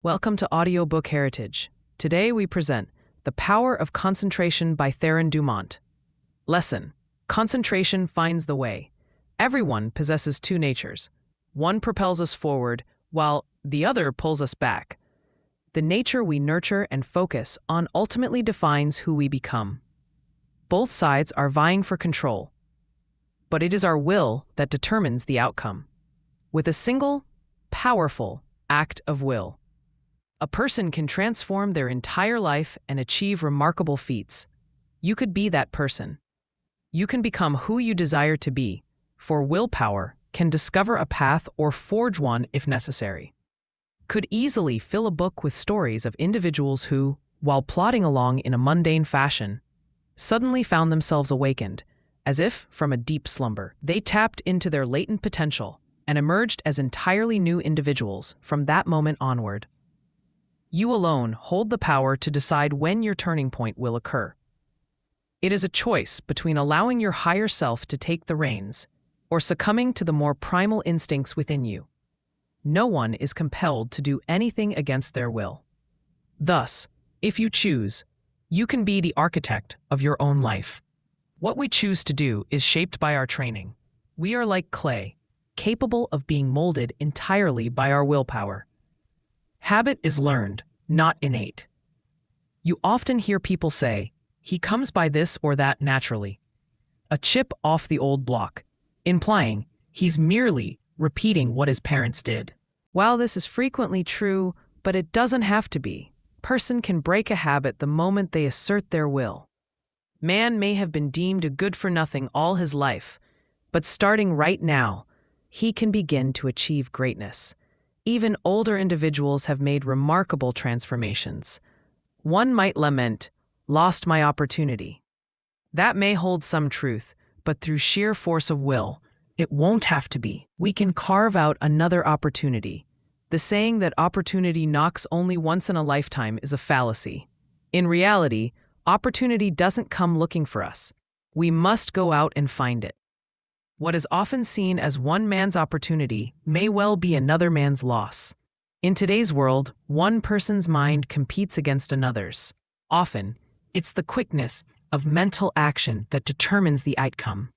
Welcome to AudioBook Heritage. Today we present The Power of Concentration by Theron Dumont. Lesson: Concentration finds the way. Everyone possesses two natures. One propels us forward, while the other pulls us back. The nature we nurture and focus on ultimately defines who we become. Both sides are vying for control, but it is our will that determines the outcome. With a single, powerful act of will, a person can transform their entire life and achieve remarkable feats. You could be that person. You can become who you desire to be, for willpower can discover a path or forge one if necessary. Could easily fill a book with stories of individuals who, while plodding along in a mundane fashion, suddenly found themselves awakened, as if from a deep slumber. They tapped into their latent potential and emerged as entirely new individuals from that moment onward. You alone hold the power to decide when your turning point will occur. It is a choice between allowing your higher self to take the reins or succumbing to the more primal instincts within you. No one is compelled to do anything against their will. Thus, if you choose, you can be the architect of your own life. What we choose to do is shaped by our training. We are like clay, capable of being molded entirely by our willpower. Habit is learned, not innate. You often hear people say, "He comes by this or that naturally." A chip off the old block, implying he's merely repeating what his parents did. While this is frequently true, but it doesn't have to be. Person can break a habit the moment they assert their will. Man may have been deemed a good-for-nothing all his life, but starting right now, he can begin to achieve greatness. Even older individuals have made remarkable transformations. One might lament, "Lost my opportunity." That may hold some truth, but through sheer force of will, it won't have to be. We can carve out another opportunity. The saying that opportunity knocks only once in a lifetime is a fallacy. In reality, opportunity doesn't come looking for us. We must go out and find it. What is often seen as one man's opportunity may well be another man's loss. In today's world, one person's mind competes against another's. Often, it's the quickness of mental action that determines the outcome.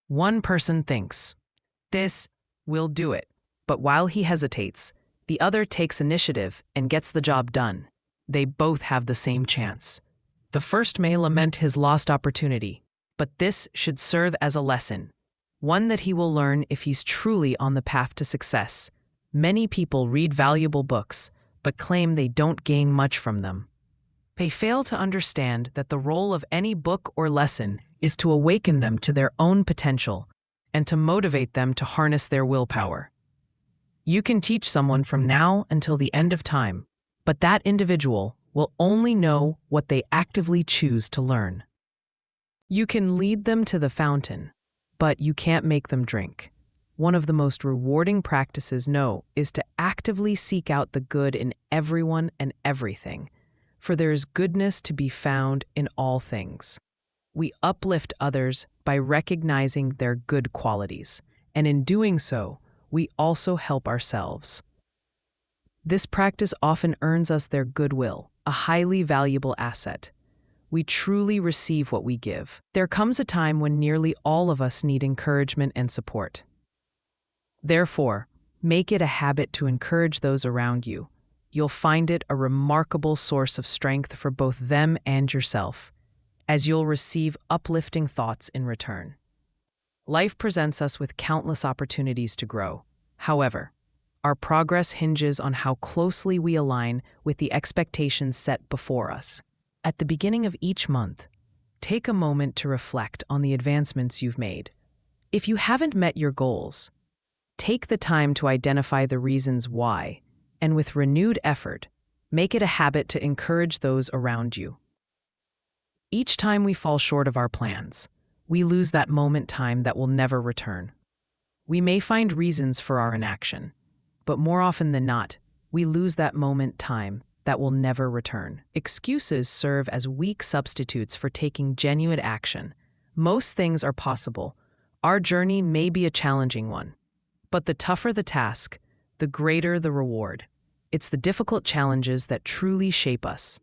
One person thinks, "This will do it," but while he hesitates, the other takes initiative and gets the job done. They both have the same chance. The first may lament his lost opportunity, but this should serve as a lesson. One that he will learn if he's truly on the path to success. Many people read valuable books, but claim they don't gain much from them. They fail to understand that the role of any book or lesson is to awaken them to their own potential and to motivate them to harness their willpower. You can teach someone from now until the end of time, but that individual will only know what they actively choose to learn. You can lead them to the fountain, but you can't make them drink. One of the most rewarding practices is to actively seek out the good in everyone and everything, for there is goodness to be found in all things. We uplift others by recognizing their good qualities, and in doing so, we also help ourselves. This practice often earns us their goodwill, a highly valuable asset. We truly receive what we give. There comes a time when nearly all of us need encouragement and support. Therefore, make it a habit to encourage those around you. You'll find it a remarkable source of strength for both them and yourself, as you'll receive uplifting thoughts in return. Life presents us with countless opportunities to grow. However, our progress hinges on how closely we align with the expectations set before us. At the beginning of each month, take a moment to reflect on the advancements you've made. If you haven't met your goals, take the time to identify the reasons why, and with renewed effort, make it a habit to encourage those around you. Each time we fall short of our plans, we lose that moment time that will never return. We may find reasons for our inaction, but more often than not, we lose that moment time that will never return. Excuses serve as weak substitutes for taking genuine action. Most things are possible. Our journey may be a challenging one, but the tougher the task, the greater the reward. It's the difficult challenges that truly shape us.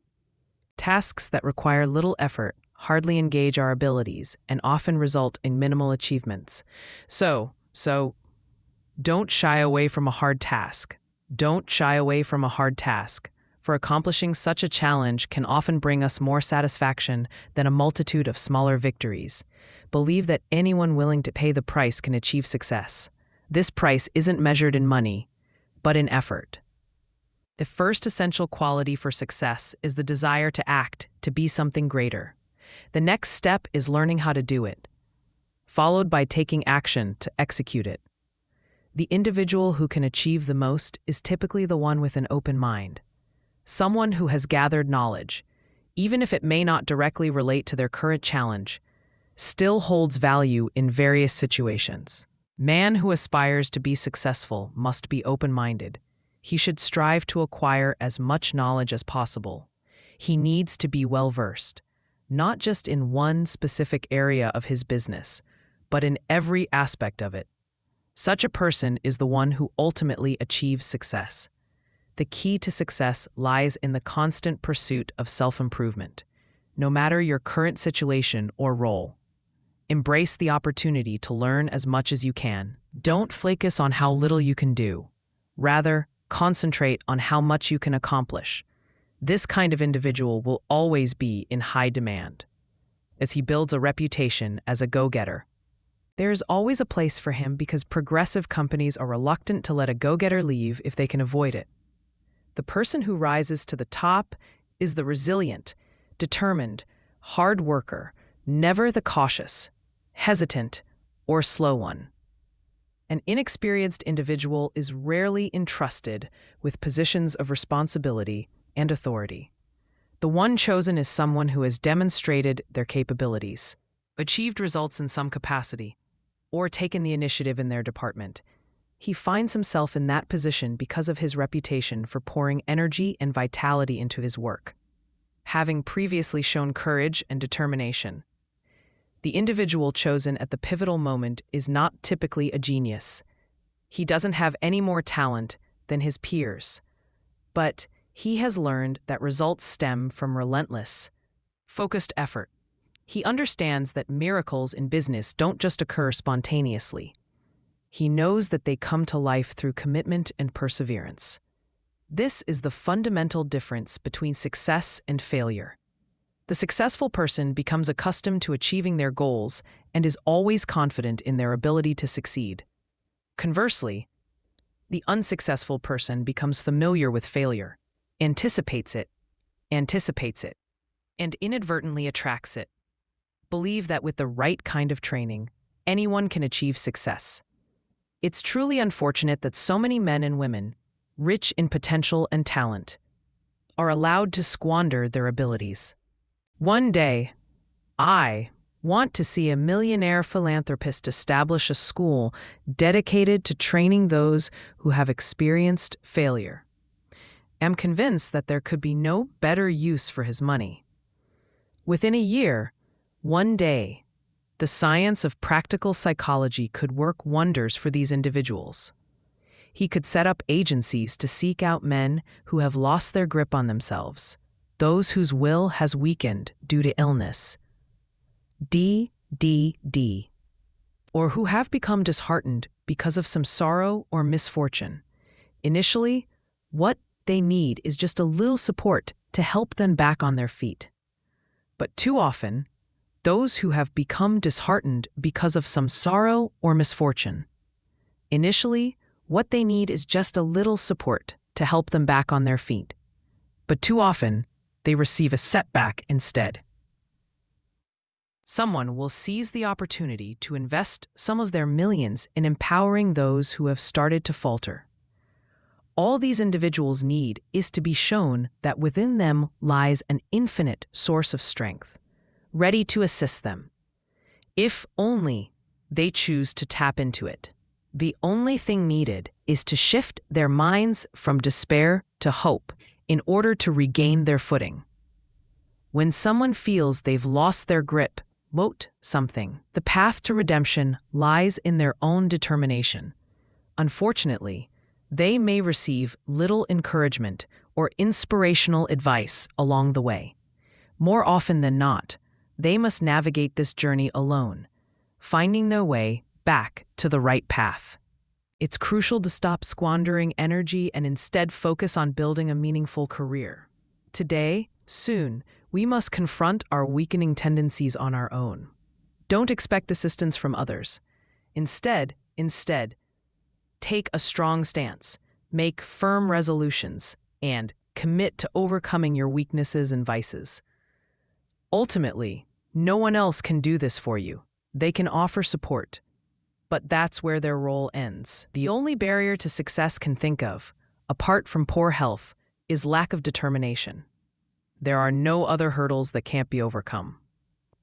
Tasks that require little effort hardly engage our abilities and often result in minimal achievements. So, don't shy away from a hard task. Don't shy away from a hard task, for accomplishing such a challenge can often bring us more satisfaction than a multitude of smaller victories. Believe that anyone willing to pay the price can achieve success. This price isn't measured in money, but in effort. The first essential quality for success is the desire to act, to be something greater. The next step is learning how to do it, followed by taking action to execute it. The individual who can achieve the most is typically the one with an open mind. Someone who has gathered knowledge, even if it may not directly relate to their current challenge, still holds value in various situations. Man who aspires to be successful must be open-minded. He should strive to acquire as much knowledge as possible. He needs to be well-versed, not just in one specific area of his business, but in every aspect of it. Such a person is the one who ultimately achieves success. The key to success lies in the constant pursuit of self-improvement, no matter your current situation or role. Embrace the opportunity to learn as much as you can. Don't focus on how little you can do. Rather, concentrate on how much you can accomplish. This kind of individual will always be in high demand, as he builds a reputation as a go-getter. There is always a place for him because progressive companies are reluctant to let a go-getter leave if they can avoid it. The person who rises to the top is the resilient, determined, hard worker, never the cautious, hesitant, or slow one. An inexperienced individual is rarely entrusted with positions of responsibility and authority. The one chosen is someone who has demonstrated their capabilities, achieved results in some capacity, or taken the initiative in their department. He finds himself in that position because of his reputation for pouring energy and vitality into his work, having previously shown courage and determination. The individual chosen at the pivotal moment is not typically a genius. He doesn't have any more talent than his peers, but he has learned that results stem from relentless, focused effort. He understands that miracles in business don't just occur spontaneously. He knows that they come to life through commitment and perseverance. This is the fundamental difference between success and failure. The successful person becomes accustomed to achieving their goals and is always confident in their ability to succeed. Conversely, the unsuccessful person becomes familiar with failure, anticipates it, and inadvertently attracts it. Believe that with the right kind of training, anyone can achieve success. It's truly unfortunate that so many men and women, rich in potential and talent, are allowed to squander their abilities. One day, I want to see a millionaire philanthropist establish a school dedicated to training those who have experienced failure. I'm convinced that there could be no better use for his money. Within a year, one day, the science of practical psychology could work wonders for these individuals. He could set up agencies to seek out men who have lost their grip on themselves, those whose will has weakened due to illness, or who have become disheartened because of some sorrow or misfortune. Initially, what they need is just a little support to help them back on their feet. But too often, those who have become disheartened because of some sorrow or misfortune, initially, what they need is just a little support to help them back on their feet. But too often, they receive a setback instead. Someone will seize the opportunity to invest some of their millions in empowering those who have started to falter. All these individuals need is to be shown that within them lies an infinite source of strength, ready to assist them, if only they choose to tap into it. The only thing needed is to shift their minds from despair to hope in order to regain their footing. When someone feels they've lost their grip, the path to redemption lies in their own determination. Unfortunately, They may receive little encouragement or inspirational advice along the way. More often than not, they must navigate this journey alone, finding their way back to the right path. It's crucial to stop squandering energy and instead focus on building a meaningful career. Today, soon, we must confront our weakening tendencies on our own. Don't expect assistance from others. Instead, take a strong stance, make firm resolutions, and commit to overcoming your weaknesses and vices. Ultimately, no one else can do this for you. They can offer support, but that's where their role ends. The only barrier to success can think of, apart from poor health, is lack of determination. There are no other hurdles that can't be overcome.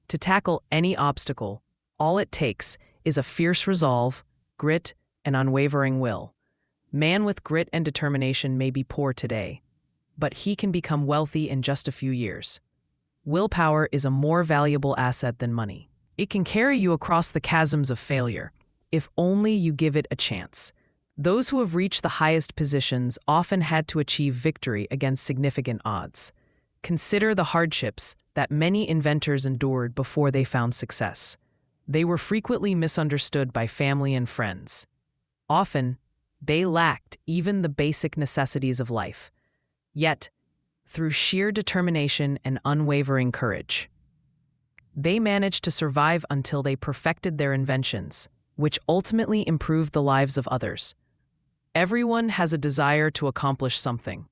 To tackle any obstacle, all it takes is a fierce resolve, grit, and unwavering will. Man with grit and determination may be poor today, but he can become wealthy in just a few years. Willpower is a more valuable asset than money. It can carry you across the chasms of failure, if only you give it a chance. Those who have reached the highest positions often had to achieve victory against significant odds. Consider the hardships that many inventors endured before they found success. They were frequently misunderstood by family and friends. Often, they lacked even the basic necessities of life. Yet, through sheer determination and unwavering courage, they managed to survive until they perfected their inventions, which ultimately improved the lives of others. Everyone has a desire to accomplish something,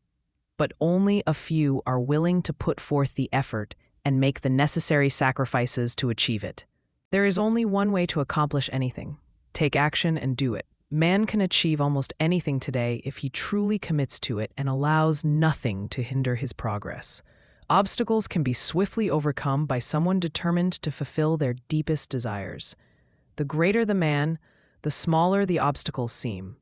but only a few are willing to put forth the effort and make the necessary sacrifices to achieve it. There is only one way to accomplish anything: take action and do it. Man can achieve almost anything today if he truly commits to it and allows nothing to hinder his progress. Obstacles can be swiftly overcome by someone determined to fulfill their deepest desires. The greater the man, the smaller the obstacles seem.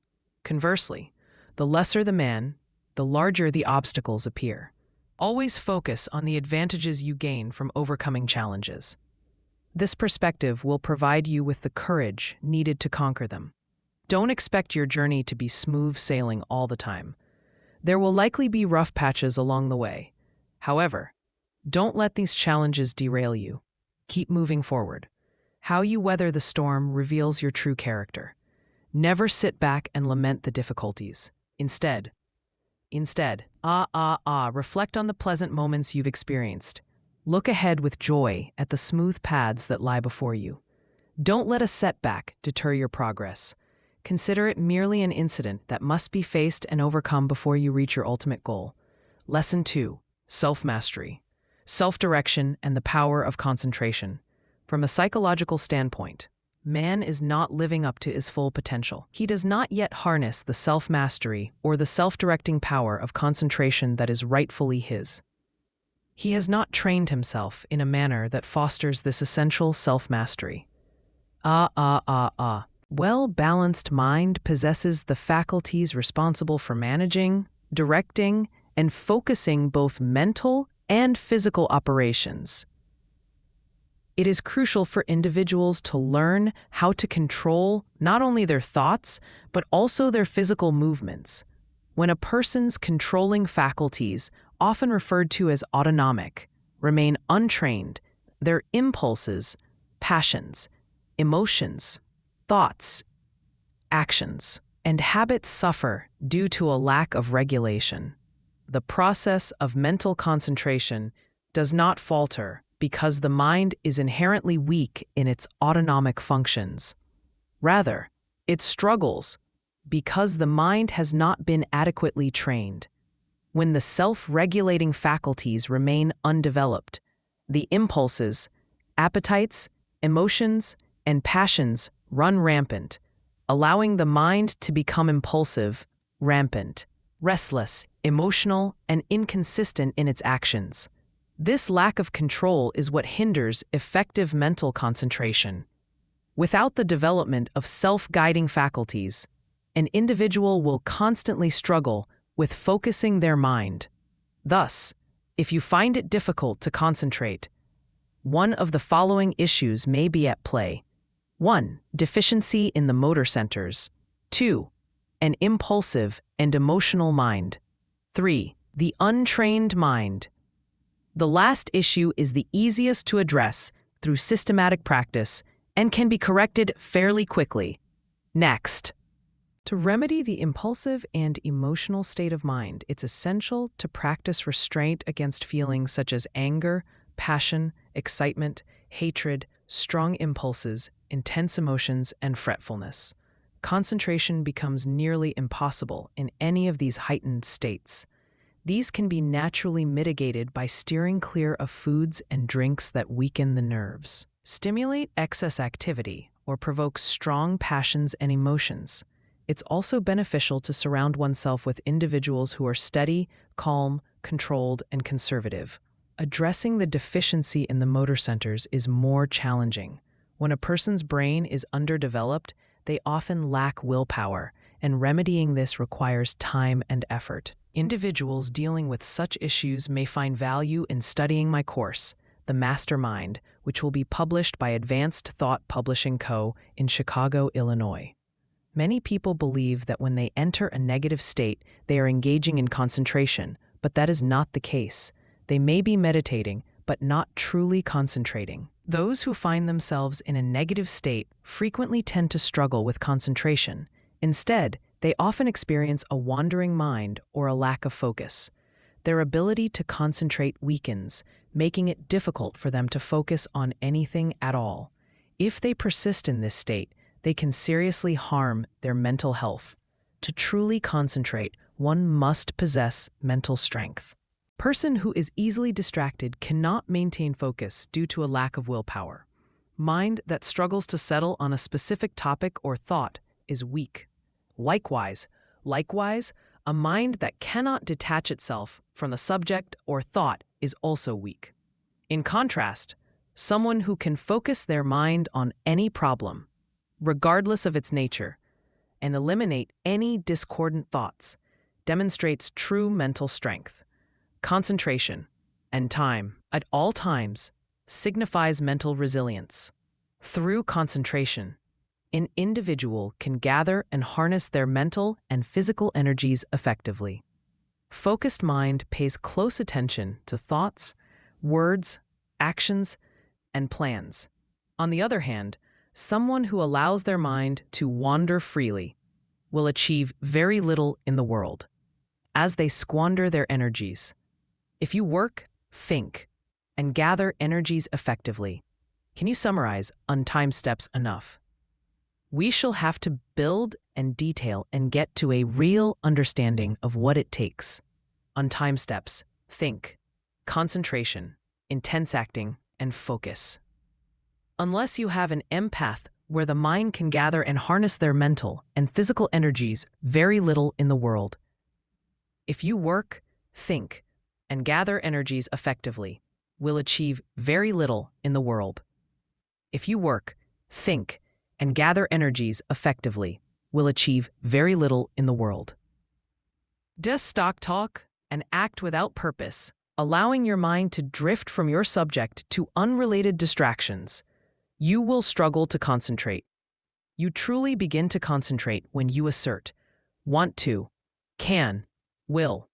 Conversely, the lesser the man, the larger the obstacles appear. Always focus on the advantages you gain from overcoming challenges. This perspective will provide you with the courage needed to conquer them. Don't expect your journey to be smooth sailing all the time. There will likely be rough patches along the way. However, don't let these challenges derail you. Keep moving forward. How you weather the storm reveals your true character. Never sit back and lament the difficulties. Instead, reflect on the pleasant moments you've experienced. Look ahead with joy at the smooth paths that lie before you. Don't let a setback deter your progress. Consider it merely an incident that must be faced and overcome before you reach your ultimate goal. Lesson 2: Self-mastery, self-direction, and the power of concentration. From a psychological standpoint, man is not living up to his full potential. He does not yet harness the self-mastery or the self-directing power of concentration that is rightfully his. He has not trained himself in a manner that fosters this essential self-mastery. Well-balanced mind possesses the faculties responsible for managing, directing, and focusing both mental and physical operations. It is crucial for individuals to learn how to control not only their thoughts, but also their physical movements. When a person's controlling faculties, often referred to as autonomic, remain untrained, their impulses, passions, emotions, thoughts, actions, and habits suffer due to a lack of regulation. The process of mental concentration does not falter because the mind is inherently weak in its autonomic functions. Rather, it struggles because the mind has not been adequately trained. When the self-regulating faculties remain undeveloped, the impulses, appetites, emotions, and passions run rampant, allowing the mind to become impulsive, rampant, restless, emotional, and inconsistent in its actions. This lack of control is what hinders effective mental concentration. Without the development of self-guiding faculties, an individual will constantly struggle with focusing their mind. Thus, if you find it difficult to concentrate, one of the following issues may be at play. 1. Deficiency in the motor centers. 2. an impulsive and emotional mind. 3. The untrained mind. The last issue is the easiest to address through systematic practice and can be corrected fairly quickly. Next. To remedy the impulsive and emotional state of mind, it's essential to practice restraint against feelings such as anger, passion, excitement, hatred, strong impulses, intense emotions, and fretfulness. Concentration becomes nearly impossible in any of these heightened states. These can be naturally mitigated by steering clear of foods and drinks that weaken the nerves, stimulate excess activity, or provoke strong passions and emotions. It's also beneficial to surround oneself with individuals who are steady, calm, controlled, and conservative. Addressing the deficiency in the motor centers is more challenging. When a person's brain is underdeveloped, they often lack willpower, and remedying this requires time and effort. Individuals dealing with such issues may find value in studying my course, The Mastermind, which will be published by Advanced Thought Publishing Co. in Chicago, Illinois. Many people believe that when they enter a negative state, they are engaging in concentration, but that is not the case. They may be meditating, but not truly concentrating. Those who find themselves in a negative state frequently tend to struggle with concentration. Instead, they often experience a wandering mind or a lack of focus. Their ability to concentrate weakens, making it difficult for them to focus on anything at all. If they persist in this state, they can seriously harm their mental health. To truly concentrate, one must possess mental strength. A person who is easily distracted cannot maintain focus due to a lack of willpower. Mind that struggles to settle on a specific topic or thought is weak. Likewise, a mind that cannot detach itself from the subject or thought is also weak. In contrast, someone who can focus their mind on any problem, regardless of its nature, and eliminate any discordant thoughts, demonstrates true mental strength. Concentration and time, at all times, signifies mental resilience. Through concentration, an individual can gather and harness their mental and physical energies effectively. Focused mind pays close attention to thoughts, words, actions, and plans. On the other hand, someone who allows their mind to wander freely will achieve very little in the world, as they squander their energies. If you work, think, and gather energies effectively, can you summarize on time steps enough? We shall have to build and detail and get to a real understanding of what it takes. On time steps, think, concentration, intense acting, and focus. Unless you have an empath where the mind can gather and harness their mental and physical energies, very little in the world. If you work, think, and gather energies effectively, will achieve very little in the world. If you work, think, and gather energies effectively, will achieve very little in the world. Just stock talk and act without purpose, allowing your mind to drift from your subject to unrelated distractions. You will struggle to concentrate. You truly begin to concentrate when you assert, want to, can, will.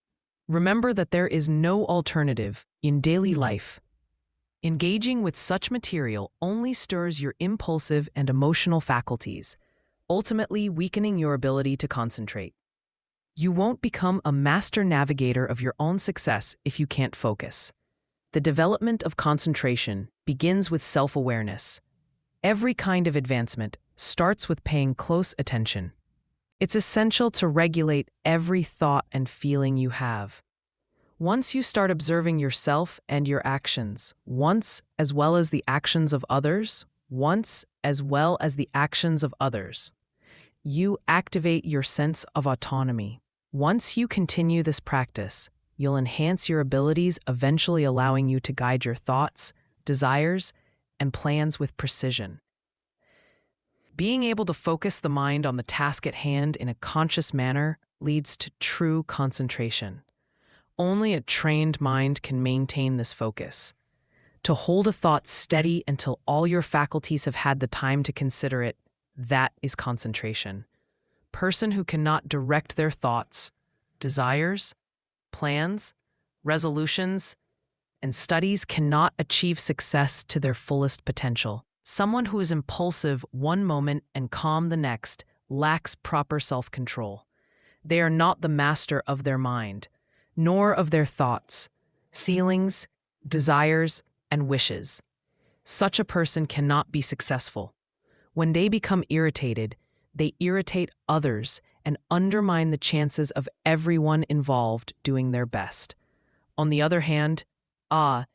Remember that there is no alternative in daily life. Engaging with such material only stirs your impulsive and emotional faculties, ultimately weakening your ability to concentrate. You won't become a master navigator of your own success if you can't focus. The development of concentration begins with self-awareness. Every kind of advancement starts with paying close attention. It's essential to regulate every thought and feeling you have. Once you start observing yourself and your actions, once as well as the actions of others, you activate your sense of autonomy. Once you continue this practice, you'll enhance your abilities, eventually allowing you to guide your thoughts, desires, and plans with precision. Being able to focus the mind on the task at hand in a conscious manner leads to true concentration. Only a trained mind can maintain this focus. To hold a thought steady until all your faculties have had the time to consider it, that is concentration. person who cannot direct their thoughts, desires, plans, resolutions, and studies cannot achieve success to their fullest potential. Someone who is impulsive one moment and calm the next lacks proper self-control. They are not the master of their mind, nor of their thoughts, feelings, desires, and wishes. Such a person cannot be successful. When they become irritated, they irritate others and undermine the chances of everyone involved doing their best. On the other hand, a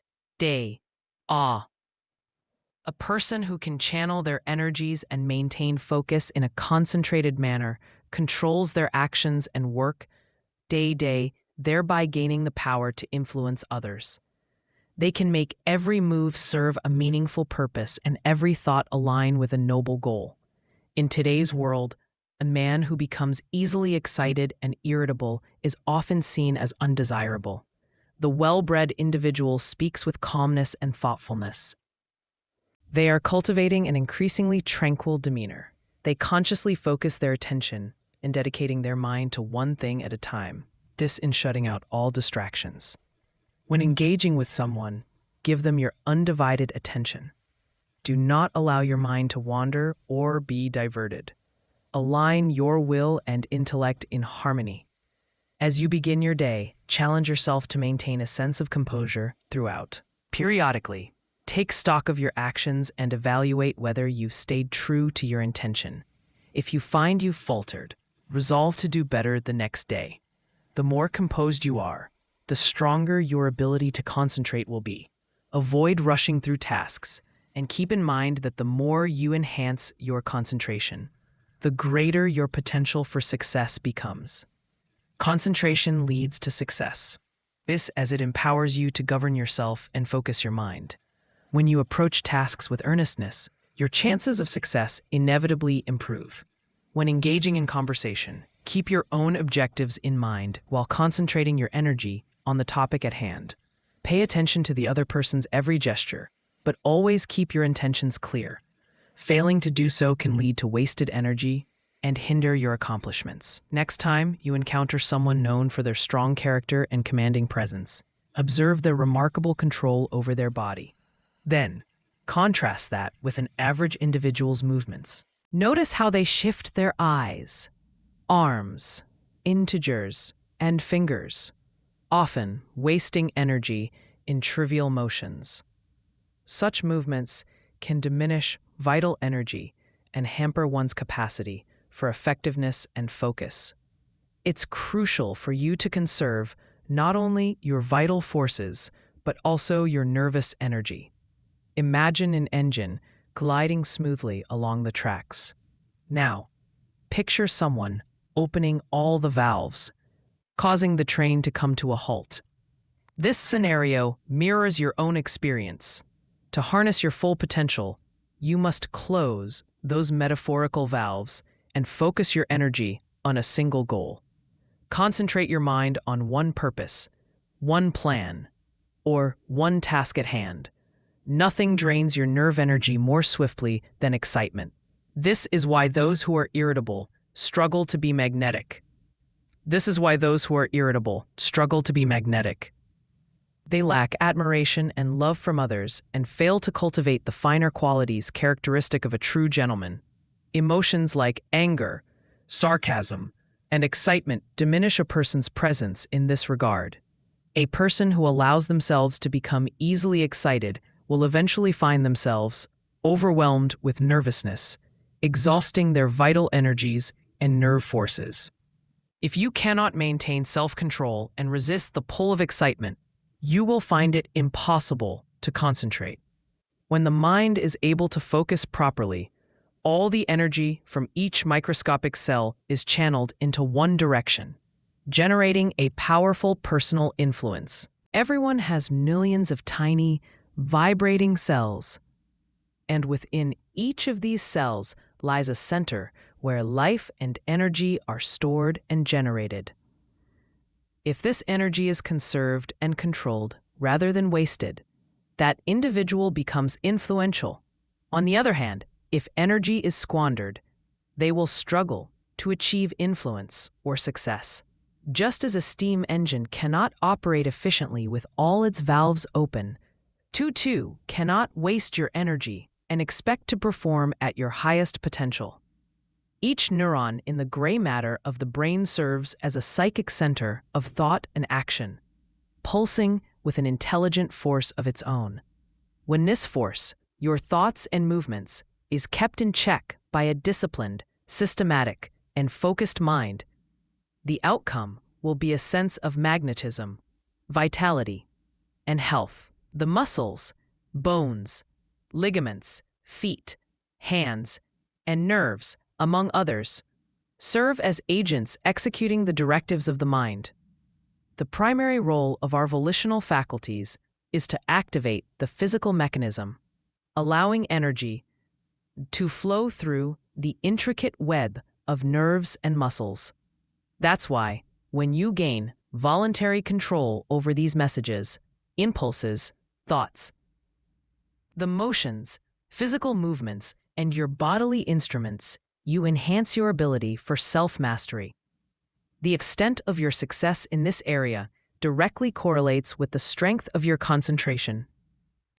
person who can channel their energies and maintain focus in a concentrated manner controls their actions and work day, thereby gaining the power to influence others. They can make every move serve a meaningful purpose and every thought align with a noble goal. In today's world, a man who becomes easily excited and irritable is often seen as undesirable. The well-bred individual speaks with calmness and thoughtfulness. They are cultivating an increasingly tranquil demeanor. They consciously focus their attention in dedicating their mind to one thing at a time, this in shutting out all distractions. When engaging with someone, give them your undivided attention. Do not allow your mind to wander or be diverted. Align your will and intellect in harmony. As you begin your day, challenge yourself to maintain a sense of composure throughout. Periodically, take stock of your actions and evaluate whether you've stayed true to your intention. If you find you've faltered, resolve to do better the next day. The more composed you are, the stronger your ability to concentrate will be. Avoid rushing through tasks, and keep in mind that the more you enhance your concentration, the greater your potential for success becomes. Concentration leads to success. This as it empowers you to govern yourself and focus your mind. When you approach tasks with earnestness, your chances of success inevitably improve. When engaging in conversation, keep your own objectives in mind while concentrating your energy on the topic at hand. Pay attention to the other person's every gesture, but always keep your intentions clear. Failing to do so can lead to wasted energy and hinder your accomplishments. Next time you encounter someone known for their strong character and commanding presence, observe their remarkable control over their body. Then, contrast that with an average individual's movements. Notice how they shift their eyes, arms, integers, and fingers, often wasting energy in trivial motions. Such movements can diminish vital energy and hamper one's capacity for effectiveness and focus. It's crucial for you to conserve not only your vital forces, but also your nervous energy. Imagine an engine gliding smoothly along the tracks. Now, picture someone opening all the valves, causing the train to come to a halt. This scenario mirrors your own experience. To harness your full potential, you must close those metaphorical valves and focus your energy on a single goal. Concentrate your mind on one purpose, one plan, or one task at hand. Nothing drains your nerve energy more swiftly than excitement. This is why those who are irritable struggle to be magnetic. They lack admiration and love from others and fail to cultivate the finer qualities characteristic of a true gentleman. Emotions like anger, sarcasm, and excitement diminish a person's presence in this regard. A person who allows themselves to become easily excited will eventually find themselves overwhelmed with nervousness, exhausting their vital energies and nerve forces. If you cannot maintain self-control and resist the pull of excitement, you will find it impossible to concentrate. When the mind is able to focus properly, all the energy from each microscopic cell is channeled into one direction, generating a powerful personal influence. Everyone has millions of tiny, vibrating cells, and within each of these cells lies a center where life and energy are stored and generated. If this energy is conserved and controlled rather than wasted, that individual becomes influential. On the other hand, if energy is squandered, they will struggle to achieve influence or success. Just as a steam engine cannot operate efficiently with all its valves open, you too cannot waste your energy and expect to perform at your highest potential. Each neuron in the gray matter of the brain serves as a psychic center of thought and action, pulsing with an intelligent force of its own. When this force, your thoughts and movements, is kept in check by a disciplined, systematic, and focused mind, the outcome will be a sense of magnetism, vitality, and health. The muscles, bones, ligaments, feet, hands, and nerves, among others, serve as agents executing the directives of the mind. The primary role of our volitional faculties is to activate the physical mechanism, allowing energy to flow through the intricate web of nerves and muscles. That's why, when you gain voluntary control over these messages, impulses, thoughts, the motions, physical movements, and your bodily instruments, you enhance your ability for self-mastery. The extent of your success in this area directly correlates with the strength of your concentration.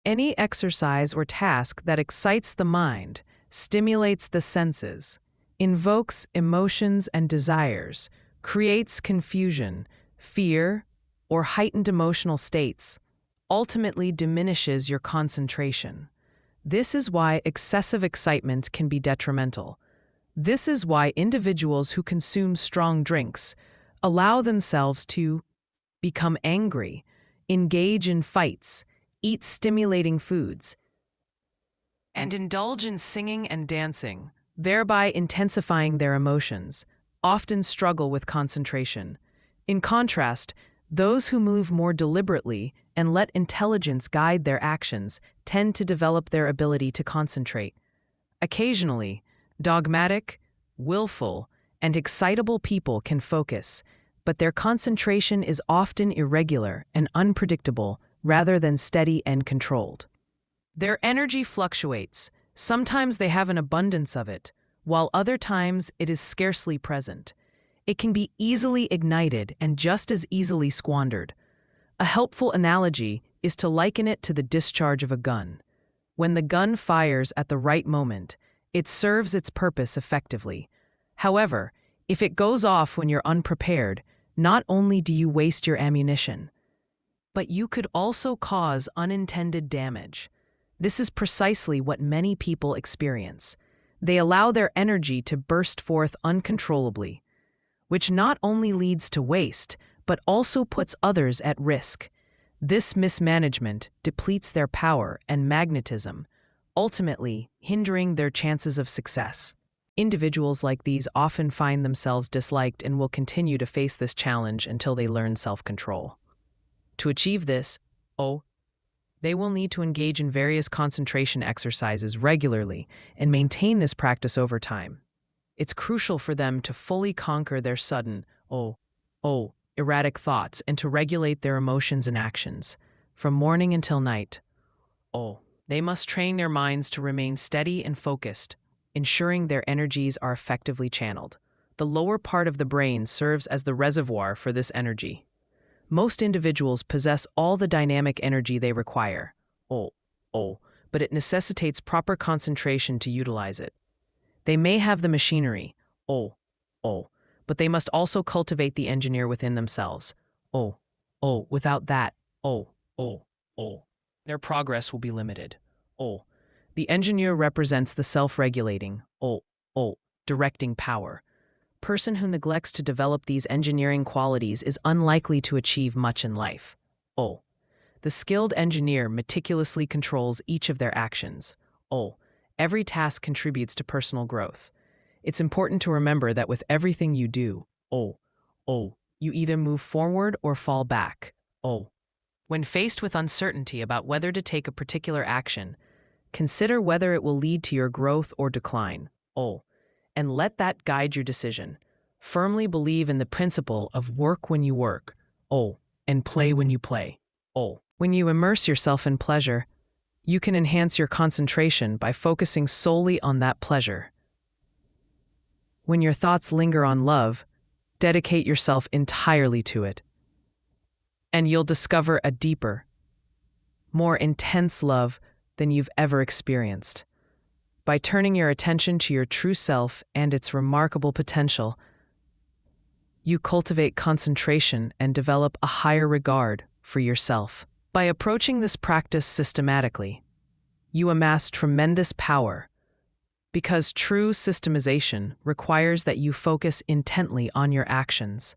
Any exercise or task that excites the mind, stimulates the senses, invokes emotions and desires, creates confusion, fear, or heightened emotional states, ultimately diminishes your concentration. This is why excessive excitement can be detrimental. This is why individuals who consume strong drinks allow themselves to become angry, engage in fights, eat stimulating foods, and indulge in singing and dancing, thereby intensifying their emotions, often struggle with concentration. In contrast, those who move more deliberately and let intelligence guide their actions tend to develop their ability to concentrate. Occasionally, dogmatic, willful, and excitable people can focus, but their concentration is often irregular and unpredictable rather than steady and controlled. Their energy fluctuates. Sometimes they have an abundance of it, while other times it is scarcely present. It can be easily ignited and just as easily squandered. A helpful analogy is to liken it to the discharge of a gun. When the gun fires at the right moment, it serves its purpose effectively. However, if it goes off when you're unprepared, not only do you waste your ammunition, but you could also cause unintended damage. This is precisely what many people experience. They allow their energy to burst forth uncontrollably, which not only leads to waste, but also puts others at risk. This mismanagement depletes their power and magnetism, ultimately hindering their chances of success. Individuals like these often find themselves disliked and will continue to face this challenge until they learn self-control. To achieve this, they will need to engage in various concentration exercises regularly and maintain this practice over time. It's crucial for them to fully conquer their sudden, erratic thoughts and to regulate their emotions and actions. From morning until night, they must train their minds to remain steady and focused, ensuring their energies are effectively channeled. The lower part of the brain serves as the reservoir for this energy. Most individuals possess all the dynamic energy they require, but it necessitates proper concentration to utilize it. They may have the machinery, but they must also cultivate the engineer within themselves. Without that, their progress will be limited. The engineer represents the self-regulating, directing power. Person who neglects to develop these engineering qualities is unlikely to achieve much in life. The skilled engineer meticulously controls each of their actions. Every task contributes to personal growth. It's important to remember that with everything you do, you either move forward or fall back. When faced with uncertainty about whether to take a particular action, consider whether it will lead to your growth or decline. And let that guide your decision. Firmly believe in the principle of work when you work, and play when you play. When you immerse yourself in pleasure, you can enhance your concentration by focusing solely on that pleasure. When your thoughts linger on love, dedicate yourself entirely to it, and you'll discover a deeper, more intense love than you've ever experienced. By turning your attention to your true self and its remarkable potential, you cultivate concentration and develop a higher regard for yourself. By approaching this practice systematically, you amass tremendous power, because true systemization requires that you focus intently on your actions.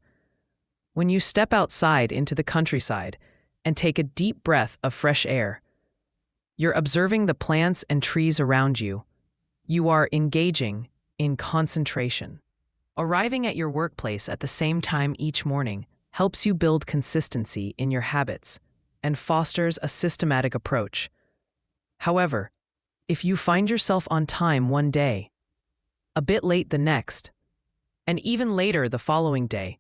When you step outside into the countryside and take a deep breath of fresh air, you're observing the plants and trees around you. You are engaging in concentration. Arriving at your workplace at the same time each morning helps you build consistency in your habits and fosters a systematic approach. However, if you find yourself on time one day, a bit late the next, and even later the following day,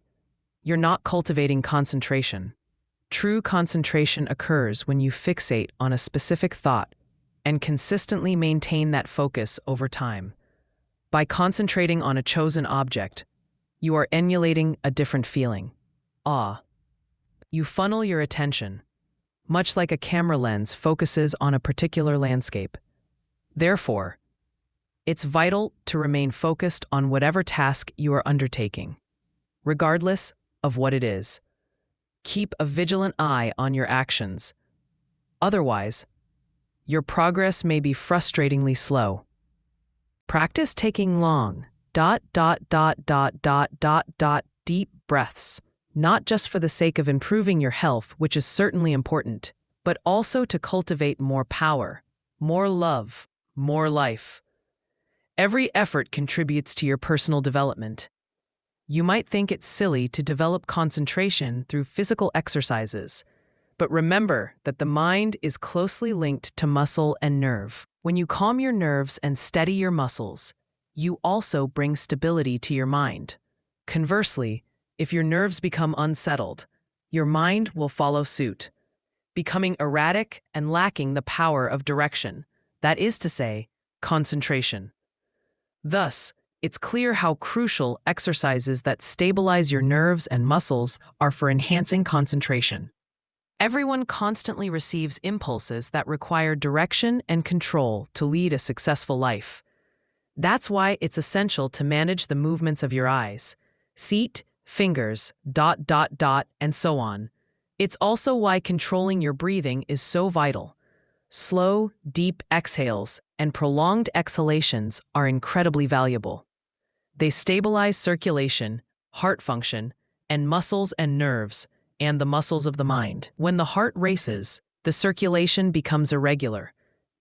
you're not cultivating concentration. True concentration occurs when you fixate on a specific thought and consistently maintain that focus over time. By concentrating on a chosen object, you are emulating a different feeling, awe. You funnel your attention, much like a camera lens focuses on a particular landscape. Therefore, it's vital to remain focused on whatever task you are undertaking, regardless of what it is. Keep a vigilant eye on your actions. Otherwise, your progress may be frustratingly slow. Practice taking long, deep breaths, not just for the sake of improving your health, which is certainly important, but also to cultivate more power, more love, more life. Every effort contributes to your personal development. You might think it's silly to develop concentration through physical exercises, but remember that the mind is closely linked to muscle and nerve. When you calm your nerves and steady your muscles, you also bring stability to your mind. Conversely, if your nerves become unsettled, your mind will follow suit, becoming erratic and lacking the power of direction, that is to say, concentration. Thus, it's clear how crucial exercises that stabilize your nerves and muscles are for enhancing concentration. Everyone constantly receives impulses that require direction and control to lead a successful life. That's why it's essential to manage the movements of your eyes, feet, fingers, and so on. It's also why controlling your breathing is so vital. Slow, deep exhales and prolonged exhalations are incredibly valuable. They stabilize circulation, heart function, and muscles and nerves, and the muscles of the mind. When the heart races, the circulation becomes irregular,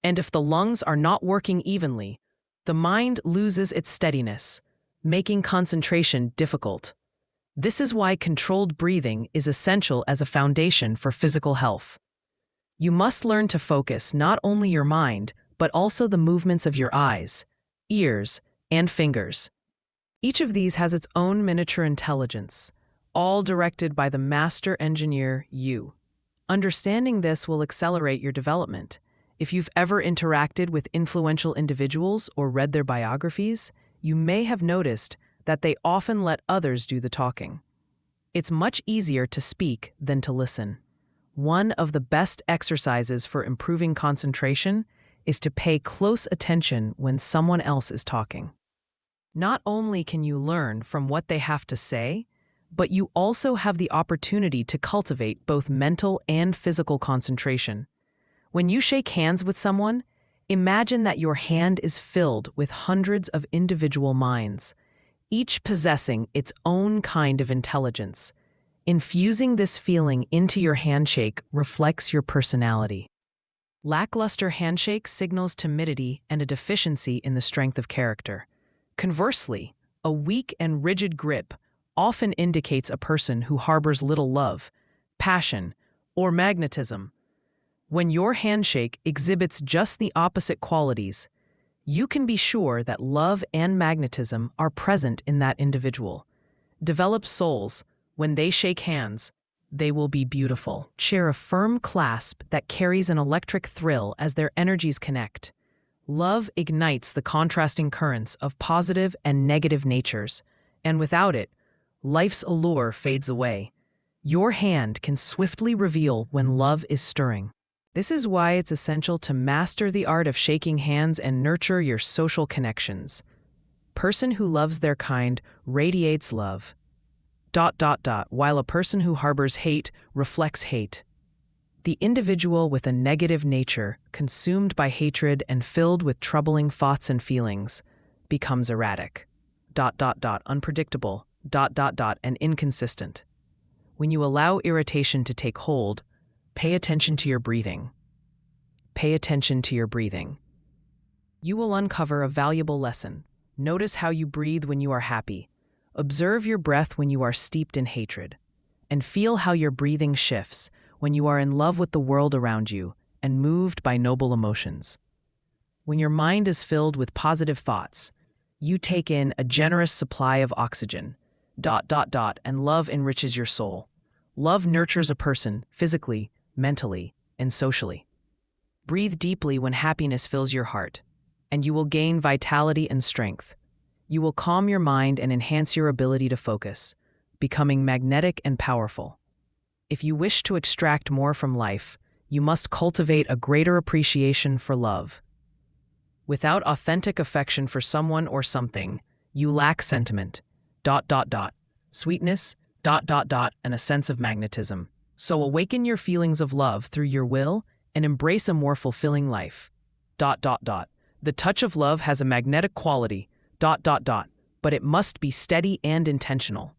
and if the lungs are not working evenly, the mind loses its steadiness, making concentration difficult. This is why controlled breathing is essential as a foundation for physical health. You must learn to focus not only your mind, but also the movements of your eyes, ears, and fingers. Each of these has its own miniature intelligence, all directed by the master engineer, you. Understanding this will accelerate your development. If you've ever interacted with influential individuals or read their biographies, you may have noticed that they often let others do the talking. It's much easier to speak than to listen. One of the best exercises for improving concentration is to pay close attention when someone else is talking. Not only can you learn from what they have to say, but you also have the opportunity to cultivate both mental and physical concentration. When you shake hands with someone, imagine that your hand is filled with hundreds of individual minds, each possessing its own kind of intelligence. Infusing this feeling into your handshake reflects your personality. Lackluster handshake signals timidity and a deficiency in the strength of character. Conversely, a weak and rigid grip often indicates a person who harbors little love, passion, or magnetism. When your handshake exhibits just the opposite qualities, you can be sure that love and magnetism are present in that individual. Developed souls, when they shake hands, they will be beautiful. Share a firm clasp that carries an electric thrill as their energies connect. Love ignites the contrasting currents of positive and negative natures, and without it, life's allure fades away. Your hand can swiftly reveal when love is stirring. This is why it's essential to master the art of shaking hands and nurture your social connections. Person who loves their kind radiates love. ... while a person who harbors hate reflects hate. The individual with a negative nature, consumed by hatred and filled with troubling thoughts and feelings, becomes erratic. ... unpredictable ... and inconsistent. When you allow irritation to take hold, pay attention to your breathing. Pay attention to your breathing. You will uncover a valuable lesson. Notice how you breathe when you are happy. Observe your breath when you are steeped in hatred. And feel how your breathing shifts when you are in love with the world around you and moved by noble emotions. When your mind is filled with positive thoughts, you take in a generous supply of oxygen. ... and love enriches your soul. Love nurtures a person physically, mentally, and socially. Breathe deeply when happiness fills your heart, and you will gain vitality and strength. You will calm your mind and enhance your ability to focus, becoming magnetic and powerful. If you wish to extract more from life, you must cultivate a greater appreciation for love. Without authentic affection for someone or something, you lack sentiment. ... sweetness ... and a sense of magnetism. So awaken your feelings of love through your will and embrace a more fulfilling life. ... The touch of love has a magnetic quality. ... but it must be steady and intentional. ...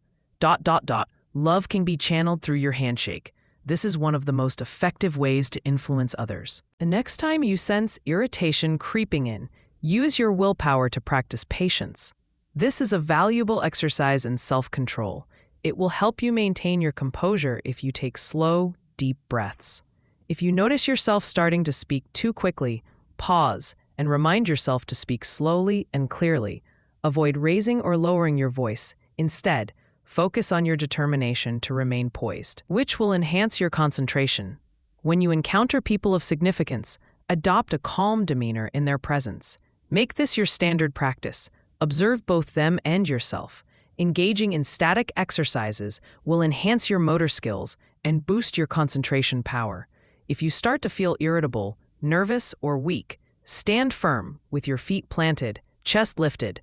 Love can be channeled through your handshake. This is one of the most effective ways to influence others. The next time you sense irritation creeping in, use your willpower to practice patience. This is a valuable exercise in self-control. It will help you maintain your composure if you take slow, deep breaths. If you notice yourself starting to speak too quickly, pause and remind yourself to speak slowly and clearly. Avoid raising or lowering your voice. Instead, focus on your determination to remain poised, which will enhance your concentration. When you encounter people of significance, adopt a calm demeanor in their presence. Make this your standard practice. Observe both them and yourself. Engaging in static exercises will enhance your motor skills and boost your concentration power. If you start to feel irritable, nervous, or weak, stand firm with your feet planted, chest lifted,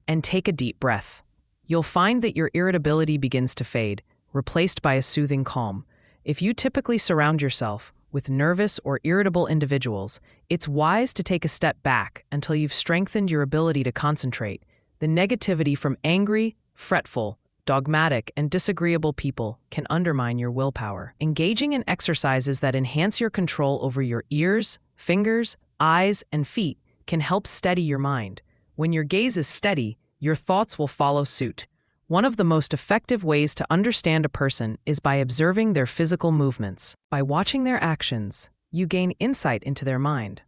and take a deep breath. You'll find that your irritability begins to fade, replaced by a soothing calm. If you typically surround yourself with nervous or irritable individuals, it's wise to take a step back until you've strengthened your ability to concentrate. The negativity from angry, fretful, dogmatic, and disagreeable people can undermine your willpower. Engaging in exercises that enhance your control over your ears, fingers, eyes, and feet can help steady your mind. When your gaze is steady, your thoughts will follow suit. One of the most effective ways to understand a person is by observing their physical movements. By watching their actions, you gain insight into their mind,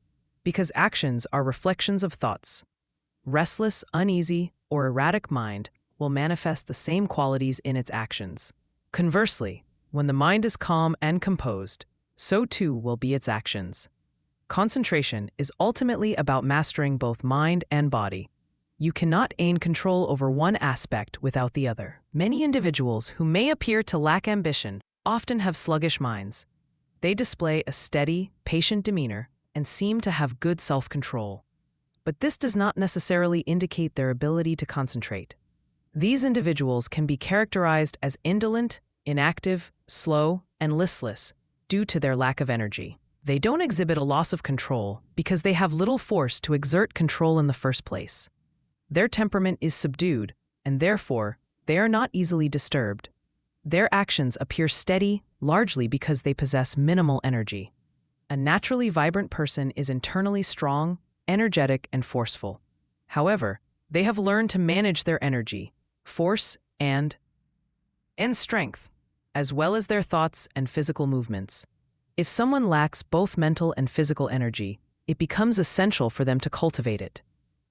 because actions are reflections of thoughts. Restless, uneasy, or erratic mind will manifest the same qualities in its actions. Conversely, when the mind is calm and composed, so too will be its actions. Concentration is ultimately about mastering both mind and body. You cannot gain control over one aspect without the other. Many individuals who may appear to lack ambition often have sluggish minds. They display a steady, patient demeanor and seem to have good self-control. But this does not necessarily indicate their ability to concentrate. These individuals can be characterized as indolent, inactive, slow, and listless due to their lack of energy. They don't exhibit a loss of control because they have little force to exert control in the first place. Their temperament is subdued, and therefore, they are not easily disturbed. Their actions appear steady largely because they possess minimal energy. A naturally vibrant person is internally strong, energetic, and forceful. However, they have learned to manage their energy, force, and strength, as well as their thoughts and physical movements. If someone lacks both mental and physical energy, it becomes essential for them to cultivate it.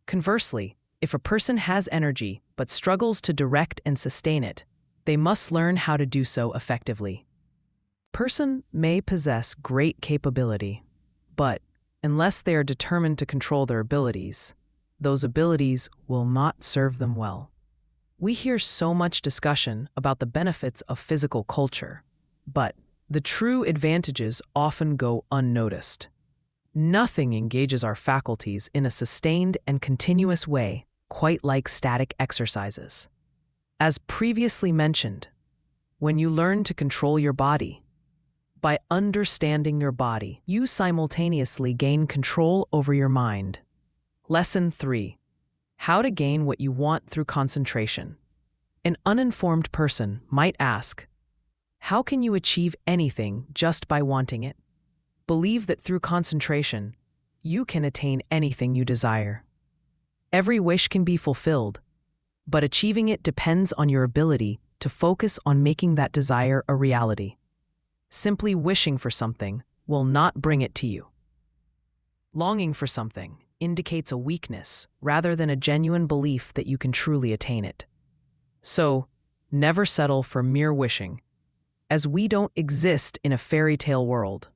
Conversely, if a person has energy but struggles to direct and sustain it, they must learn how to do so effectively. A person may possess great capability, but unless they are determined to control their abilities, those abilities will not serve them well. We hear so much discussion about the benefits of physical culture, but the true advantages often go unnoticed. Nothing engages our faculties in a sustained and continuous way, quite like static exercises. As previously mentioned, when you learn to control your body, by understanding your body, you simultaneously gain control over your mind. Lesson 3. How to gain what you want through concentration. An uninformed person might ask, how can you achieve anything just by wanting it? Believe that through concentration, you can attain anything you desire. Every wish can be fulfilled, but achieving it depends on your ability to focus on making that desire a reality. Simply wishing for something will not bring it to you. Longing for something indicates a weakness rather than a genuine belief that you can truly attain it. So, never settle for mere wishing, as we don't exist in a fairy tale world.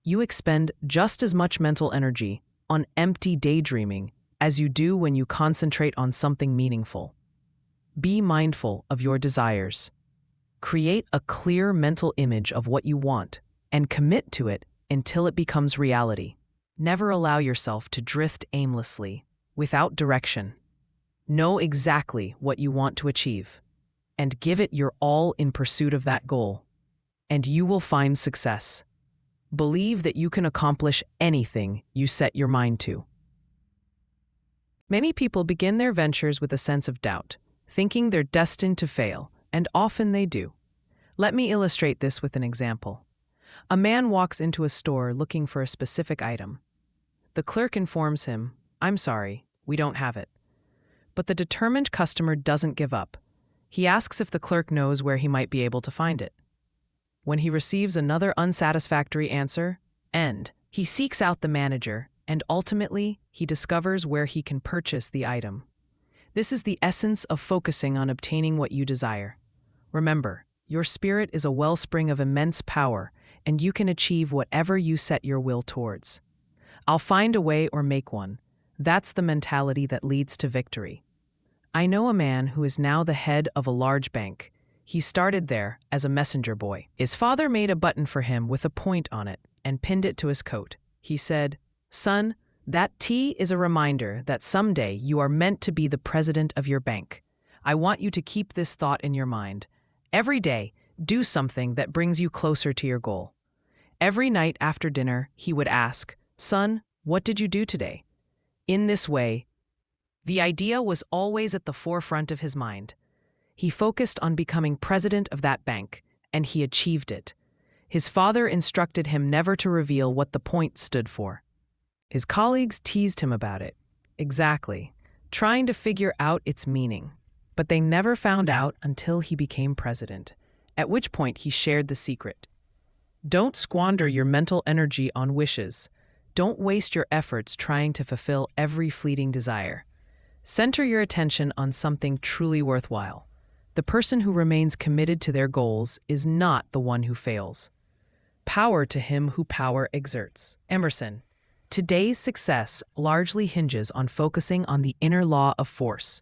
You expend just as much mental energy on empty daydreaming as you do when you concentrate on something meaningful. Be mindful of your desires. Create a clear mental image of what you want and commit to it until it becomes reality. Never allow yourself to drift aimlessly, without direction. Know exactly what you want to achieve, and give it your all in pursuit of that goal, and you will find success. Believe that you can accomplish anything you set your mind to. Many people begin their ventures with a sense of doubt, thinking they're destined to fail, and often they do. Let me illustrate this with an example. A man walks into a store looking for a specific item. The clerk informs him, "I'm sorry, we don't have it." But the determined customer doesn't give up. He asks if the clerk knows where he might be able to find it. When he receives another unsatisfactory answer, he seeks out the manager, and ultimately, he discovers where he can purchase the item. This is the essence of focusing on obtaining what you desire. Remember, your spirit is a wellspring of immense power, and you can achieve whatever you set your will towards. I'll find a way or make one. That's the mentality that leads to victory. I know a man who is now the head of a large bank. He started there as a messenger boy. His father made a button for him with a point on it and pinned it to his coat. He said, "Son, that T is a reminder that someday you are meant to be the president of your bank. I want you to keep this thought in your mind. Every day, do something that brings you closer to your goal." Every night after dinner, he would ask, "Son, what did you do today?" In this way, the idea was always at the forefront of his mind. He focused on becoming president of that bank, and he achieved it. His father instructed him never to reveal what the point stood for. His colleagues teased him about it. Exactly, trying to figure out its meaning. But they never found out until he became president, at which point he shared the secret. Don't squander your mental energy on wishes. Don't waste your efforts trying to fulfill every fleeting desire. Center your attention on something truly worthwhile. The person who remains committed to their goals is not the one who fails. Power to him who power exerts. Emerson. Today's success largely hinges on focusing on the inner law of force.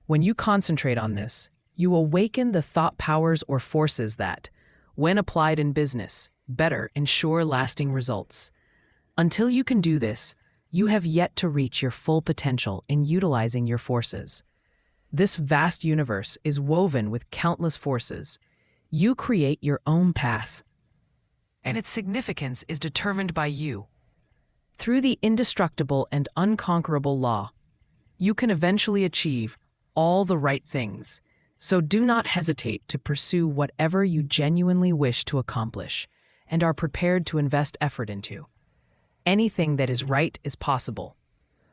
When you concentrate on this, you awaken the thought powers or forces that, when applied in business, better ensure lasting results. Until you can do this, you have yet to reach your full potential in utilizing your forces. This vast universe is woven with countless forces. You create your own path, and its significance is determined by you. Through the indestructible and unconquerable law, you can eventually achieve all the right things, so do not hesitate to pursue whatever you genuinely wish to accomplish and are prepared to invest effort into. Anything that is right is possible.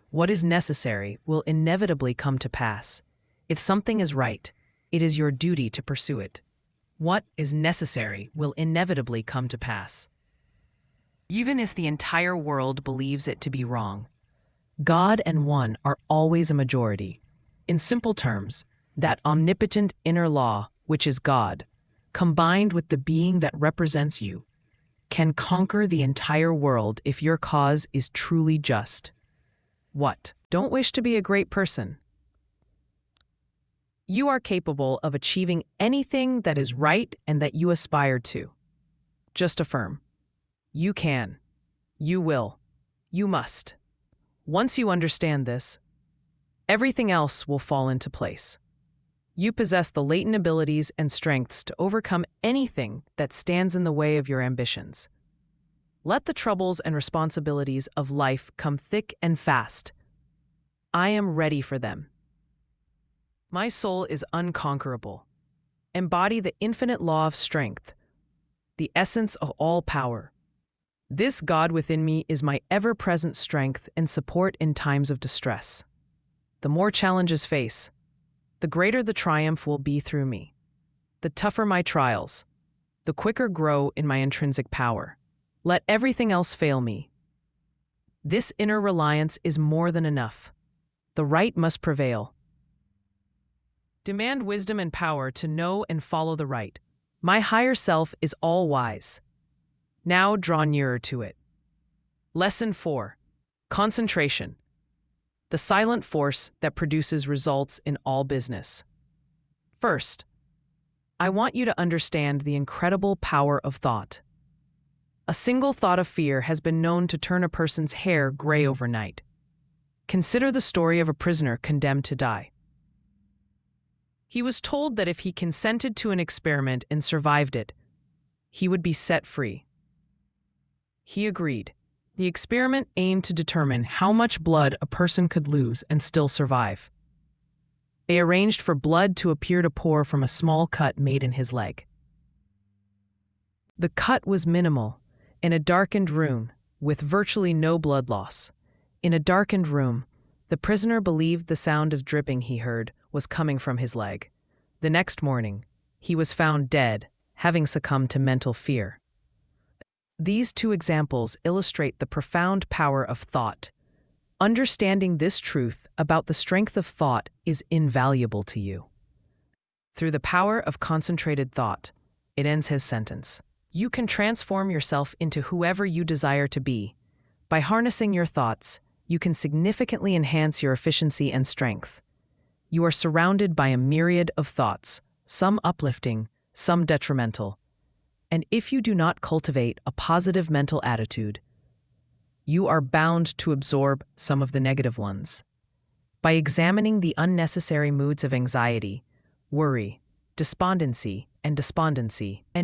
What is necessary will inevitably come to pass. If something is right, it is your duty to pursue it. What is necessary will inevitably come to pass. Even if the entire world believes it to be wrong, God and one are always a majority. In simple terms, that omnipotent inner law, which is God, combined with the being that represents you, can conquer the entire world if your cause is truly just. What? Don't wish to be a great person. You are capable of achieving anything that is right and that you aspire to. Just affirm. You can. You will. You must. Once you understand this, everything else will fall into place. You possess the latent abilities and strengths to overcome anything that stands in the way of your ambitions. Let the troubles and responsibilities of life come thick and fast. I am ready for them. My soul is unconquerable. Embody the infinite law of strength, the essence of all power. This God within me is my ever-present strength and support in times of distress. The more challenges face, the greater the triumph will be through me. The tougher my trials, the quicker grow in my intrinsic power. Let everything else fail me. This inner reliance is more than enough. The right must prevail. Demand wisdom and power to know and follow the right. My higher self is all-wise. Now draw nearer to it. Lesson 4. Concentration. The silent force that produces results in all business. First, I want you to understand the incredible power of thought. A single thought of fear has been known to turn a person's hair gray overnight. Consider the story of a prisoner condemned to die. He was told that if he consented to an experiment and survived it, he would be set free. He agreed. The experiment aimed to determine how much blood a person could lose and still survive. They arranged for blood to appear to pour from a small cut made in his leg. The cut was minimal, in a darkened room, with virtually no blood loss. In a darkened room, the prisoner believed the sound of dripping he heard was coming from his leg. The next morning, he was found dead, having succumbed to mental fear. These two examples illustrate the profound power of thought. Understanding this truth about the strength of thought is invaluable to you. Through the power of concentrated thought, it ends his sentence. You can transform yourself into whoever you desire to be. By harnessing your thoughts, you can significantly enhance your efficiency and strength. You are surrounded by a myriad of thoughts, some uplifting, some detrimental. And if you do not cultivate a positive mental attitude, you are bound to absorb some of the negative ones. By examining the unnecessary moods of anxiety, worry, despondency, and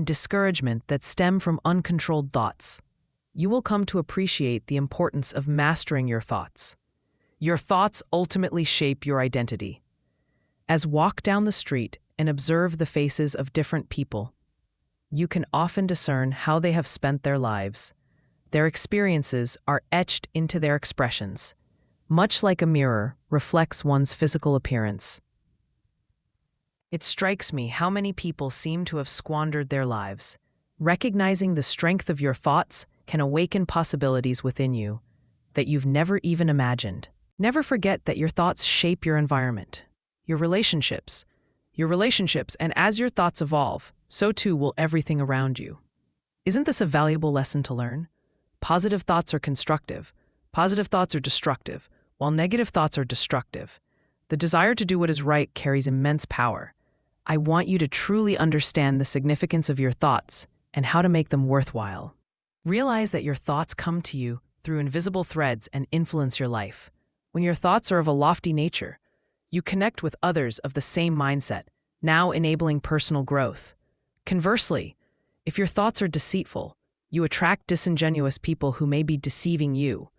discouragement that stem from uncontrolled thoughts, you will come to appreciate the importance of mastering your thoughts. Your thoughts ultimately shape your identity. As walk down the street and observe the faces of different people, you can often discern how they have spent their lives. Their experiences are etched into their expressions, much like a mirror reflects one's physical appearance. It strikes me how many people seem to have squandered their lives. Recognizing the strength of your thoughts can awaken possibilities within you that you've never even imagined. Never forget that your thoughts shape your environment, your relationships, and as your thoughts evolve, so too will everything around you. Isn't this a valuable lesson to learn? Positive thoughts are constructive. Positive thoughts are destructive, while negative thoughts are destructive. The desire to do what is right carries immense power. I want you to truly understand the significance of your thoughts and how to make them worthwhile. Realize that your thoughts come to you through invisible threads and influence your life. When your thoughts are of a lofty nature, you connect with others of the same mindset, now enabling personal growth. Conversely, if your thoughts are deceitful, you attract disingenuous people who may be deceiving you.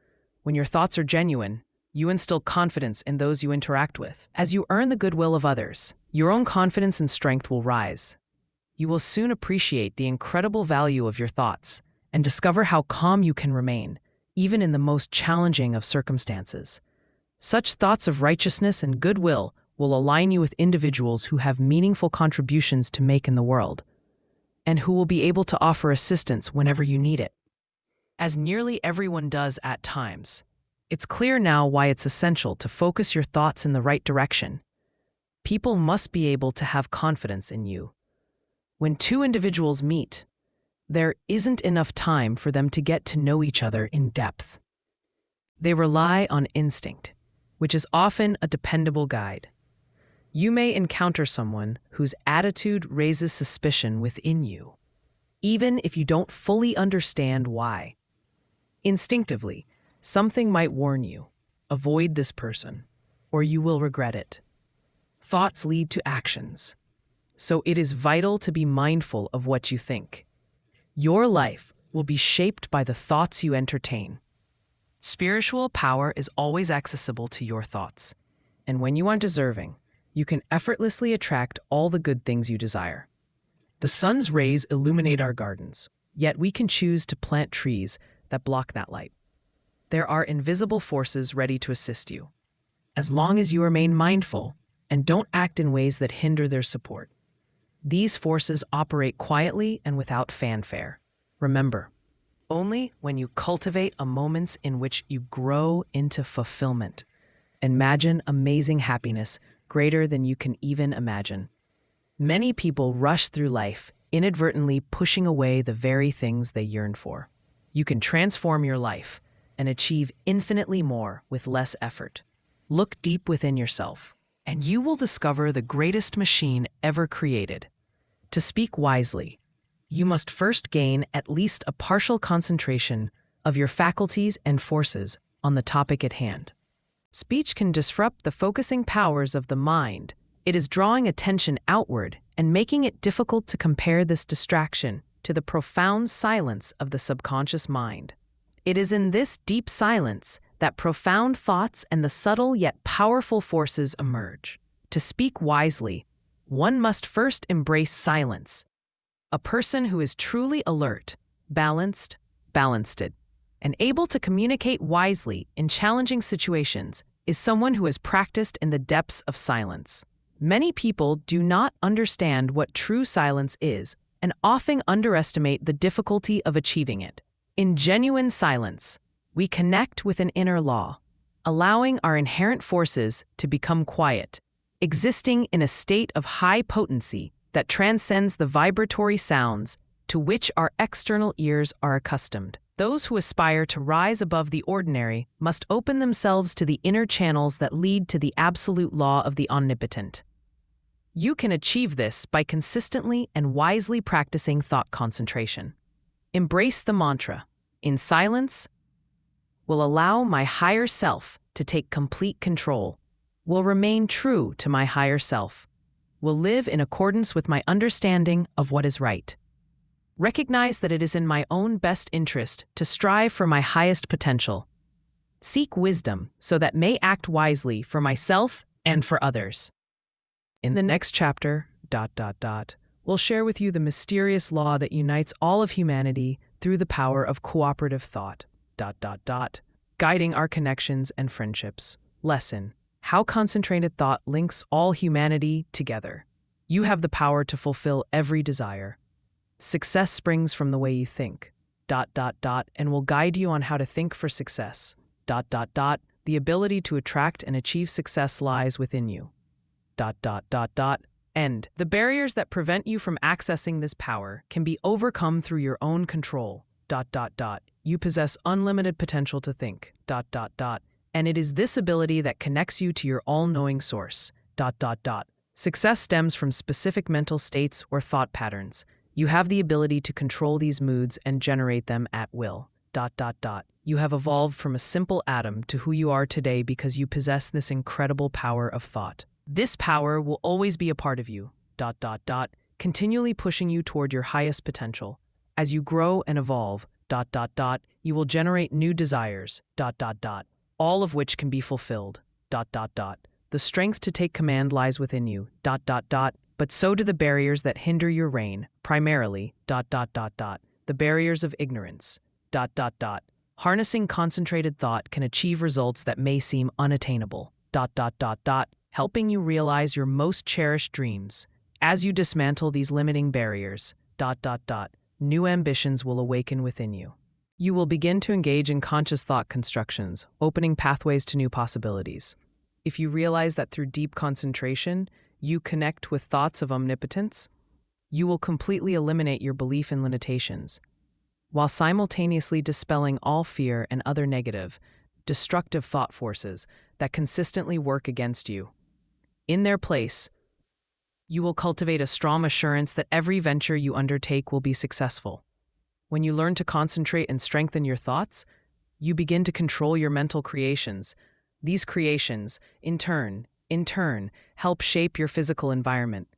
When your thoughts are genuine, you instill confidence in those you interact with. As you earn the goodwill of others, your own confidence and strength will rise. You will soon appreciate the incredible value of your thoughts and discover how calm you can remain, even in the most challenging of circumstances. Such thoughts of righteousness and goodwill will align you with individuals who have meaningful contributions to make in the world, and who will be able to offer assistance whenever you need it. As nearly everyone does at times, it's clear now why it's essential to focus your thoughts in the right direction. People must be able to have confidence in you. When two individuals meet, there isn't enough time for them to get to know each other in depth. They rely on instinct, which is often a dependable guide. You may encounter someone whose attitude raises suspicion within you, even if you don't fully understand why. Instinctively, something might warn you, avoid this person, or you will regret it. Thoughts lead to actions, so it is vital to be mindful of what you think. Your life will be shaped by the thoughts you entertain. Spiritual power is always accessible to your thoughts, and when you are deserving, you can effortlessly attract all the good things you desire. The sun's rays illuminate our gardens, yet we can choose to plant trees that block that light. There are invisible forces ready to assist you, as long as you remain mindful and don't act in ways that hinder their support. These forces operate quietly and without fanfare. Remember, only when you cultivate a moments in which you grow into fulfillment. Imagine amazing happiness greater than you can even imagine. Many people rush through life, inadvertently pushing away the very things they yearn for. You can transform your life and achieve infinitely more with less effort. Look deep within yourself, and you will discover the greatest machine ever created. To speak wisely, you must first gain at least a partial concentration of your faculties and forces on the topic at hand. Speech can disrupt the focusing powers of the mind. It is drawing attention outward and making it difficult to compare this distraction to the profound silence of the subconscious mind. It is in this deep silence that profound thoughts and the subtle yet powerful forces emerge. To speak wisely, one must first embrace silence. A person who is truly alert, balanced, and able to communicate wisely in challenging situations is someone who has practiced in the depths of silence. Many people do not understand what true silence is and often underestimate the difficulty of achieving it. In genuine silence, we connect with an inner law, allowing our inherent forces to become quiet, existing in a state of high potency that transcends the vibratory sounds to which our external ears are accustomed. Those who aspire to rise above the ordinary must open themselves to the inner channels that lead to the absolute law of the omnipotent. You can achieve this by consistently and wisely practicing thought concentration. Embrace the mantra, "In silence, will allow my higher self to take complete control, will remain true to my higher self, will live in accordance with my understanding of what is right. Recognize that it is in my own best interest to strive for my highest potential. Seek wisdom so that may act wisely for myself and for others." In the next chapter, we'll share with you the mysterious law that unites all of humanity through the power of cooperative thought, guiding our connections and friendships. Lesson: how concentrated thought links all humanity together. You have the power to fulfill every desire. Success springs from the way you think, and will guide you on how to think for success, The ability to attract and achieve success lies within you, And the barriers that prevent you from accessing this power can be overcome through your own control, You possess unlimited potential to think, And it is this ability that connects you to your all-knowing source, Success stems from specific mental states or thought patterns. You have the ability to control these moods and generate them at will, You have evolved from a simple atom to who you are today because you possess this incredible power of thought. This power will always be a part of you, continually pushing you toward your highest potential. As you grow and evolve, you will generate new desires, all of which can be fulfilled, The strength to take command lies within you, but so do the barriers that hinder your reign, primarily, the barriers of ignorance, Harnessing concentrated thought can achieve results that may seem unattainable, helping you realize your most cherished dreams. As you dismantle these limiting barriers, new ambitions will awaken within you. You will begin to engage in conscious thought constructions, opening pathways to new possibilities. If you realize that through deep concentration, you connect with thoughts of omnipotence, you will completely eliminate your belief in limitations, while simultaneously dispelling all fear and other negative, destructive thought forces that consistently work against you. In their place, you will cultivate a strong assurance that every venture you undertake will be successful. When you learn to concentrate and strengthen your thoughts, you begin to control your mental creations. These creations, in turn, help shape your physical environment,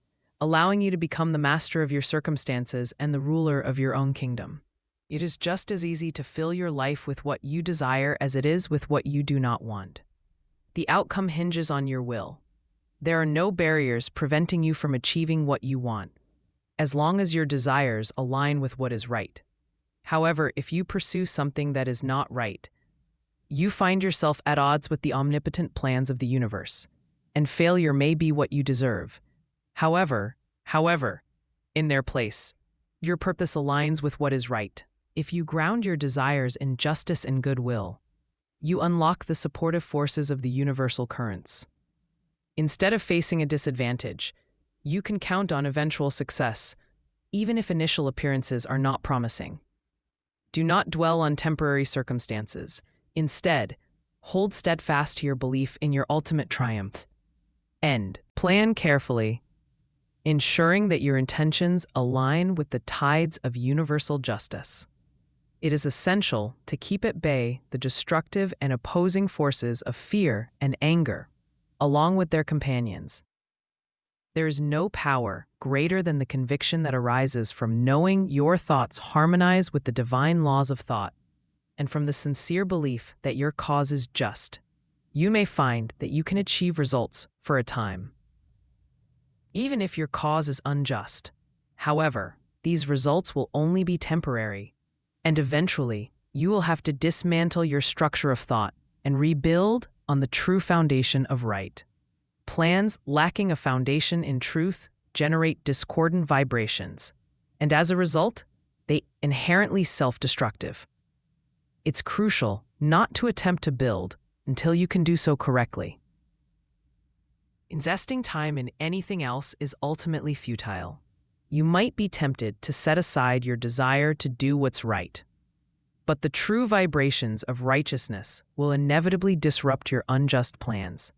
allowing you to become the master of your circumstances and the ruler of your own kingdom. It is just as easy to fill your life with what you desire as it is with what you do not want. The outcome hinges on your will. There are no barriers preventing you from achieving what you want, as long as your desires align with what is right. However, if you pursue something that is not right, you find yourself at odds with the omnipotent plans of the universe, and failure may be what you deserve. However, in their place, your purpose aligns with what is right. If you ground your desires in justice and goodwill, you unlock the supportive forces of the universal currents. Instead of facing a disadvantage, you can count on eventual success, even if initial appearances are not promising. Do not dwell on temporary circumstances. Instead, hold steadfast to your belief in your ultimate triumph. Plan carefully, ensuring that your intentions align with the tides of universal justice. It is essential to keep at bay the destructive and opposing forces of fear and anger, along with their companions. There is no power greater than the conviction that arises from knowing your thoughts harmonize with the divine laws of thought, and from the sincere belief that your cause is just. You may find that you can achieve results for a time, even if your cause is unjust. However, these results will only be temporary, and eventually you will have to dismantle your structure of thought and rebuild on the true foundation of right. Plans lacking a foundation in truth generate discordant vibrations, and as a result, they inherently self-destructive. It's crucial not to attempt to build until you can do so correctly. Investing time in anything else is ultimately futile. You might be tempted to set aside your desire to do what's right, but the true vibrations of righteousness will inevitably disrupt your unjust plans,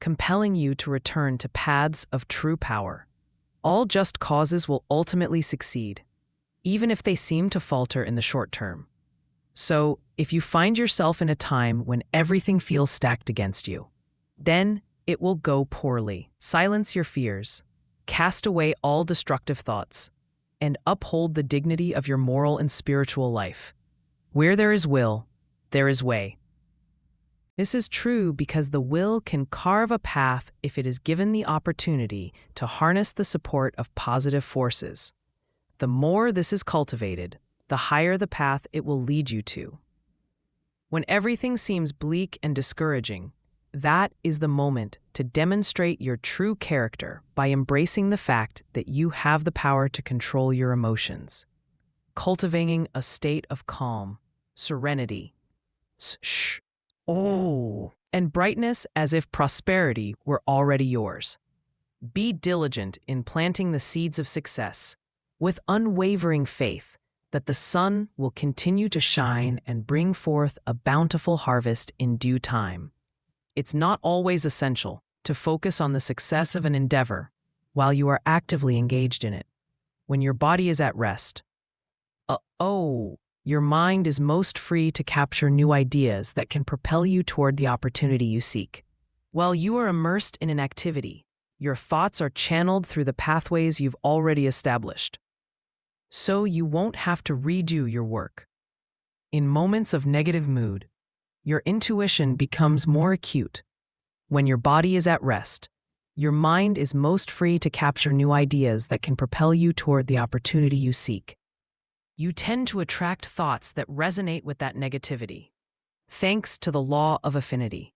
compelling you to return to paths of true power. All just causes will ultimately succeed, even if they seem to falter in the short term. So, if you find yourself in a time when everything feels stacked against you, then it will go poorly. Silence your fears, cast away all destructive thoughts, and uphold the dignity of your moral and spiritual life. Where there is will, there is way. This is true because the will can carve a path if it is given the opportunity to harness the support of positive forces. The more this is cultivated, the higher the path it will lead you to. When everything seems bleak and discouraging, that is the moment to demonstrate your true character by embracing the fact that you have the power to control your emotions, cultivating a state of calm, serenity, and brightness as if prosperity were already yours. Be diligent in planting the seeds of success, with unwavering faith that the sun will continue to shine and bring forth a bountiful harvest in due time. It's not always essential to focus on the success of an endeavor while you are actively engaged in it. When your body is at rest, your mind is most free to capture new ideas that can propel you toward the opportunity you seek. While you are immersed in an activity, your thoughts are channeled through the pathways you've already established, so you won't have to redo your work. In moments of negative mood, your intuition becomes more acute. When your body is at rest, your mind is most free to capture new ideas that can propel you toward the opportunity you seek. You tend to attract thoughts that resonate with that negativity, thanks to the law of affinity.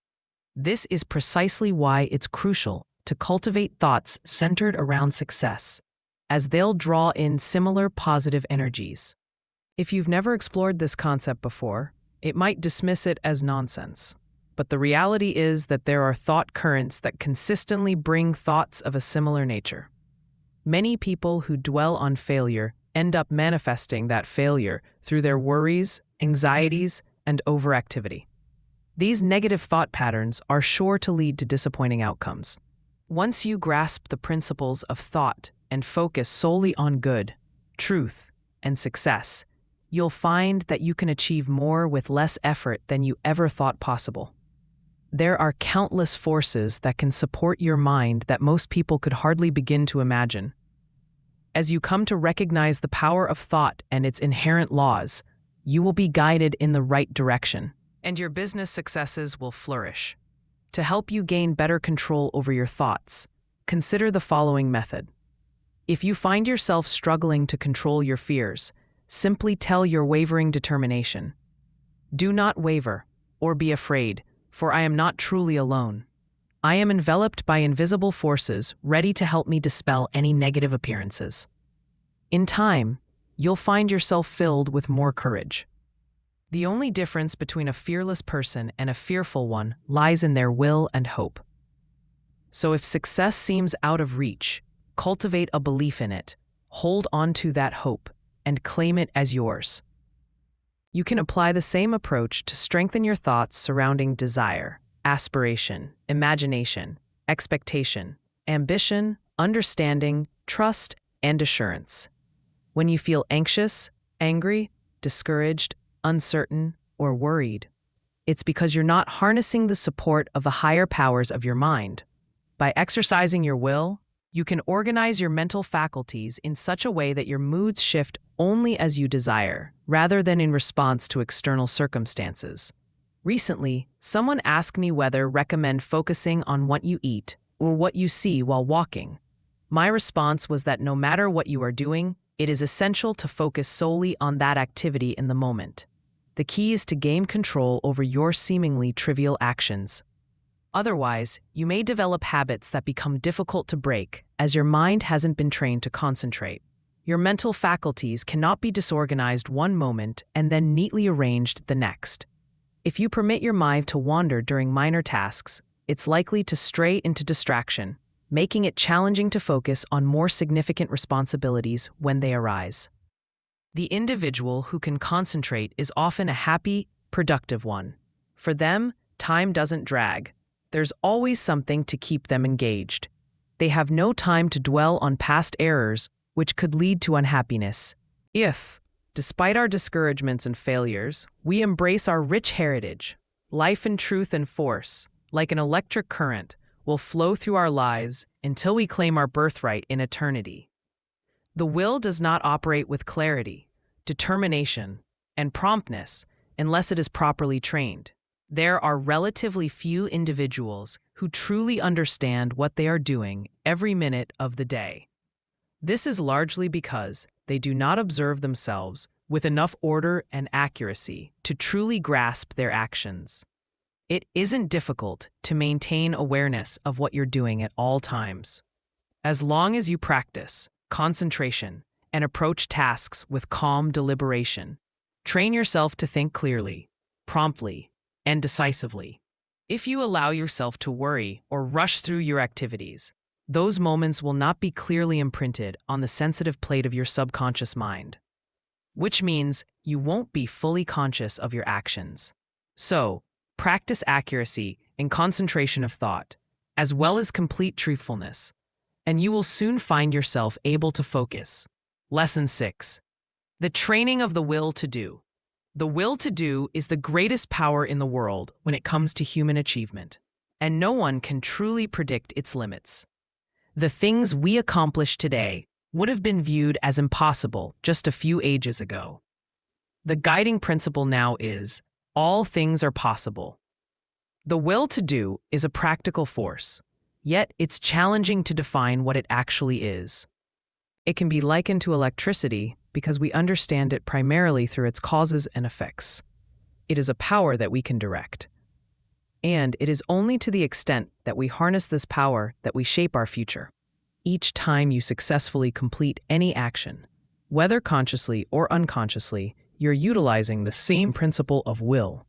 This is precisely why it's crucial to cultivate thoughts centered around success, as they'll draw in similar positive energies. If you've never explored this concept before, it might dismiss it as nonsense. But the reality is that there are thought currents that consistently bring thoughts of a similar nature. Many people who dwell on failure end up manifesting that failure through their worries, anxieties, and overactivity. These negative thought patterns are sure to lead to disappointing outcomes. Once you grasp the principles of thought and focus solely on good, truth, and success, you'll find that you can achieve more with less effort than you ever thought possible. There are countless forces that can support your mind that most people could hardly begin to imagine. As you come to recognize the power of thought and its inherent laws, you will be guided in the right direction, and your business successes will flourish. To help you gain better control over your thoughts, consider the following method. If you find yourself struggling to control your fears, simply tell your wavering determination, "Do not waver or be afraid, for I am not truly alone. I am enveloped by invisible forces ready to help me dispel any negative appearances." In time, you'll find yourself filled with more courage. The only difference between a fearless person and a fearful one lies in their will and hope. So if success seems out of reach, cultivate a belief in it, hold on to that hope, and claim it as yours. You can apply the same approach to strengthen your thoughts surrounding desire, aspiration, imagination, expectation, ambition, understanding, trust, and assurance. When you feel anxious, angry, discouraged, uncertain, or worried, it's because you're not harnessing the support of the higher powers of your mind. By exercising your will, you can organize your mental faculties in such a way that your moods shift only as you desire, rather than in response to external circumstances. Recently, someone asked me whether I recommend focusing on what you eat or what you see while walking. My response was that no matter what you are doing, it is essential to focus solely on that activity in the moment. The key is to gain control over your seemingly trivial actions. Otherwise, you may develop habits that become difficult to break, as your mind hasn't been trained to concentrate. Your mental faculties cannot be disorganized one moment and then neatly arranged the next. If you permit your mind to wander during minor tasks, it's likely to stray into distraction, making it challenging to focus on more significant responsibilities when they arise. The individual who can concentrate is often a happy, productive one. For them, time doesn't drag. There's always something to keep them engaged. They have no time to dwell on past errors, which could lead to unhappiness. If, despite our discouragements and failures, we embrace our rich heritage, life in truth and force, like an electric current, will flow through our lives until we claim our birthright in eternity. The will does not operate with clarity, determination, and promptness unless it is properly trained. There are relatively few individuals who truly understand what they are doing every minute of the day. This is largely because they do not observe themselves with enough order and accuracy to truly grasp their actions. It isn't difficult to maintain awareness of what you're doing at all times. As long as you practice concentration and approach tasks with calm deliberation, train yourself to think clearly, promptly, and decisively. If you allow yourself to worry or rush through your activities, those moments will not be clearly imprinted on the sensitive plate of your subconscious mind, which means you won't be fully conscious of your actions. So, practice accuracy and concentration of thought, as well as complete truthfulness, and you will soon find yourself able to focus. Lesson 6. The training of the will to do. The will to do is the greatest power in the world when it comes to human achievement, and no one can truly predict its limits. The things we accomplish today would have been viewed as impossible just a few ages ago. The guiding principle now is, all things are possible. The will to do is a practical force, yet it's challenging to define what it actually is. It can be likened to electricity because we understand it primarily through its causes and effects. It is a power that we can direct. And it is only to the extent that we harness this power that we shape our future. Each time you successfully complete any action, whether consciously or unconsciously, you're utilizing the same principle of will.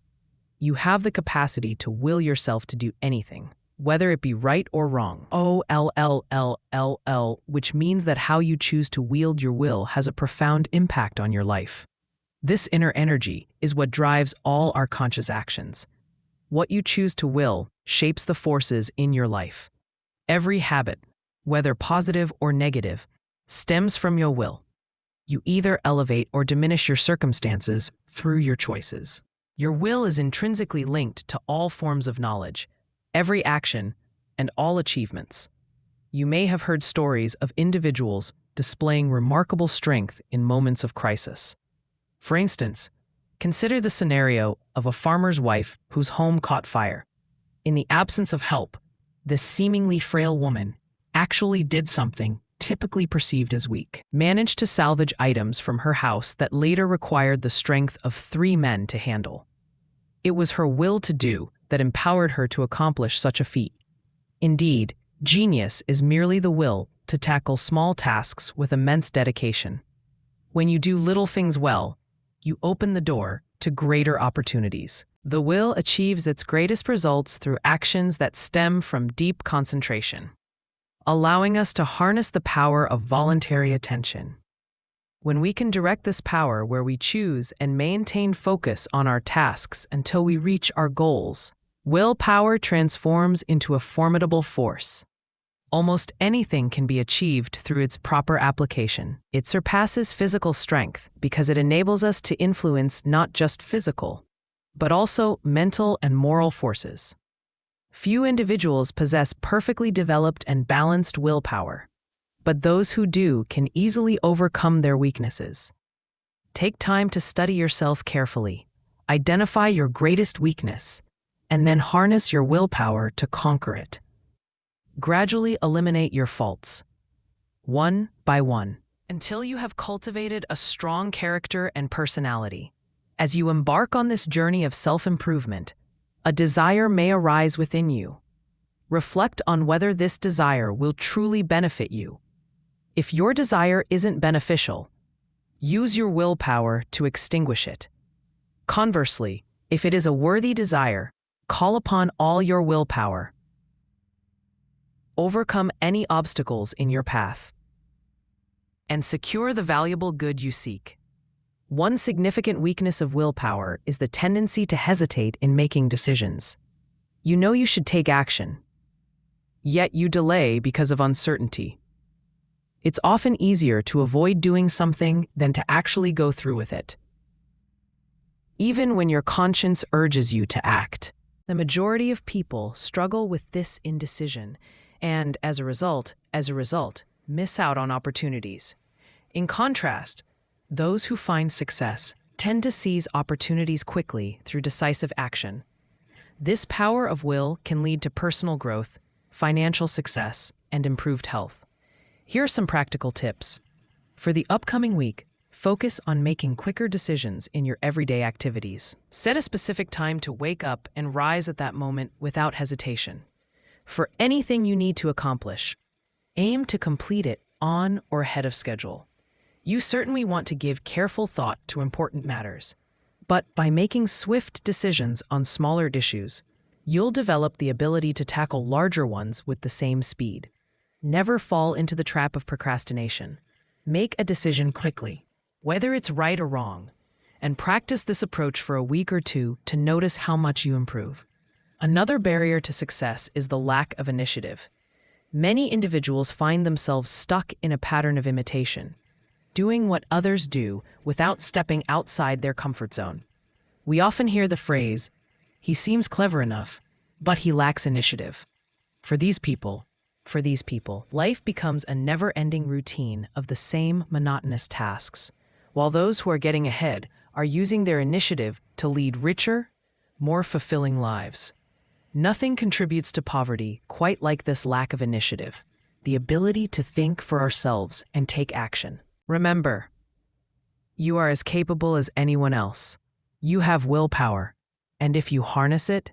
You have the capacity to will yourself to do anything, whether it be right or wrong. OLLLLL, which means that how you choose to wield your will has a profound impact on your life. This inner energy is what drives all our conscious actions. What you choose to will shapes the forces in your life. Every habit, whether positive or negative, stems from your will. You either elevate or diminish your circumstances through your choices. Your will is intrinsically linked to all forms of knowledge, every action, and all achievements. You may have heard stories of individuals displaying remarkable strength in moments of crisis. For instance, consider the scenario of a farmer's wife whose home caught fire. In the absence of help, this seemingly frail woman actually did something typically perceived as weak, managed to salvage items from her house that later required the strength of 3 men to handle. It was her will to do that empowered her to accomplish such a feat. Indeed, genius is merely the will to tackle small tasks with immense dedication. When you do little things well, you open the door to greater opportunities. The will achieves its greatest results through actions that stem from deep concentration, allowing us to harness the power of voluntary attention. When we can direct this power where we choose and maintain focus on our tasks until we reach our goals, willpower transforms into a formidable force. Almost anything can be achieved through its proper application. It surpasses physical strength because it enables us to influence not just physical, but also mental and moral forces. Few individuals possess perfectly developed and balanced willpower, but those who do can easily overcome their weaknesses. Take time to study yourself carefully, identify your greatest weakness, and then harness your willpower to conquer it. Gradually eliminate your faults, one by one, until you have cultivated a strong character and personality. As you embark on this journey of self-improvement, a desire may arise within you. Reflect on whether this desire will truly benefit you. If your desire isn't beneficial, use your willpower to extinguish it. Conversely, if it is a worthy desire, call upon all your willpower. Overcome any obstacles in your path, and secure the valuable good you seek. One significant weakness of willpower is the tendency to hesitate in making decisions. You know you should take action, yet you delay because of uncertainty. It's often easier to avoid doing something than to actually go through with it, even when your conscience urges you to act. The majority of people struggle with this indecision and, as a result, miss out on opportunities. In contrast, those who find success tend to seize opportunities quickly through decisive action. This power of will can lead to personal growth, financial success, and improved health. Here are some practical tips. For the upcoming week, focus on making quicker decisions in your everyday activities. Set a specific time to wake up and rise at that moment without hesitation. For anything you need to accomplish, aim to complete it on or ahead of schedule. You certainly want to give careful thought to important matters, but by making swift decisions on smaller issues, you'll develop the ability to tackle larger ones with the same speed. Never fall into the trap of procrastination. Make a decision quickly, whether it's right or wrong, and practice this approach for a week or two to notice how much you improve. Another barrier to success is the lack of initiative. Many individuals find themselves stuck in a pattern of imitation, doing what others do without stepping outside their comfort zone. We often hear the phrase, "He seems clever enough, but he lacks initiative." For these people, life becomes a never-ending routine of the same monotonous tasks, while those who are getting ahead are using their initiative to lead richer, more fulfilling lives. Nothing contributes to poverty quite like this lack of initiative, the ability to think for ourselves and take action. Remember, you are as capable as anyone else. You have willpower, and if you harness it,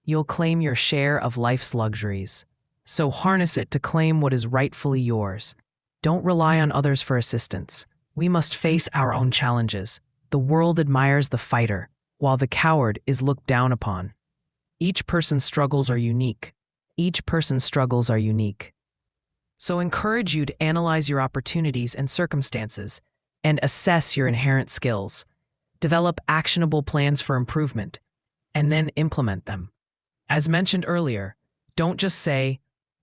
you'll claim your share of life's luxuries. So harness it to claim what is rightfully yours. Don't rely on others for assistance. We must face our own challenges. The world admires the fighter, while the coward is looked down upon. Each person's struggles are unique. each person's struggles are unique. So encourage you to analyze your opportunities and circumstances and assess your inherent skills. Develop actionable plans for improvement and then implement them. As mentioned earlier, don't just say,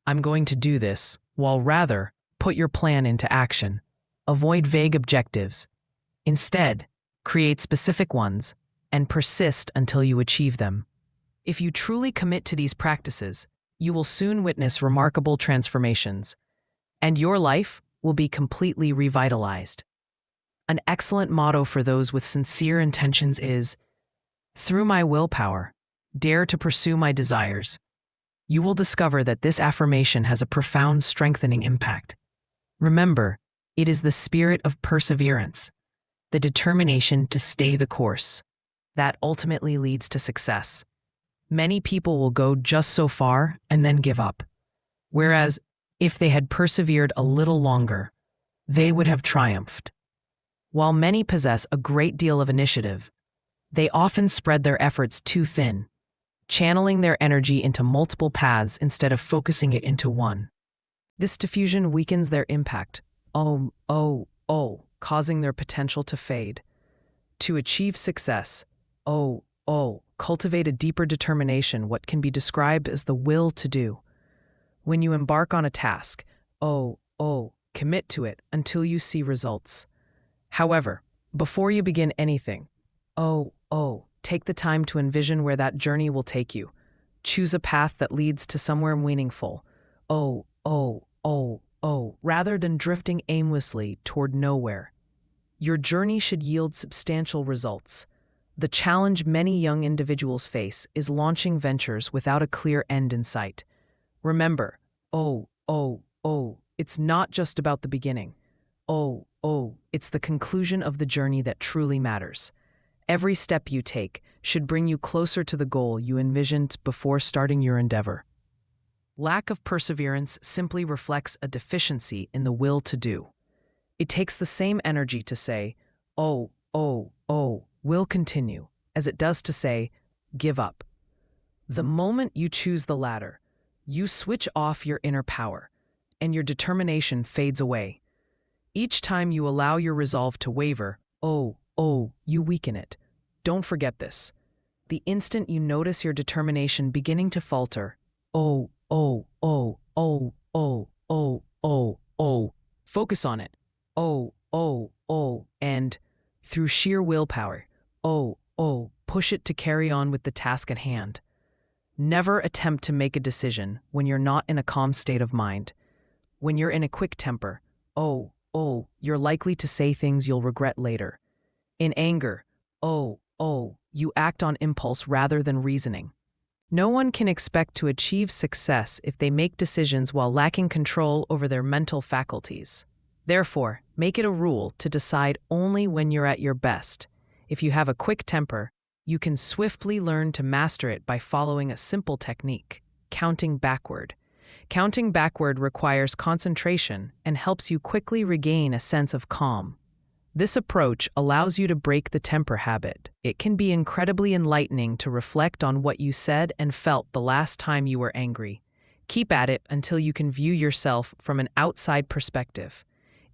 "I'm going to do this," while rather put your plan into action. Avoid vague objectives. Instead, create specific ones and persist until you achieve them. If you truly commit to these practices, you will soon witness remarkable transformations, and your life will be completely revitalized. An excellent motto for those with sincere intentions is, "Through my willpower, dare to pursue my desires." You will discover that this affirmation has a profound strengthening impact. Remember, it is the spirit of perseverance, the determination to stay the course, that ultimately leads to success. Many people will go just so far and then give up, whereas if they had persevered a little longer, they would have triumphed. While many possess a great deal of initiative, they often spread their efforts too thin, channeling their energy into multiple paths instead of focusing it into one. This diffusion weakens their impact, causing their potential to fade. To achieve success, cultivate a deeper determination, what can be described as the will to do. When you embark on a task, commit to it until you see results. However, before you begin anything, take the time to envision where that journey will take you. Choose a path that leads to somewhere meaningful. Rather than drifting aimlessly toward nowhere. Your journey should yield substantial results. The challenge many young individuals face is launching ventures without a clear end in sight. Remember, it's not just about the beginning. It's the conclusion of the journey that truly matters. Every step you take should bring you closer to the goal you envisioned before starting your endeavor. Lack of perseverance simply reflects a deficiency in the will to do. It takes the same energy to say, will continue, as it does to say, give up. The moment you choose the latter, you switch off your inner power, and your determination fades away. Each time you allow your resolve to waver, you weaken it. Don't forget this. The instant you notice your determination beginning to falter, focus on it. And through sheer willpower, push it to carry on with the task at hand. Never attempt to make a decision when you're not in a calm state of mind. When you're in a quick temper, you're likely to say things you'll regret later. In anger, you act on impulse rather than reasoning. No one can expect to achieve success if they make decisions while lacking control over their mental faculties. Therefore, make it a rule to decide only when you're at your best. If you have a quick temper, you can swiftly learn to master it by following a simple technique, counting backward. Counting backward requires concentration and helps you quickly regain a sense of calm. This approach allows you to break the temper habit. It can be incredibly enlightening to reflect on what you said and felt the last time you were angry. Keep at it until you can view yourself from an outside perspective.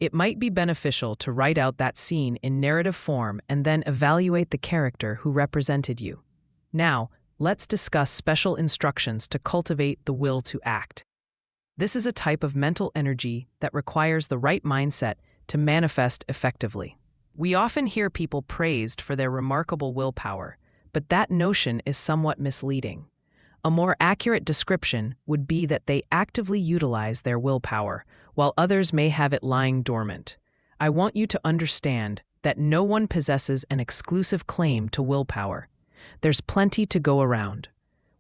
It might be beneficial to write out that scene in narrative form and then evaluate the character who represented you. Now, let's discuss special instructions to cultivate the will to act. This is a type of mental energy that requires the right mindset to manifest effectively. We often hear people praised for their remarkable willpower, but that notion is somewhat misleading. A more accurate description would be that they actively utilize their willpower, while others may have it lying dormant. I want you to understand that no one possesses an exclusive claim to willpower. There's plenty to go around.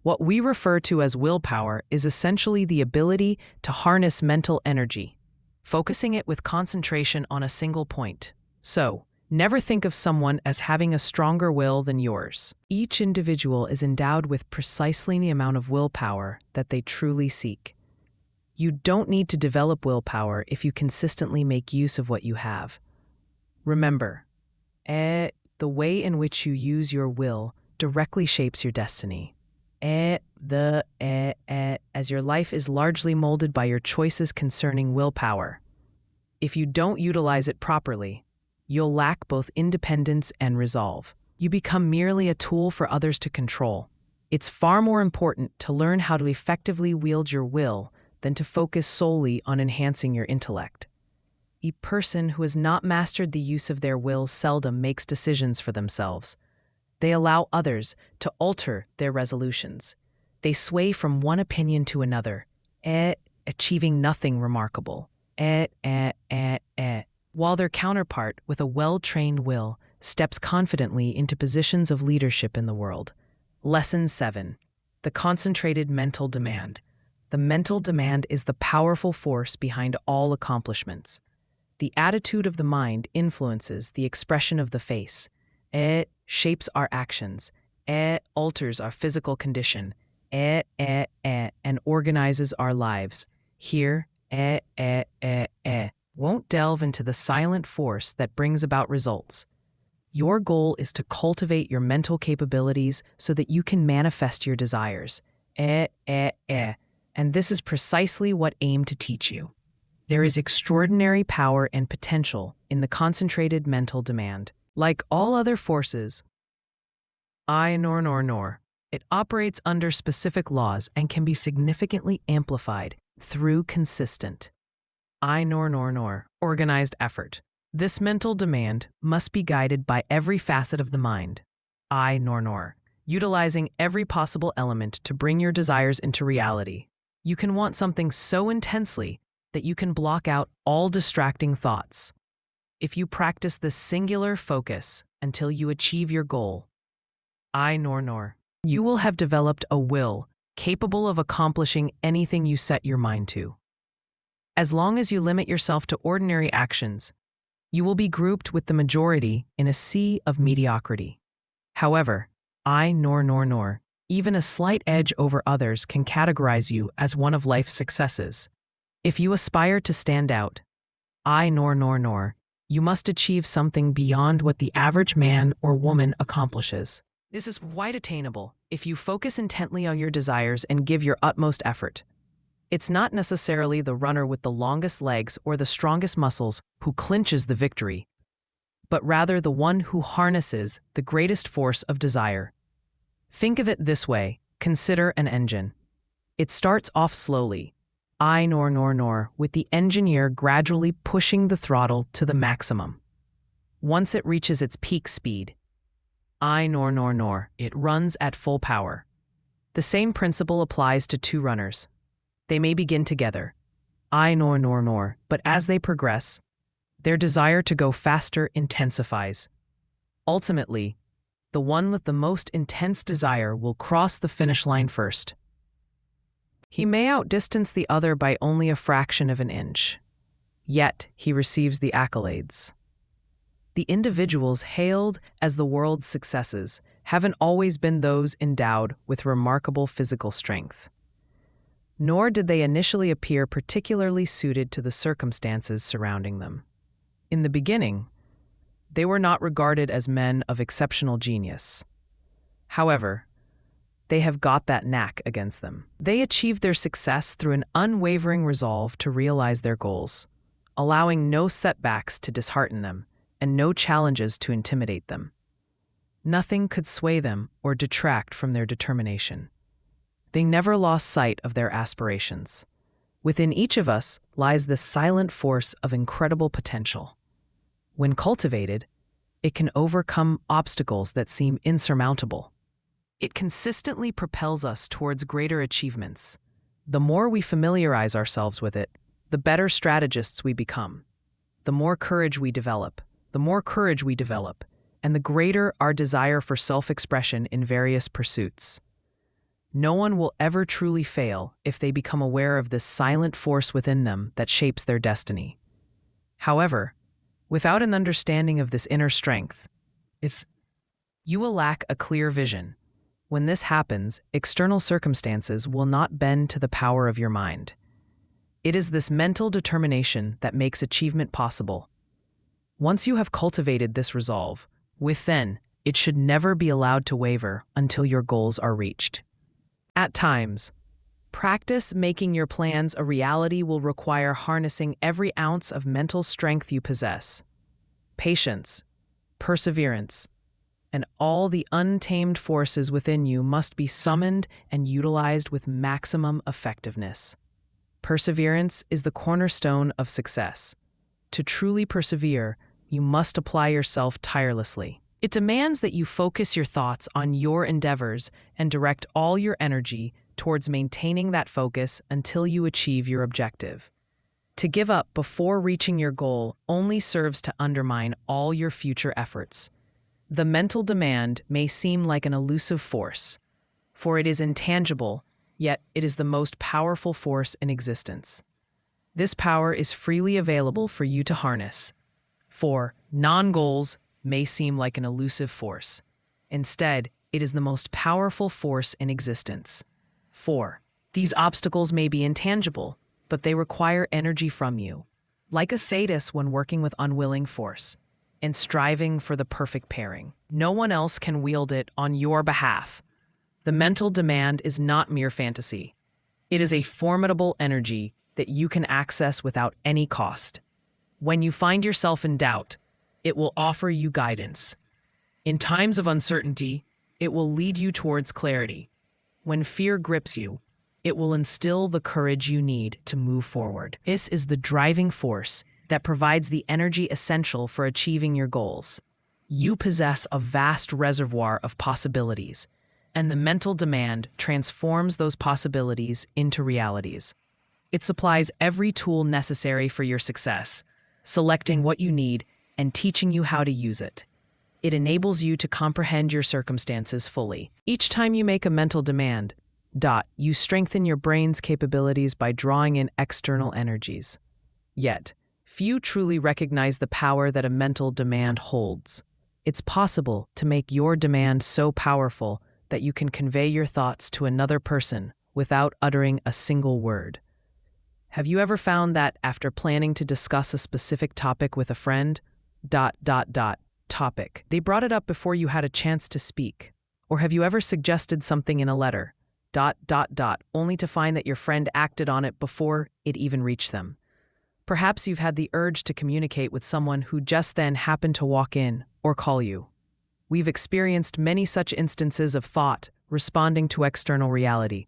What we refer to as willpower is essentially the ability to harness mental energy, focusing it with concentration on a single point. So, never think of someone as having a stronger will than yours. Each individual is endowed with precisely the amount of willpower that they truly seek. You don't need to develop willpower if you consistently make use of what you have. Remember, the way in which you use your will directly shapes your destiny. as your life is largely molded by your choices concerning willpower. If you don't utilize it properly, you'll lack both independence and resolve. You become merely a tool for others to control. It's far more important to learn how to effectively wield your will than to focus solely on enhancing your intellect. A person who has not mastered the use of their will seldom makes decisions for themselves. They allow others to alter their resolutions. They sway from one opinion to another, achieving nothing remarkable. While their counterpart with a well-trained will steps confidently into positions of leadership in the world. Lesson 7. The concentrated mental demand. The mental demand is the powerful force behind all accomplishments. The attitude of the mind influences the expression of the face. It shapes our actions. It alters our physical condition. And organizes our lives. Here, won't delve into the silent force that brings about results. Your goal is to cultivate your mental capabilities so that you can manifest your desires. And this is precisely what AIM to teach you. There is extraordinary power and potential in the concentrated mental demand. Like all other forces, it operates under specific laws and can be significantly amplified through consistent, organized effort. This mental demand must be guided by every facet of the mind, utilizing every possible element to bring your desires into reality. You can want something so intensely that you can block out all distracting thoughts. If you practice this singular focus until you achieve your goal, you will have developed a will capable of accomplishing anything you set your mind to. As long as you limit yourself to ordinary actions, you will be grouped with the majority in a sea of mediocrity. However, even a slight edge over others can categorize you as one of life's successes. If you aspire to stand out, you must achieve something beyond what the average man or woman accomplishes. This is quite attainable if you focus intently on your desires and give your utmost effort. It's not necessarily the runner with the longest legs or the strongest muscles who clinches the victory, but rather the one who harnesses the greatest force of desire. Think of it this way. Consider an engine. It starts off slowly, with the engineer gradually pushing the throttle to the maximum. Once it reaches its peak speed, it runs at full power. The same principle applies to two runners. They may begin together, but as they progress, their desire to go faster intensifies. Ultimately, the one with the most intense desire will cross the finish line first. He may outdistance the other by only a fraction of an inch, yet he receives the accolades. The individuals hailed as the world's successes haven't always been those endowed with remarkable physical strength. Nor did they initially appear particularly suited to the circumstances surrounding them. In the beginning, they were not regarded as men of exceptional genius. However, they have got that knack against them. They achieved their success through an unwavering resolve to realize their goals, allowing no setbacks to dishearten them and no challenges to intimidate them. Nothing could sway them or detract from their determination. They never lost sight of their aspirations. Within each of us lies this silent force of incredible potential. When cultivated, it can overcome obstacles that seem insurmountable. It consistently propels us towards greater achievements. The more we familiarize ourselves with it, the better strategists we become. The more courage we develop, and the greater our desire for self-expression in various pursuits. No one will ever truly fail if they become aware of this silent force within them that shapes their destiny. However, without an understanding of this inner strength, you will lack a clear vision. When this happens, external circumstances will not bend to the power of your mind. It is this mental determination that makes achievement possible. Once you have cultivated this resolve, it should never be allowed to waver until your goals are reached. At times, practice making your plans a reality will require harnessing every ounce of mental strength you possess. Patience, perseverance, and all the untamed forces within you must be summoned and utilized with maximum effectiveness. Perseverance is the cornerstone of success. To truly persevere, you must apply yourself tirelessly. It demands that you focus your thoughts on your endeavors and direct all your energy towards maintaining that focus until you achieve your objective. To give up before reaching your goal only serves to undermine all your future efforts. The mental demand may seem like an elusive force, for it is intangible, yet it is the most powerful force in existence. This power is freely available for you to harness. For non-goals may seem like an elusive force. Instead, it is the most powerful force in existence. 4. These obstacles may be intangible, but they require energy from you. Like a sadist when working with unwilling force and striving for the perfect pairing, no one else can wield it on your behalf. The mental demand is not mere fantasy. It is a formidable energy that you can access without any cost. When you find yourself in doubt, it will offer you guidance. In times of uncertainty, it will lead you towards clarity. When fear grips you, it will instill the courage you need to move forward. This is the driving force that provides the energy essential for achieving your goals. You possess a vast reservoir of possibilities, and the mental demand transforms those possibilities into realities. It supplies every tool necessary for your success, selecting what you need and teaching you how to use it. It enables you to comprehend your circumstances fully. Each time you make a mental demand, you strengthen your brain's capabilities by drawing in external energies. Yet, few truly recognize the power that a mental demand holds. It's possible to make your demand so powerful that you can convey your thoughts to another person without uttering a single word. Have you ever found that after planning to discuss a specific topic with a friend, topic, they brought it up before you had a chance to speak? Or have you ever suggested something in a letter, only to find that your friend acted on it before it even reached them? Perhaps you've had the urge to communicate with someone who just then happened to walk in or call you. We've experienced many such instances of thought responding to external reality,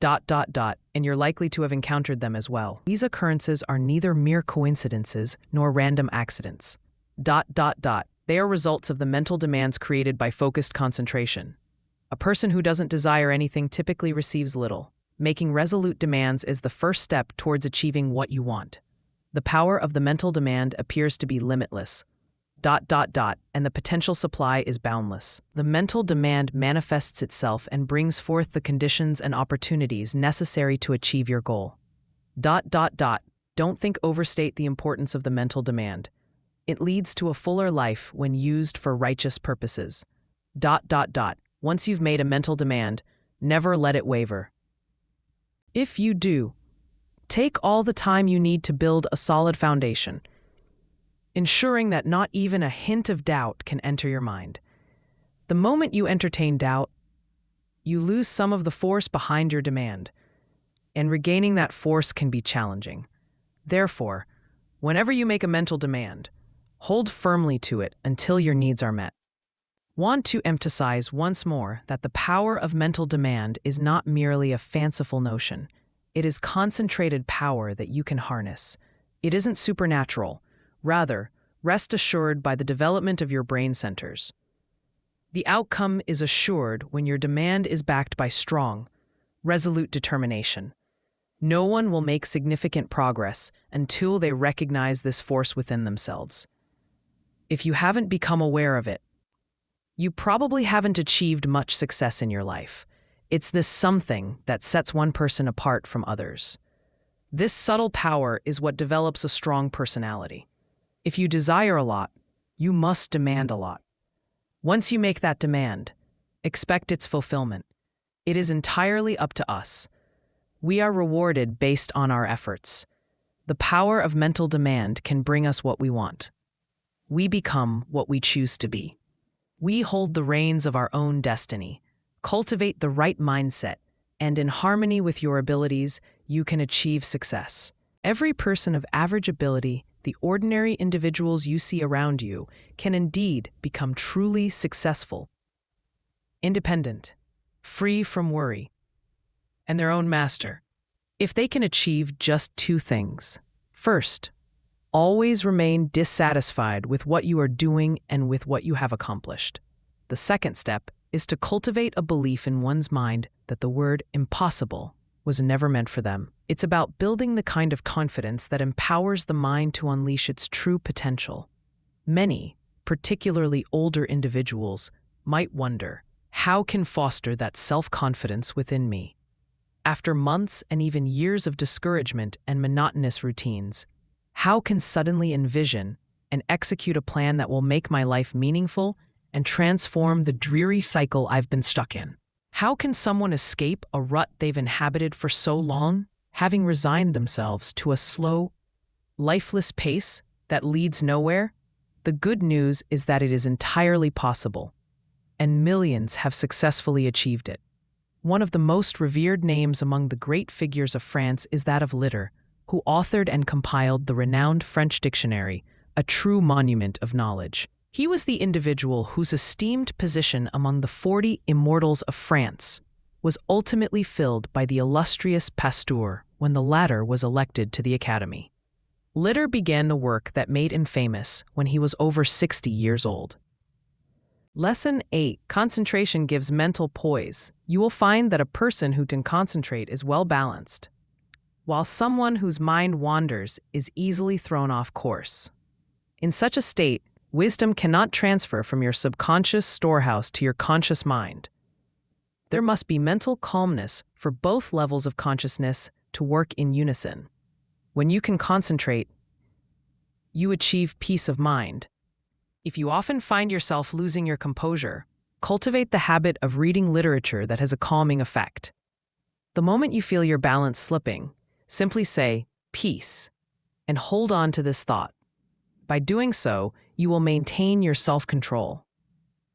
and you're likely to have encountered them as well. These occurrences are neither mere coincidences nor random accidents. They are results of the mental demands created by focused concentration. A person who doesn't desire anything typically receives little. Making resolute demands is the first step towards achieving what you want. The power of the mental demand appears to be limitless. And the potential supply is boundless. The mental demand manifests itself and brings forth the conditions and opportunities necessary to achieve your goal. Don't think overstate the importance of the mental demand. It leads to a fuller life when used for righteous purposes. Once you've made a mental demand, never let it waver. If you do, take all the time you need to build a solid foundation, ensuring that not even a hint of doubt can enter your mind. The moment you entertain doubt, you lose some of the force behind your demand, and regaining that force can be challenging. Therefore, whenever you make a mental demand, hold firmly to it until your needs are met. Want to emphasize once more that the power of mental demand is not merely a fanciful notion. It is concentrated power that you can harness. It isn't supernatural. Rather, rest assured by the development of your brain centers. The outcome is assured when your demand is backed by strong, resolute determination. No one will make significant progress until they recognize this force within themselves. If you haven't become aware of it, you probably haven't achieved much success in your life. It's this something that sets one person apart from others. This subtle power is what develops a strong personality. If you desire a lot, you must demand a lot. Once you make that demand, expect its fulfillment. It is entirely up to us. We are rewarded based on our efforts. The power of mental demand can bring us what we want. We become what we choose to be. We hold the reins of our own destiny, cultivate the right mindset, and in harmony with your abilities, you can achieve success. Every person of average ability, the ordinary individuals you see around you, can indeed become truly successful, independent, free from worry, and their own master. If they can achieve just two things. First, always remain dissatisfied with what you are doing and with what you have accomplished. The second step is to cultivate a belief in one's mind that the word impossible was never meant for them. It's about building the kind of confidence that empowers the mind to unleash its true potential. Many, particularly older individuals, might wonder, how can foster that self-confidence within me? After months and even years of discouragement and monotonous routines, how can suddenly envision and execute a plan that will make my life meaningful and transform the dreary cycle I've been stuck in? How can someone escape a rut they've inhabited for so long, having resigned themselves to a slow, lifeless pace that leads nowhere? The good news is that it is entirely possible, and millions have successfully achieved it. One of the most revered names among the great figures of France is that of Litter, who authored and compiled the renowned French dictionary, a true monument of knowledge. He was the individual whose esteemed position among the 40 immortals of France was ultimately filled by the illustrious Pasteur when the latter was elected to the Academy. Litter began the work that made him famous when he was over 60 years old. Lesson 8. Concentration gives mental poise. You will find that a person who can concentrate is well-balanced, while someone whose mind wanders is easily thrown off course. In such a state, wisdom cannot transfer from your subconscious storehouse to your conscious mind. There must be mental calmness for both levels of consciousness to work in unison. When you can concentrate, you achieve peace of mind. If you often find yourself losing your composure, cultivate the habit of reading literature that has a calming effect. The moment you feel your balance slipping, simply say, "peace," and hold on to this thought. By doing so, you will maintain your self-control.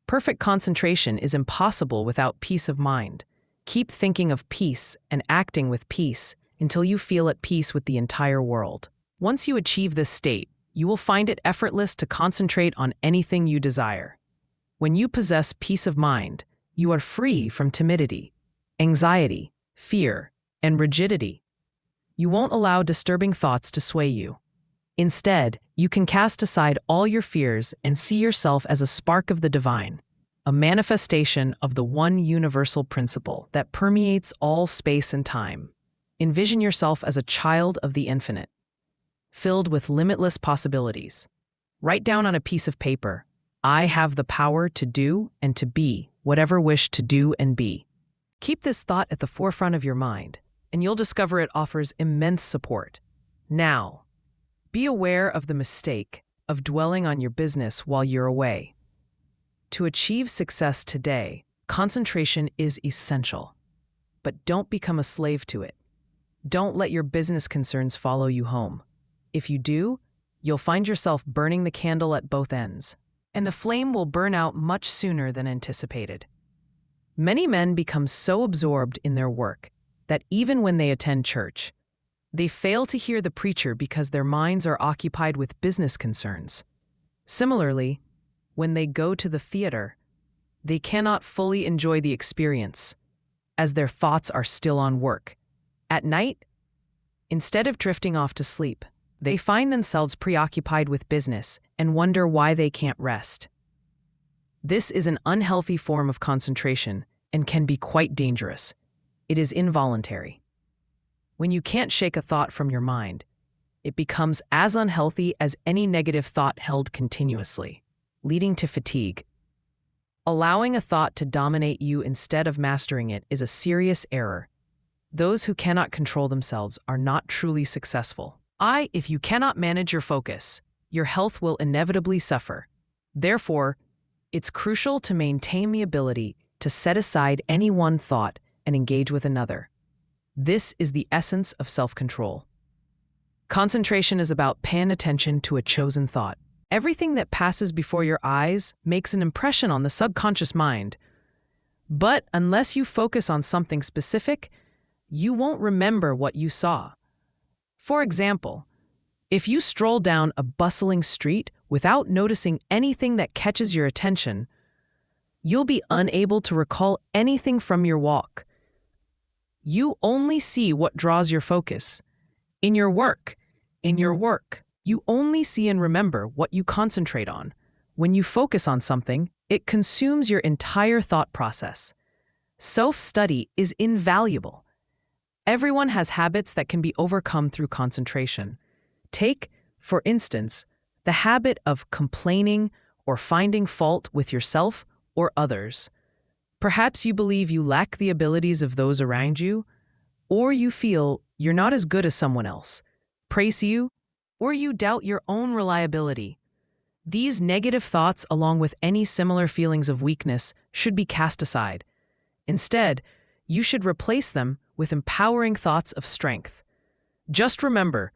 Perfect concentration is impossible without peace of mind. Keep thinking of peace and acting with peace until you feel at peace with the entire world. Once you achieve this state, you will find it effortless to concentrate on anything you desire. When you possess peace of mind, you are free from timidity, anxiety, fear, and rigidity. You won't allow disturbing thoughts to sway you. Instead, you can cast aside all your fears and see yourself as a spark of the divine, a manifestation of the one universal principle that permeates all space and time. Envision yourself as a child of the infinite, filled with limitless possibilities. Write down on a piece of paper, "I have the power to do and to be whatever wish to do and be." Keep this thought at the forefront of your mind, and you'll discover it offers immense support. Now, be aware of the mistake of dwelling on your business while you're away. To achieve success today, concentration is essential. But don't become a slave to it. Don't let your business concerns follow you home. If you do, you'll find yourself burning the candle at both ends, and the flame will burn out much sooner than anticipated. Many men become so absorbed in their work that even when they attend church, they fail to hear the preacher because their minds are occupied with business concerns. Similarly, when they go to the theater, they cannot fully enjoy the experience, as their thoughts are still on work. At night, instead of drifting off to sleep, they find themselves preoccupied with business and wonder why they can't rest. This is an unhealthy form of concentration and can be quite dangerous. It is involuntary. When you can't shake a thought from your mind, it becomes as unhealthy as any negative thought held continuously, leading to fatigue. Allowing a thought to dominate you instead of mastering it is a serious error. Those who cannot control themselves are not truly successful. If you cannot manage your focus, your health will inevitably suffer. Therefore, it's crucial to maintain the ability to set aside any one thought and engage with another. This is the essence of self-control. Concentration is about paying attention to a chosen thought. Everything that passes before your eyes makes an impression on the subconscious mind, But unless you focus on something specific, you won't remember what you saw. For example, if you stroll down a bustling street without noticing anything that catches your attention, you'll be unable to recall anything from your walk. You only see what draws your focus. In your work, you only see and remember what you concentrate on. When you focus on something, it consumes your entire thought process. Self-study is invaluable. Everyone has habits that can be overcome through concentration. Take, for instance, the habit of complaining or finding fault with yourself or others. Perhaps you believe you lack the abilities of those around you, or you feel you're not as good as someone else, praise you, or you doubt your own reliability. These negative thoughts, along with any similar feelings of weakness, should be cast aside. Instead, you should replace them with empowering thoughts of strength. Just remember,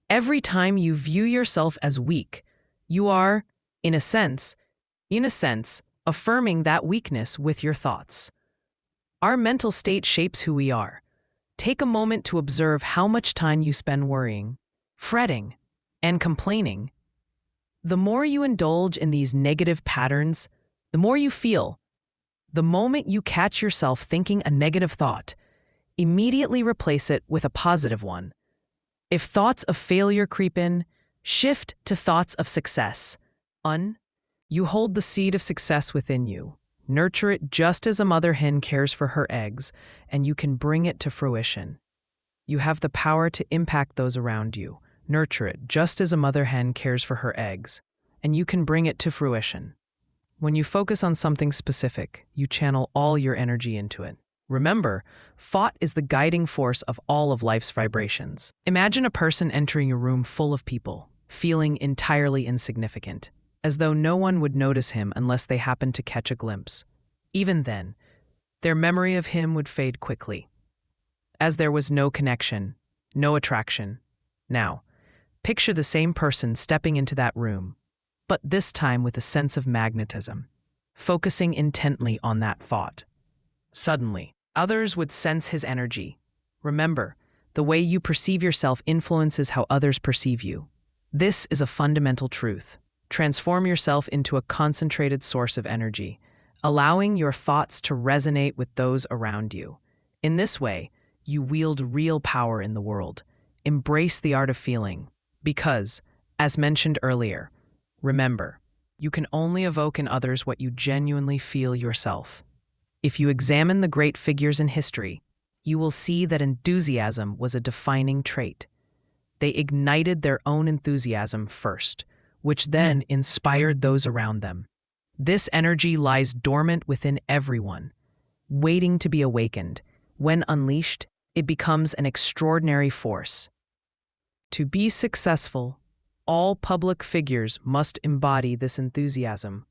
every time you view yourself as weak, you are, in a sense, affirming that weakness with your thoughts. Our mental state shapes who we are. Take a moment to observe how much time you spend worrying, fretting, and complaining. The more you indulge in these negative patterns, the more you feel. The moment you catch yourself thinking a negative thought, immediately replace it with a positive one. If thoughts of failure creep in, shift to thoughts of success. You hold the seed of success within you. Nurture it just as a mother hen cares for her eggs, and you can bring it to fruition. You have the power to impact those around you. Nurture it just as a mother hen cares for her eggs, and you can bring it to fruition. When you focus on something specific, you channel all your energy into it. Remember, thought is the guiding force of all of life's vibrations. Imagine a person entering a room full of people, feeling entirely insignificant, as though no one would notice him unless they happened to catch a glimpse. Even then, their memory of him would fade quickly, as there was no connection, no attraction. Now, picture the same person stepping into that room, but this time with a sense of magnetism, focusing intently on that thought. Suddenly, others would sense his energy. Remember, the way you perceive yourself influences how others perceive you. This is a fundamental truth. Transform yourself into a concentrated source of energy, allowing your thoughts to resonate with those around you. In this way, you wield real power in the world. Embrace the art of feeling, because, as mentioned earlier, remember, you can only evoke in others what you genuinely feel yourself. If you examine the great figures in history, you will see that enthusiasm was a defining trait. They ignited their own enthusiasm first, which then inspired those around them. This energy lies dormant within everyone, waiting to be awakened. When unleashed, it becomes an extraordinary force. To be successful, all public figures must embody this enthusiasm.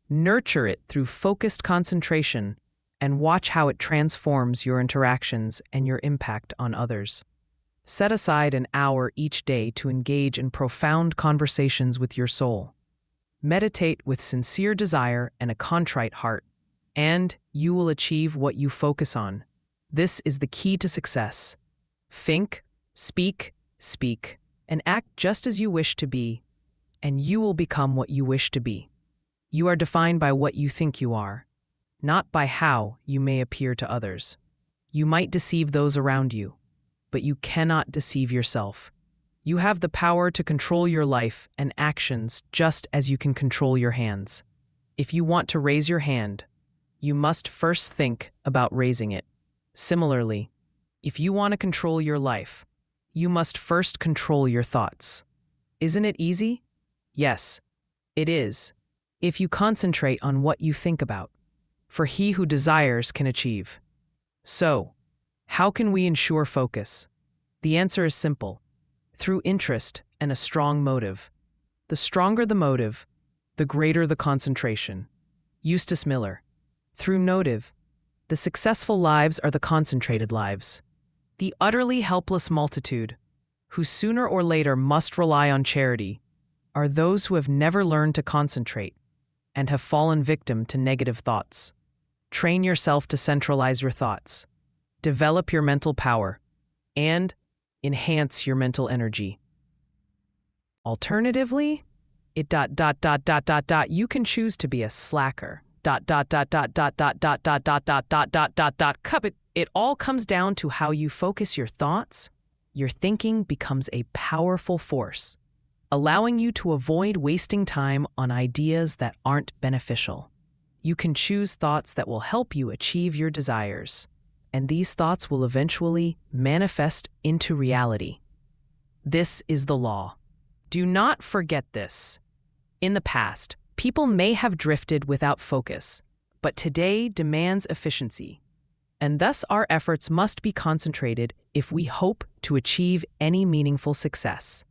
Nurture it through focused concentration and watch how it transforms your interactions and your impact on others. Set aside an hour each day to engage in profound conversations with your soul. Meditate with sincere desire and a contrite heart, and you will achieve what you focus on. This is the key to success. Think, speak, and act just as you wish to be, and you will become what you wish to be. You are defined by what you think you are, not by how you may appear to others. You might deceive those around you, but you cannot deceive yourself. You have the power to control your life and actions just as you can control your hands. If you want to raise your hand, you must first think about raising it. Similarly, if you want to control your life, you must first control your thoughts. Isn't it easy? Yes, it is, if you concentrate on what you think about. For he who desires can achieve. So, how can we ensure focus? The answer is simple. Through interest and a strong motive. The stronger the motive, the greater the concentration. Eustace Miller. Through motive, the successful lives are the concentrated lives. The utterly helpless multitude, who sooner or later must rely on charity, are those who have never learned to concentrate and have fallen victim to negative thoughts. Train yourself to centralize your thoughts, develop your mental power, and enhance your mental energy. Alternatively, you can choose to be a slacker. It all comes down to how you focus your thoughts. Your thinking becomes a powerful force, allowing you to avoid wasting time on ideas that aren't beneficial. You can choose thoughts that will help you achieve your desires, and these thoughts will eventually manifest into reality. This is the law. Do not forget this. In the past, people may have drifted without focus, but today demands efficiency, and thus our efforts must be concentrated if we hope to achieve any meaningful success.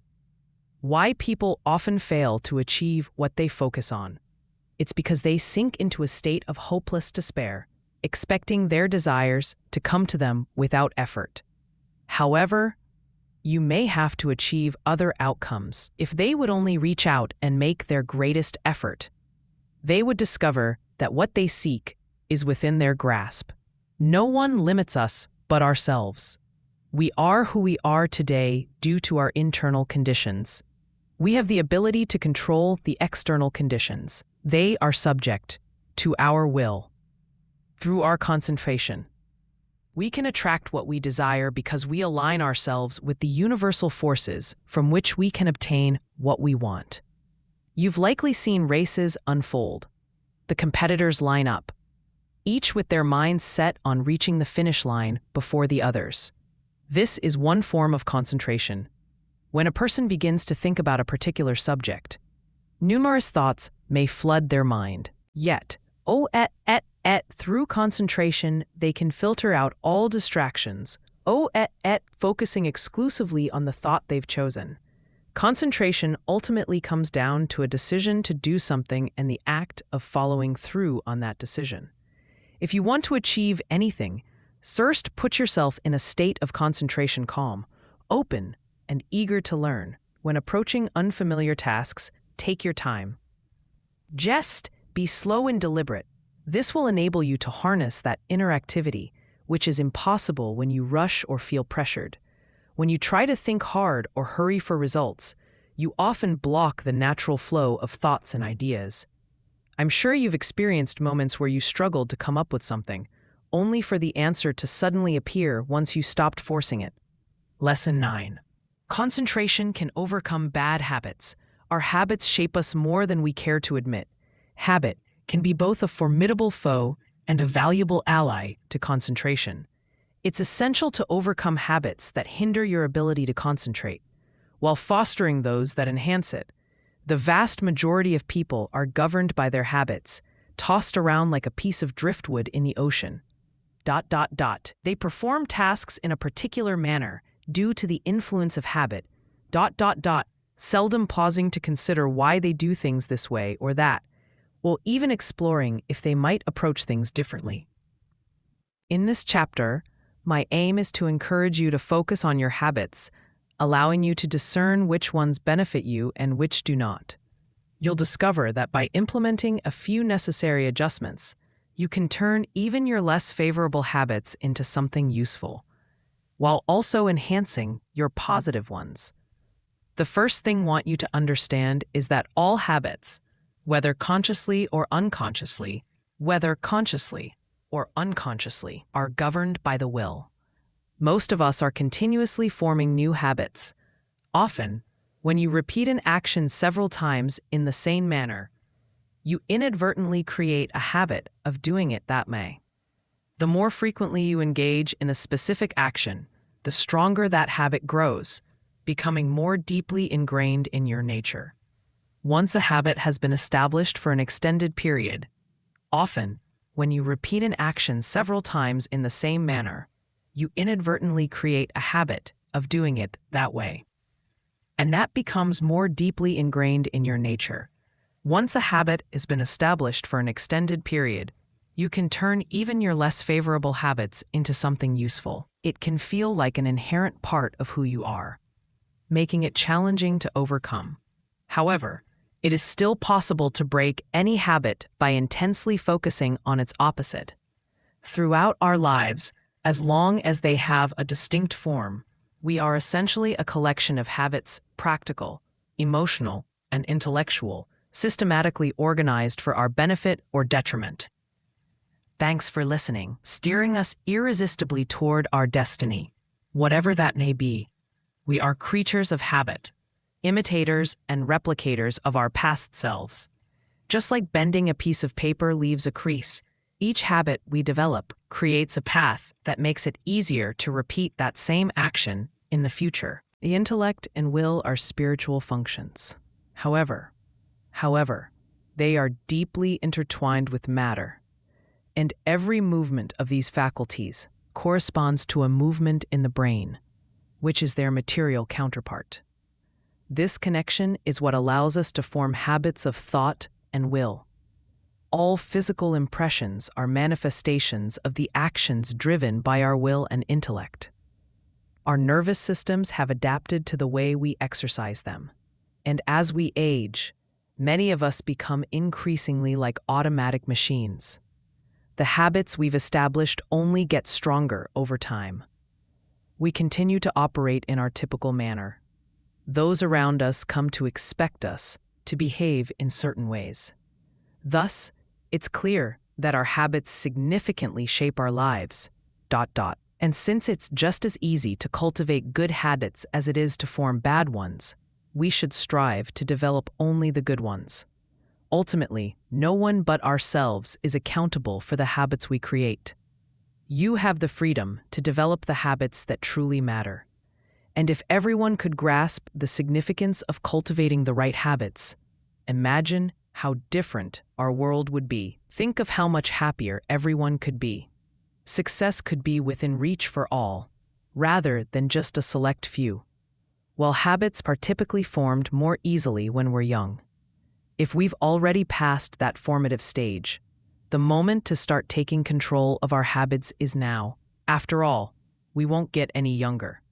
Why people often fail to achieve what they focus on? It's because they sink into a state of hopeless despair, expecting their desires to come to them without effort. However, you may have to achieve other outcomes if they would only reach out and make their greatest effort. They would discover that what they seek is within their grasp. No one limits us but ourselves. We are who we are today due to our internal conditions. We have the ability to control the external conditions. They are subject to our will. Through our concentration, we can attract what we desire because we align ourselves with the universal forces from which we can obtain what we want. You've likely seen races unfold. The competitors line up, each with their minds set on reaching the finish line before the others. This is one form of concentration. When a person begins to think about a particular subject, numerous thoughts may flood their mind. Yet, through concentration, they can filter out all distractions, focusing exclusively on the thought they've chosen. Concentration ultimately comes down to a decision to do something and the act of following through on that decision. If you want to achieve anything, first put yourself in a state of concentration, calm, open, and eager to learn. When approaching unfamiliar tasks, take your time. Just be slow and deliberate. This will enable you to harness that inner activity, which is impossible when you rush or feel pressured. When you try to think hard or hurry for results, you often block the natural flow of thoughts and ideas. I'm sure you've experienced moments where you struggled to come up with something, only for the answer to suddenly appear once you stopped forcing it. Lesson 9. Concentration can overcome bad habits. Our habits shape us more than we care to admit. Habit can be both a formidable foe and a valuable ally to concentration. It's essential to overcome habits that hinder your ability to concentrate, while fostering those that enhance it. The vast majority of people are governed by their habits, tossed around like a piece of driftwood in the ocean. They perform tasks in a particular manner due to the influence of habit, seldom pausing to consider why they do things this way or that, while even exploring if they might approach things differently. In this chapter, my aim is to encourage you to focus on your habits, allowing you to discern which ones benefit you and which do not. You'll discover that by implementing a few necessary adjustments, you can turn even your less favorable habits into something useful, while also enhancing your positive ones. The first thing I want you to understand is that all habits, whether consciously or unconsciously, are governed by the will. Most of us are continuously forming new habits. Often, when you repeat an action several times in the same manner, you inadvertently create a habit of doing it that way. The more frequently you engage in a specific action, the stronger that habit grows, becoming more deeply ingrained in your nature. Once a habit has been established for an extended period, often, when you repeat an action several times in the same manner, you inadvertently create a habit of doing it that way. And that becomes more deeply ingrained in your nature. Once a habit has been established for an extended period, you can turn even your less favorable habits into something useful. It can feel like an inherent part of who you are, making it challenging to overcome. However, it is still possible to break any habit by intensely focusing on its opposite. Throughout our lives, as long as they have a distinct form, we are essentially a collection of habits, practical, emotional, and intellectual, systematically organized for our benefit or detriment. Thanks for listening, steering us irresistibly toward our destiny, whatever that may be. We are creatures of habit, imitators and replicators of our past selves. Just like bending a piece of paper leaves a crease, each habit we develop creates a path that makes it easier to repeat that same action in the future. The intellect and will are spiritual functions. However, they are deeply intertwined with matter, and every movement of these faculties corresponds to a movement in the brain, which is their material counterpart. This connection is what allows us to form habits of thought and will. All physical impressions are manifestations of the actions driven by our will and intellect. Our nervous systems have adapted to the way we exercise them, and as we age, many of us become increasingly like automatic machines. The habits we've established only get stronger over time. We continue to operate in our typical manner. Those around us come to expect us to behave in certain ways. Thus, it's clear that our habits significantly shape our lives. And since it's just as easy to cultivate good habits as it is to form bad ones, we should strive to develop only the good ones. Ultimately, no one but ourselves is accountable for the habits we create. You have the freedom to develop the habits that truly matter. And if everyone could grasp the significance of cultivating the right habits, imagine how different our world would be. Think of how much happier everyone could be. Success could be within reach for all, rather than just a select few. While habits are typically formed more easily when we're young, if we've already passed that formative stage, the moment to start taking control of our habits is now. After all, we won't get any younger.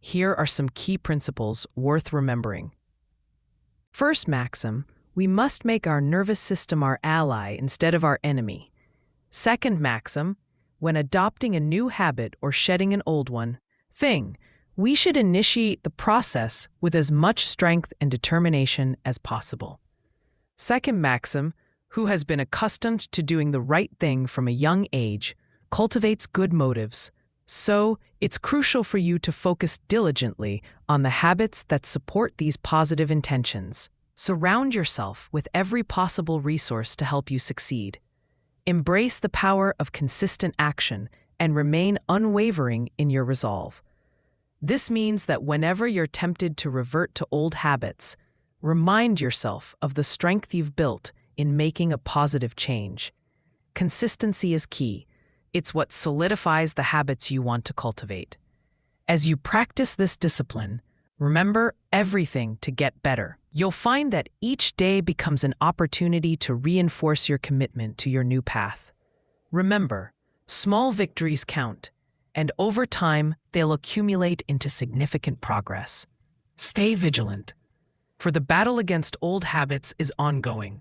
Here are some key principles worth remembering. First maxim, we must make our nervous system our ally instead of our enemy. Second maxim, when adopting a new habit or shedding an old one, we should initiate the process with as much strength and determination as possible. Second maxim, who has been accustomed to doing the right thing from a young age, cultivates good motives. So, it's crucial for you to focus diligently on the habits that support these positive intentions. Surround yourself with every possible resource to help you succeed. Embrace the power of consistent action and remain unwavering in your resolve. This means that whenever you're tempted to revert to old habits, remind yourself of the strength you've built in making a positive change. Consistency is key. It's what solidifies the habits you want to cultivate. As you practice this discipline, remember everything to get better. You'll find that each day becomes an opportunity to reinforce your commitment to your new path. Remember, small victories count, and over time, they'll accumulate into significant progress. Stay vigilant, for the battle against old habits is ongoing,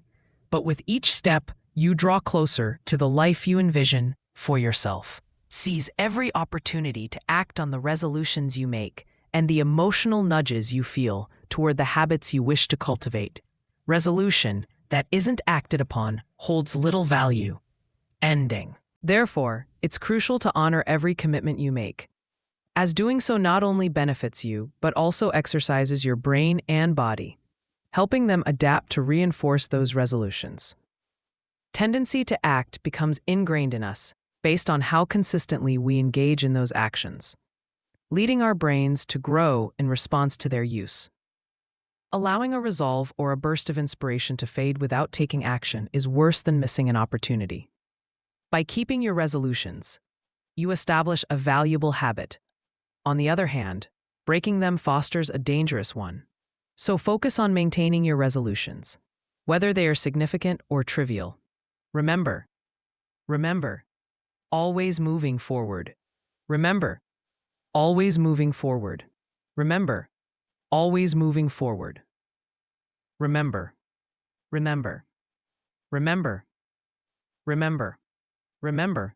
but with each step, you draw closer to the life you envision for yourself. Seize every opportunity to act on the resolutions you make and the emotional nudges you feel toward the habits you wish to cultivate. Resolution that isn't acted upon holds little value. Ending. Therefore, it's crucial to honor every commitment you make, as doing so not only benefits you, but also exercises your brain and body, helping them adapt to reinforce those resolutions. Tendency to act becomes ingrained in us based on how consistently we engage in those actions, leading our brains to grow in response to their use. Allowing a resolve or a burst of inspiration to fade without taking action is worse than missing an opportunity. By keeping your resolutions, you establish a valuable habit. On the other hand, breaking them fosters a dangerous one. So focus on maintaining your resolutions, whether they are significant or trivial. Remember, always moving forward. Remember, always moving forward. Remember, always moving forward. Remember, remember, remember, remember, remember,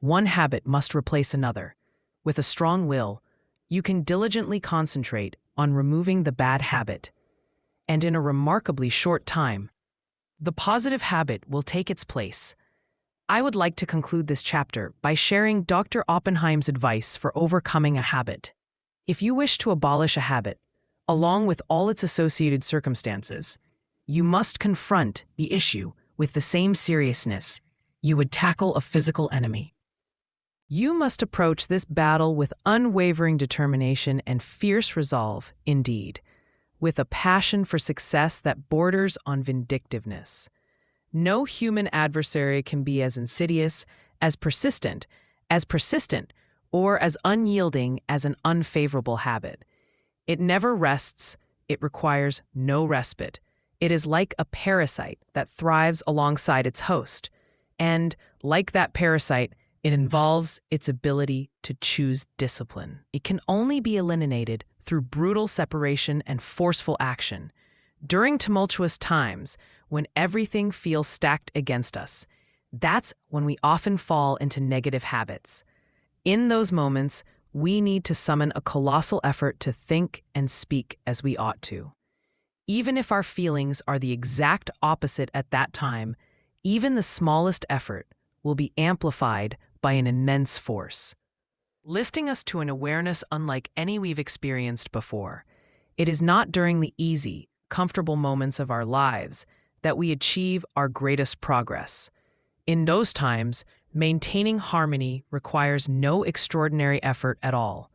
One habit must replace another. With a strong will, you can diligently concentrate on removing the bad habit, and in a remarkably short time, the positive habit will take its place. I would like to conclude this chapter by sharing Dr. Oppenheim's advice for overcoming a habit. If you wish to abolish a habit, along with all its associated circumstances, you must confront the issue with the same seriousness you would tackle a physical enemy. You must approach this battle with unwavering determination and fierce resolve, indeed, with a passion for success that borders on vindictiveness. No human adversary can be as insidious, as persistent, or as unyielding as an unfavorable habit. It never rests, it requires no respite. It is like a parasite that thrives alongside its host, and, like that parasite, it involves its ability to choose discipline. It can only be eliminated through brutal separation and forceful action. During tumultuous times, when everything feels stacked against us, that's when we often fall into negative habits. In those moments, we need to summon a colossal effort to think and speak as we ought to. Even if our feelings are the exact opposite at that time, even the smallest effort will be amplified by an immense force, lifting us to an awareness unlike any we've experienced before. It is not during the easy, comfortable moments of our lives that we achieve our greatest progress. In those times, maintaining harmony requires no extraordinary effort at all.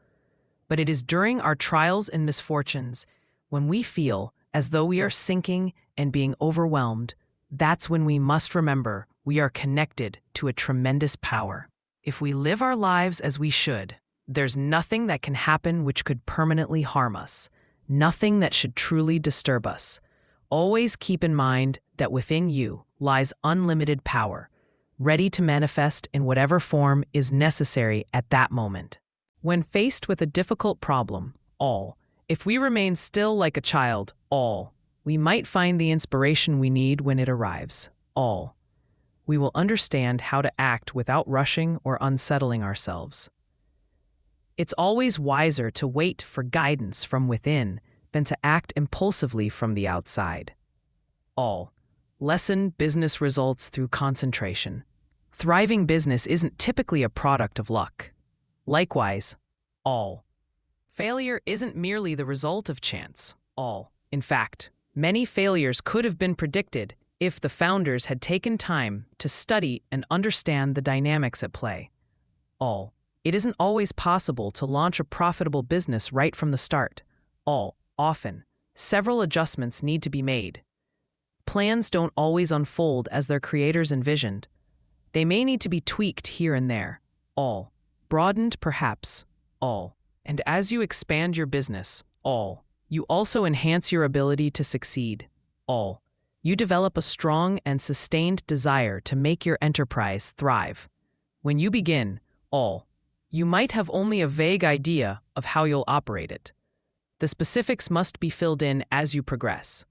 But it is during our trials and misfortunes, when we feel as though we are sinking and being overwhelmed, that's when we must remember we are connected to a tremendous power. If we live our lives as we should, there's nothing that can happen which could permanently harm us, nothing that should truly disturb us. Always keep in mind that within you lies unlimited power, ready to manifest in whatever form is necessary at that moment. When faced with a difficult problem, if we remain still like a child, we might find the inspiration we need when it arrives. We will understand how to act without rushing or unsettling ourselves. It's always wiser to wait for guidance from within than to act impulsively from the outside. Lesson business results through concentration. Thriving business isn't typically a product of luck. Likewise, failure isn't merely the result of chance. In fact, many failures could have been predicted if the founders had taken time to study and understand the dynamics at play. It isn't always possible to launch a profitable business right from the start. Often, several adjustments need to be made. Plans don't always unfold as their creators envisioned. They may need to be tweaked here and there. Broadened perhaps. And as you expand your business, you also enhance your ability to succeed. You develop a strong and sustained desire to make your enterprise thrive. When you begin, you might have only a vague idea of how you'll operate it. The specifics must be filled in as you progress.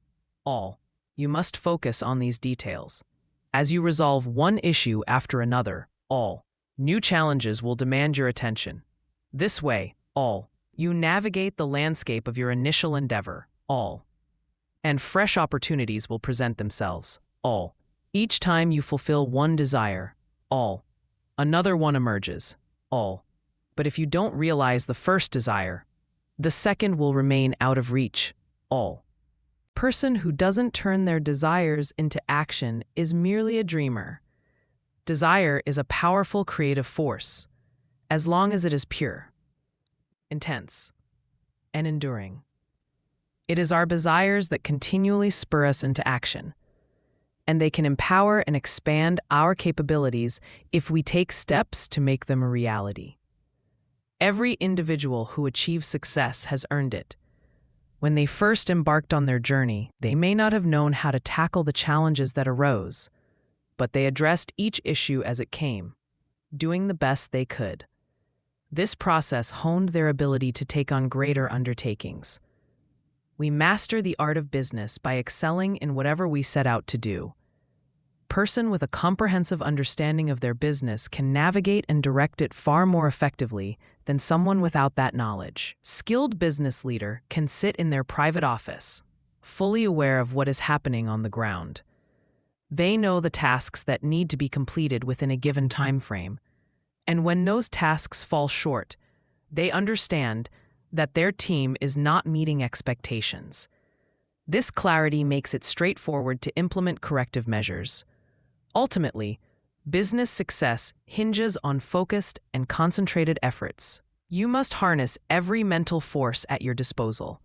You must focus on these details. As you resolve one issue after another, new challenges will demand your attention. This way, you navigate the landscape of your initial endeavor, and fresh opportunities will present themselves. Each time you fulfill one desire, another one emerges. But if you don't realize the first desire, the second will remain out of reach. Person who doesn't turn their desires into action is merely a dreamer. Desire is a powerful creative force, as long as it is pure, intense, and enduring. It is our desires that continually spur us into action, and they can empower and expand our capabilities if we take steps to make them a reality. Every individual who achieves success has earned it. When they first embarked on their journey, they may not have known how to tackle the challenges that arose, but they addressed each issue as it came, doing the best they could. This process honed their ability to take on greater undertakings. We master the art of business by excelling in whatever we set out to do. person with a comprehensive understanding of their business can navigate and direct it far more effectively than someone without that knowledge. Skilled business leader can sit in their private office, fully aware of what is happening on the ground. They know the tasks that need to be completed within a given time frame, and when those tasks fall short, they understand that their team is not meeting expectations. This clarity makes it straightforward to implement corrective measures. Ultimately, business success hinges on focused and concentrated efforts. You must harness every mental force at your disposal.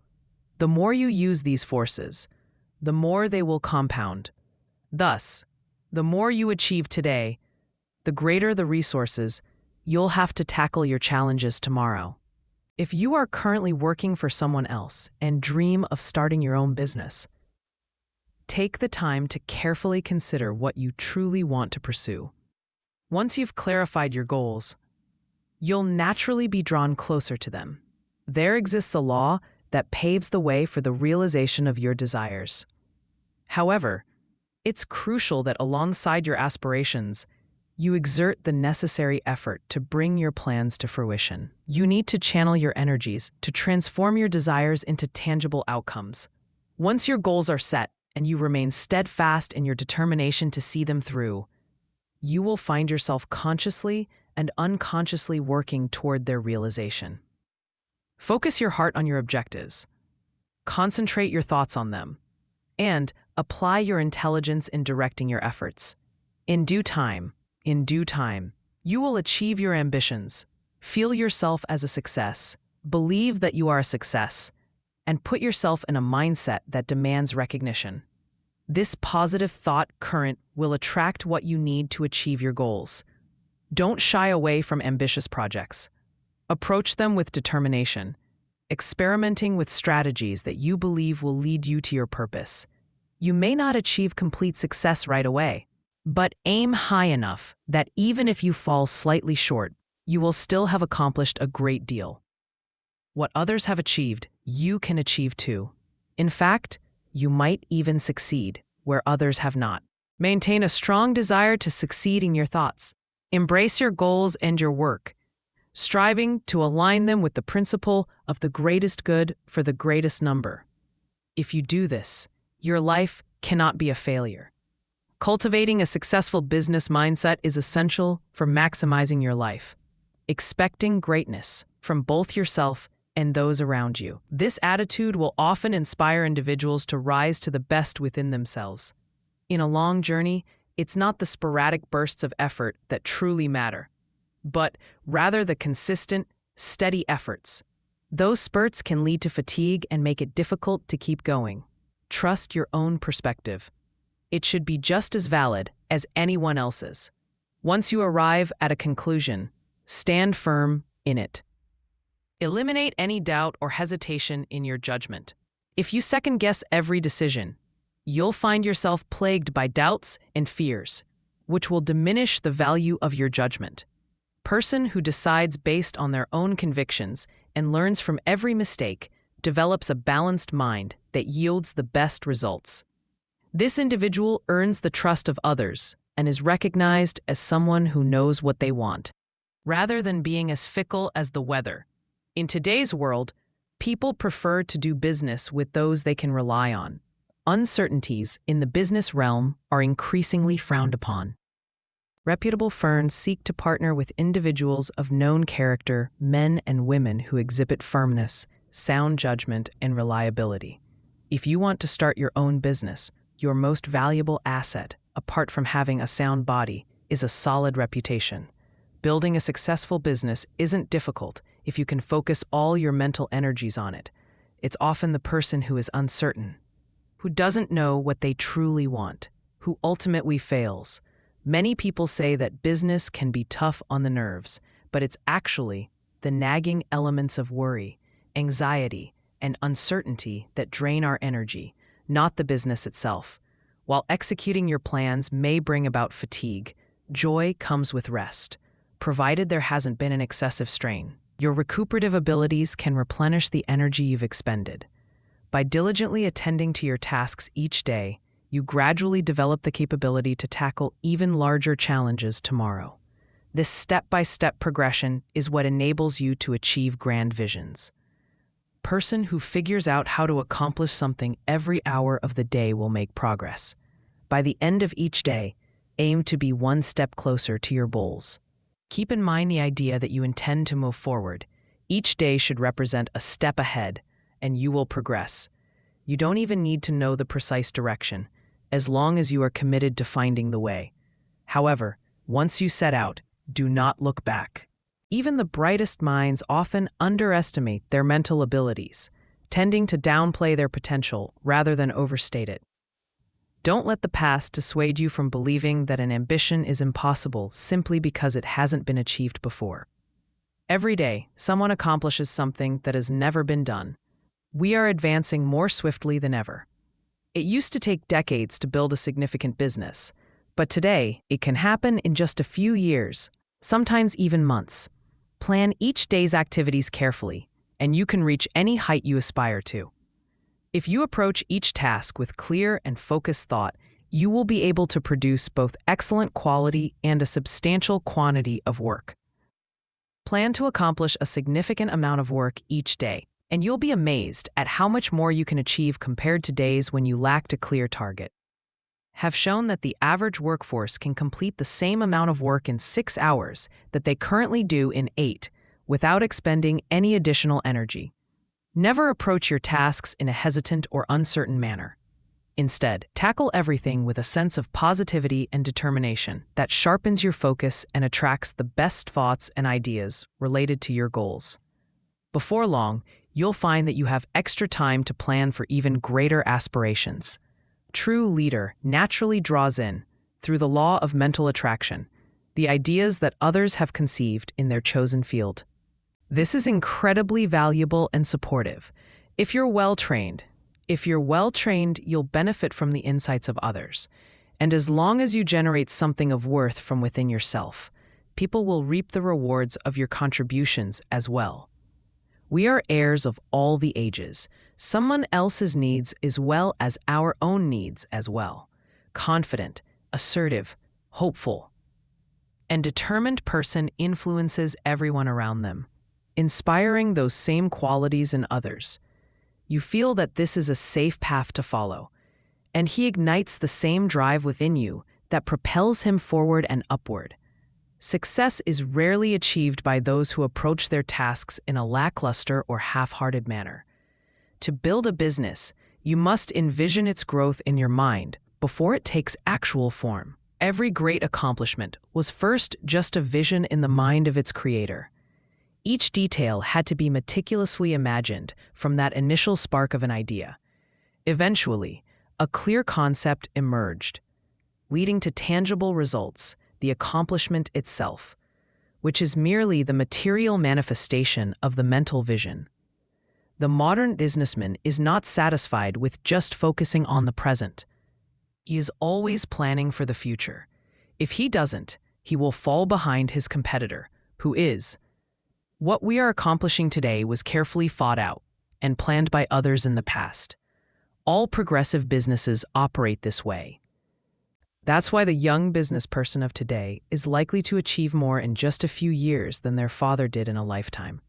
The more you use these forces, the more they will compound. Thus, the more you achieve today, the greater the resources you'll have to tackle your challenges tomorrow. If you are currently working for someone else and dream of starting your own business, take the time to carefully consider what you truly want to pursue. Once you've clarified your goals, you'll naturally be drawn closer to them. There exists a law that paves the way for the realization of your desires. However, it's crucial that alongside your aspirations, you exert the necessary effort to bring your plans to fruition. You need to channel your energies to transform your desires into tangible outcomes. Once your goals are set and you remain steadfast in your determination to see them through, you will find yourself consciously and unconsciously working toward their realization. Focus your heart on your objectives. Concentrate your thoughts on them, and apply your intelligence in directing your efforts. In due time, you will achieve your ambitions, feel yourself as a success, believe that you are a success, and put yourself in a mindset that demands recognition. This positive thought current will attract what you need to achieve your goals. Don't shy away from ambitious projects. Approach them with determination, experimenting with strategies that you believe will lead you to your purpose. You may not achieve complete success right away, but aim high enough that even if you fall slightly short, you will still have accomplished a great deal. What others have achieved, you can achieve too. In fact, you might even succeed where others have not. Maintain a strong desire to succeed in your thoughts. Embrace your goals and your work, striving to align them with the principle of the greatest good for the greatest number. If you do this, your life cannot be a failure. Cultivating a successful business mindset is essential for maximizing your life, expecting greatness from both yourself and those around you. This attitude will often inspire individuals to rise to the best within themselves. In a long journey, it's not the sporadic bursts of effort that truly matter, but rather the consistent, steady efforts. Those spurts can lead to fatigue and make it difficult to keep going. Trust your own perspective. It should be just as valid as anyone else's. Once you arrive at a conclusion, stand firm in it. Eliminate any doubt or hesitation in your judgment. If you second-guess every decision, you'll find yourself plagued by doubts and fears, which will diminish the value of your judgment. Person who decides based on their own convictions and learns from every mistake develops a balanced mind that yields the best results. This individual earns the trust of others and is recognized as someone who knows what they want, rather than being as fickle as the weather. In today's world, people prefer to do business with those they can rely on. Uncertainties in the business realm are increasingly frowned upon. Reputable firms seek to partner with individuals of known character, men and women who exhibit firmness, sound judgment, and reliability. If you want to start your own business, your most valuable asset, apart from having a sound body, is a solid reputation. Building a successful business isn't difficult if you can focus all your mental energies on it. It's often the person who is uncertain, who doesn't know what they truly want, who ultimately fails. Many people say that business can be tough on the nerves, but it's actually the nagging elements of worry, anxiety, and uncertainty that drain our energy, not the business itself. While executing your plans may bring about fatigue, joy comes with rest, provided there hasn't been an excessive strain. Your recuperative abilities can replenish the energy you've expended. By diligently attending to your tasks each day, you gradually develop the capability to tackle even larger challenges tomorrow. This step-by-step progression is what enables you to achieve grand visions. Person who figures out how to accomplish something every hour of the day will make progress. By the end of each day, aim to be one step closer to your goals. Keep in mind the idea that you intend to move forward. Each day should represent a step ahead, and you will progress. You don't even need to know the precise direction, as long as you are committed to finding the way. However, once you set out, do not look back. Even the brightest minds often underestimate their mental abilities, tending to downplay their potential rather than overstate it. Don't let the past dissuade you from believing that an ambition is impossible simply because it hasn't been achieved before. Every day, someone accomplishes something that has never been done. We are advancing more swiftly than ever. It used to take decades to build a significant business, but today it can happen in just a few years, sometimes even months. Plan each day's activities carefully, and you can reach any height you aspire to. If you approach each task with clear and focused thought, you will be able to produce both excellent quality and a substantial quantity of work. Plan to accomplish a significant amount of work each day, and you'll be amazed at how much more you can achieve compared to days when you lacked a clear target. Have shown that the average workforce can complete the same amount of work in 6 hours that they currently do in 8, without expending any additional energy. Never approach your tasks in a hesitant or uncertain manner. Instead, tackle everything with a sense of positivity and determination that sharpens your focus and attracts the best thoughts and ideas related to your goals. Before long, you'll find that you have extra time to plan for even greater aspirations. True leader naturally draws in, through the law of mental attraction, the ideas that others have conceived in their chosen field. This is incredibly valuable and supportive. If you're well-trained, you'll benefit from the insights of others. And as long as you generate something of worth from within yourself, people will reap the rewards of your contributions as well. We are heirs of all the ages, someone else's needs as well as our own needs as well. Confident, assertive, hopeful, and determined person influences everyone around them, inspiring those same qualities in others. You feel that this is a safe path to follow, and he ignites the same drive within you that propels him forward and upward. Success is rarely achieved by those who approach their tasks in a lackluster or half-hearted manner. To build a business, you must envision its growth in your mind before it takes actual form. Every great accomplishment was first just a vision in the mind of its creator. Each detail had to be meticulously imagined from that initial spark of an idea. Eventually, a clear concept emerged, leading to tangible results, the accomplishment itself, which is merely the material manifestation of the mental vision. The modern businessman is not satisfied with just focusing on the present. He is always planning for the future. If he doesn't, he will fall behind his competitor, who is. What we are accomplishing today was carefully thought out and planned by others in the past. All progressive businesses operate this way. That's why the young business person of today is likely to achieve more in just a few years than their father did in a lifetime.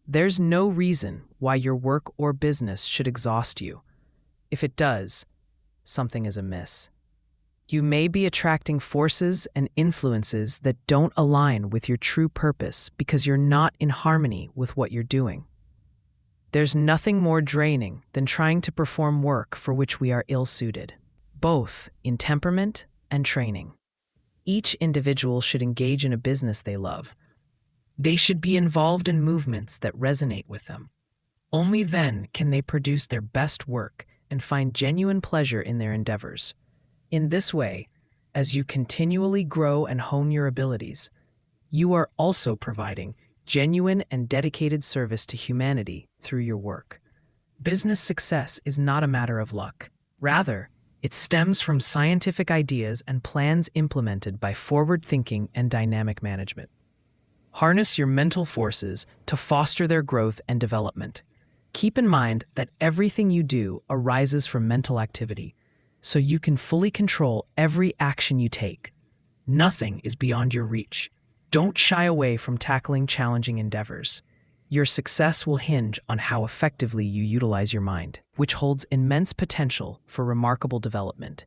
There's no reason why your work or business should exhaust you. If it does, something is amiss. You may be attracting forces and influences that don't align with your true purpose because you're not in harmony with what you're doing. There's nothing more draining than trying to perform work for which we are ill-suited, both in temperament and training. Each individual should engage in a business they love. They should be involved in movements that resonate with them. Only then can they produce their best work and find genuine pleasure in their endeavors. In this way, as you continually grow and hone your abilities, you are also providing genuine and dedicated service to humanity through your work. Business success is not a matter of luck. Rather, it stems from scientific ideas and plans implemented by forward thinking and dynamic management. Harness your mental forces to foster their growth and development. Keep in mind that everything you do arises from mental activity, so you can fully control every action you take. Nothing is beyond your reach. Don't shy away from tackling challenging endeavors. Your success will hinge on how effectively you utilize your mind, which holds immense potential for remarkable development.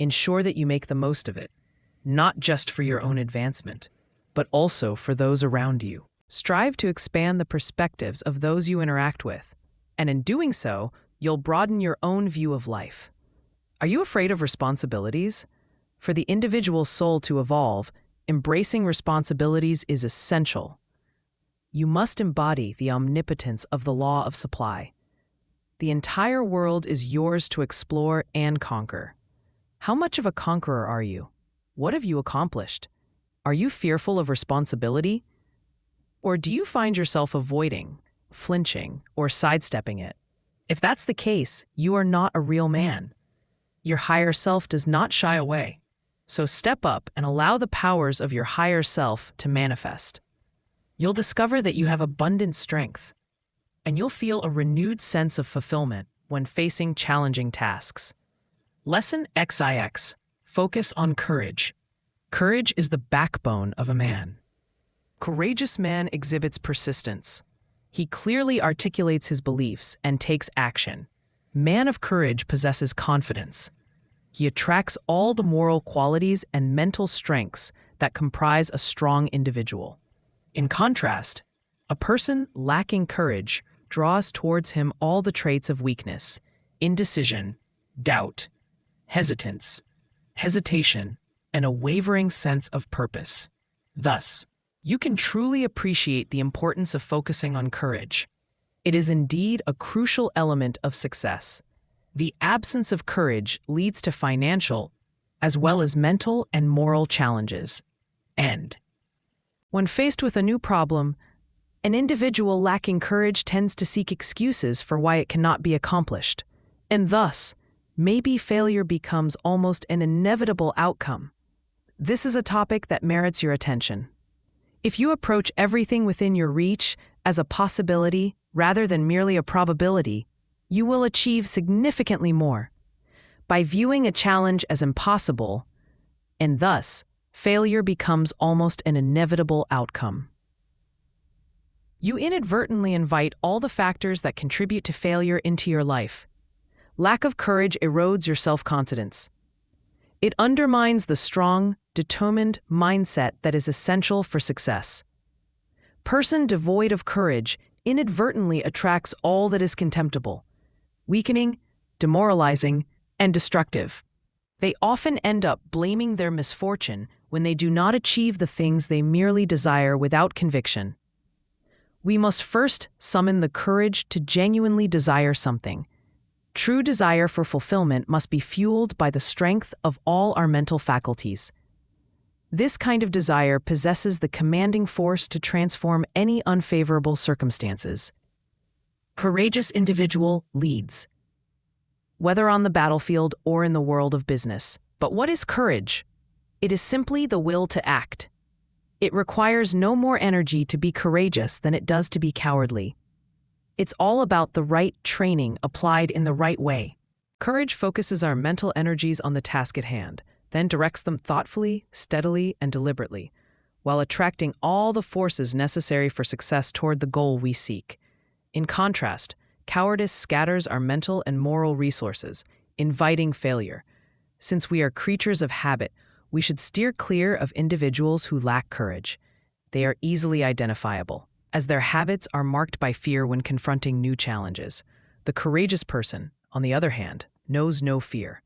Ensure that you make the most of it, not just for your own advancement, but also for those around you. Strive to expand the perspectives of those you interact with, and in doing so, you'll broaden your own view of life. Are you afraid of responsibilities? For the individual soul to evolve, embracing responsibilities is essential. You must embody the omnipotence of the law of supply. The entire world is yours to explore and conquer. How much of a conqueror are you? What have you accomplished? Are you fearful of responsibility? Or do you find yourself avoiding, flinching, or sidestepping it? If that's the case, you are not a real man. Your higher self does not shy away. So step up and allow the powers of your higher self to manifest. You'll discover that you have abundant strength, and you'll feel a renewed sense of fulfillment when facing challenging tasks. Lesson XIX. Focus on courage. Courage is the backbone of a man. Courageous man exhibits persistence. He clearly articulates his beliefs and takes action. Man of courage possesses confidence. He attracts all the moral qualities and mental strengths that comprise a strong individual. In contrast, a person lacking courage draws towards him all the traits of weakness, indecision, doubt, hesitance, hesitation, and a wavering sense of purpose. Thus, you can truly appreciate the importance of focusing on courage. It is indeed a crucial element of success. The absence of courage leads to financial, as well as mental and moral challenges. And when faced with a new problem, an individual lacking courage tends to seek excuses for why it cannot be accomplished, and thus, maybe failure becomes almost an inevitable outcome. This is a topic that merits your attention. If you approach everything within your reach as a possibility rather than merely a probability, you will achieve significantly more. By viewing a challenge as impossible, and thus, failure becomes almost an inevitable outcome. You inadvertently invite all the factors that contribute to failure into your life. Lack of courage erodes your self-confidence. It undermines the strong, determined mindset that is essential for success. Person devoid of courage inadvertently attracts all that is contemptible, weakening, demoralizing, and destructive. They often end up blaming their misfortune when they do not achieve the things they merely desire without conviction. We must first summon the courage to genuinely desire something. True desire for fulfillment must be fueled by the strength of all our mental faculties. This kind of desire possesses the commanding force to transform any unfavorable circumstances. Courageous individual leads, whether on the battlefield or in the world of business. But what is courage? It is simply the will to act. It requires no more energy to be courageous than it does to be cowardly. It's all about the right training applied in the right way. Courage focuses our mental energies on the task at hand, then directs them thoughtfully, steadily, and deliberately, while attracting all the forces necessary for success toward the goal we seek. In contrast, cowardice scatters our mental and moral resources, inviting failure. Since we are creatures of habit, we should steer clear of individuals who lack courage. They are easily identifiable, as their habits are marked by fear when confronting new challenges. The courageous person, on the other hand, knows no fear.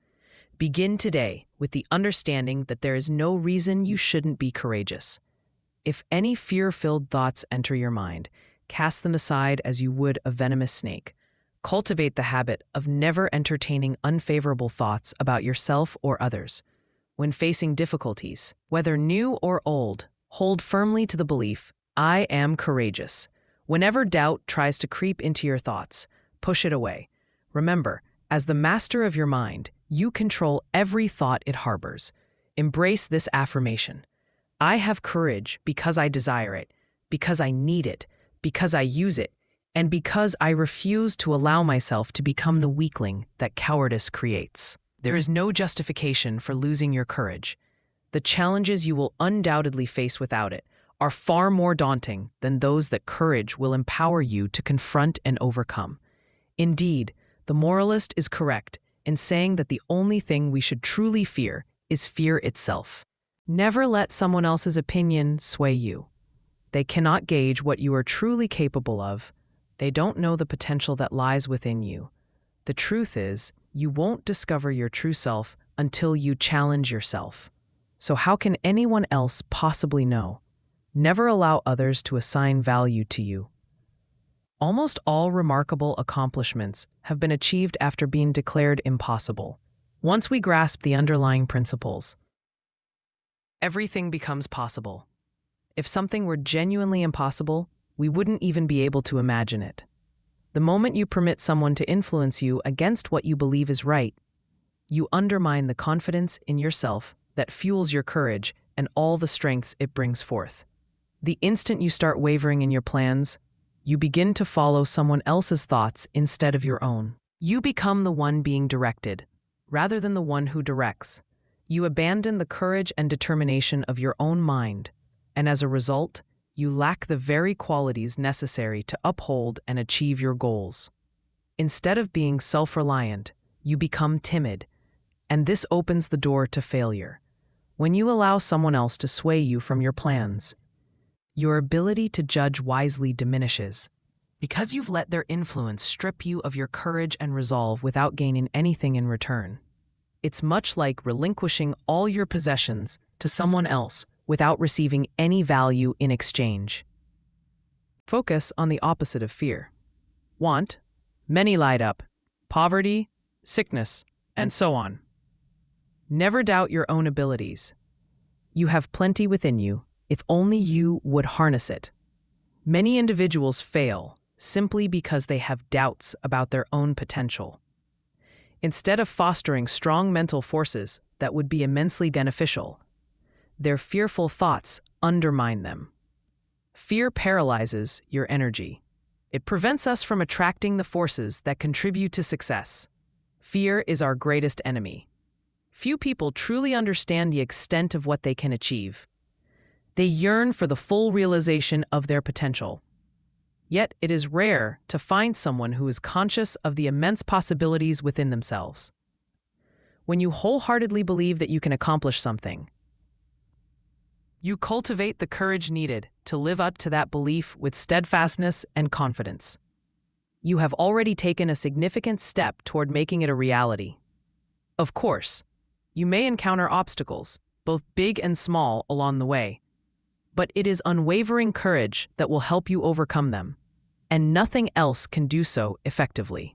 Begin today with the understanding that there is no reason you shouldn't be courageous. If any fear-filled thoughts enter your mind, cast them aside as you would a venomous snake. Cultivate the habit of never entertaining unfavorable thoughts about yourself or others. When facing difficulties, whether new or old, hold firmly to the belief, I am courageous. Whenever doubt tries to creep into your thoughts, push it away. Remember, as the master of your mind, you control every thought it harbors. Embrace this affirmation. I have courage because I desire it, because I need it, because I use it, and because I refuse to allow myself to become the weakling that cowardice creates. There is no justification for losing your courage. The challenges you will undoubtedly face without it are far more daunting than those that courage will empower you to confront and overcome. Indeed, the moralist is correct in saying that the only thing we should truly fear is fear itself. Never let someone else's opinion sway you. They cannot gauge what you are truly capable of. They don't know the potential that lies within you. The truth is, you won't discover your true self until you challenge yourself. So how can anyone else possibly know? Never allow others to assign value to you. Almost all remarkable accomplishments have been achieved after being declared impossible. Once we grasp the underlying principles, everything becomes possible. If something were genuinely impossible, we wouldn't even be able to imagine it. The moment you permit someone to influence you against what you believe is right, you undermine the confidence in yourself that fuels your courage and all the strengths it brings forth. The instant you start wavering in your plans, you begin to follow someone else's thoughts instead of your own. You become the one being directed, rather than the one who directs. You abandon the courage and determination of your own mind, and as a result, you lack the very qualities necessary to uphold and achieve your goals. Instead of being self-reliant, you become timid, and this opens the door to failure. When you allow someone else to sway you from your plans, your ability to judge wisely diminishes, because you've let their influence strip you of your courage and resolve without gaining anything in return. It's much like relinquishing all your possessions to someone else without receiving any value in exchange. Focus on the opposite of fear. Want, many light up, poverty, sickness, and so on. Never doubt your own abilities. You have plenty within you, if only you would harness it. Many individuals fail simply because they have doubts about their own potential. Instead of fostering strong mental forces that would be immensely beneficial, their fearful thoughts undermine them. Fear paralyzes your energy. It prevents us from attracting the forces that contribute to success. Fear is our greatest enemy. Few people truly understand the extent of what they can achieve. They yearn for the full realization of their potential. Yet it is rare to find someone who is conscious of the immense possibilities within themselves. When you wholeheartedly believe that you can accomplish something, you cultivate the courage needed to live up to that belief with steadfastness and confidence. You have already taken a significant step toward making it a reality. Of course, you may encounter obstacles, both big and small, along the way, but it is unwavering courage that will help you overcome them, and nothing else can do so effectively.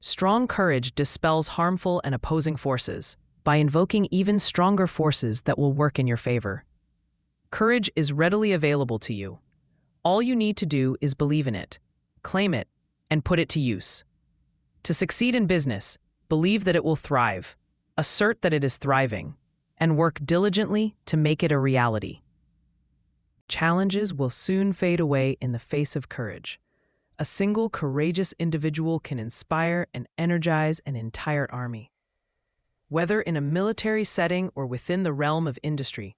Strong courage dispels harmful and opposing forces by invoking even stronger forces that will work in your favor. Courage is readily available to you. All you need to do is believe in it, claim it, and put it to use. To succeed in business, believe that it will thrive, assert that it is thriving, and work diligently to make it a reality. Challenges will soon fade away in the face of courage. A single courageous individual can inspire and energize an entire army. Whether in a military setting or within the realm of industry,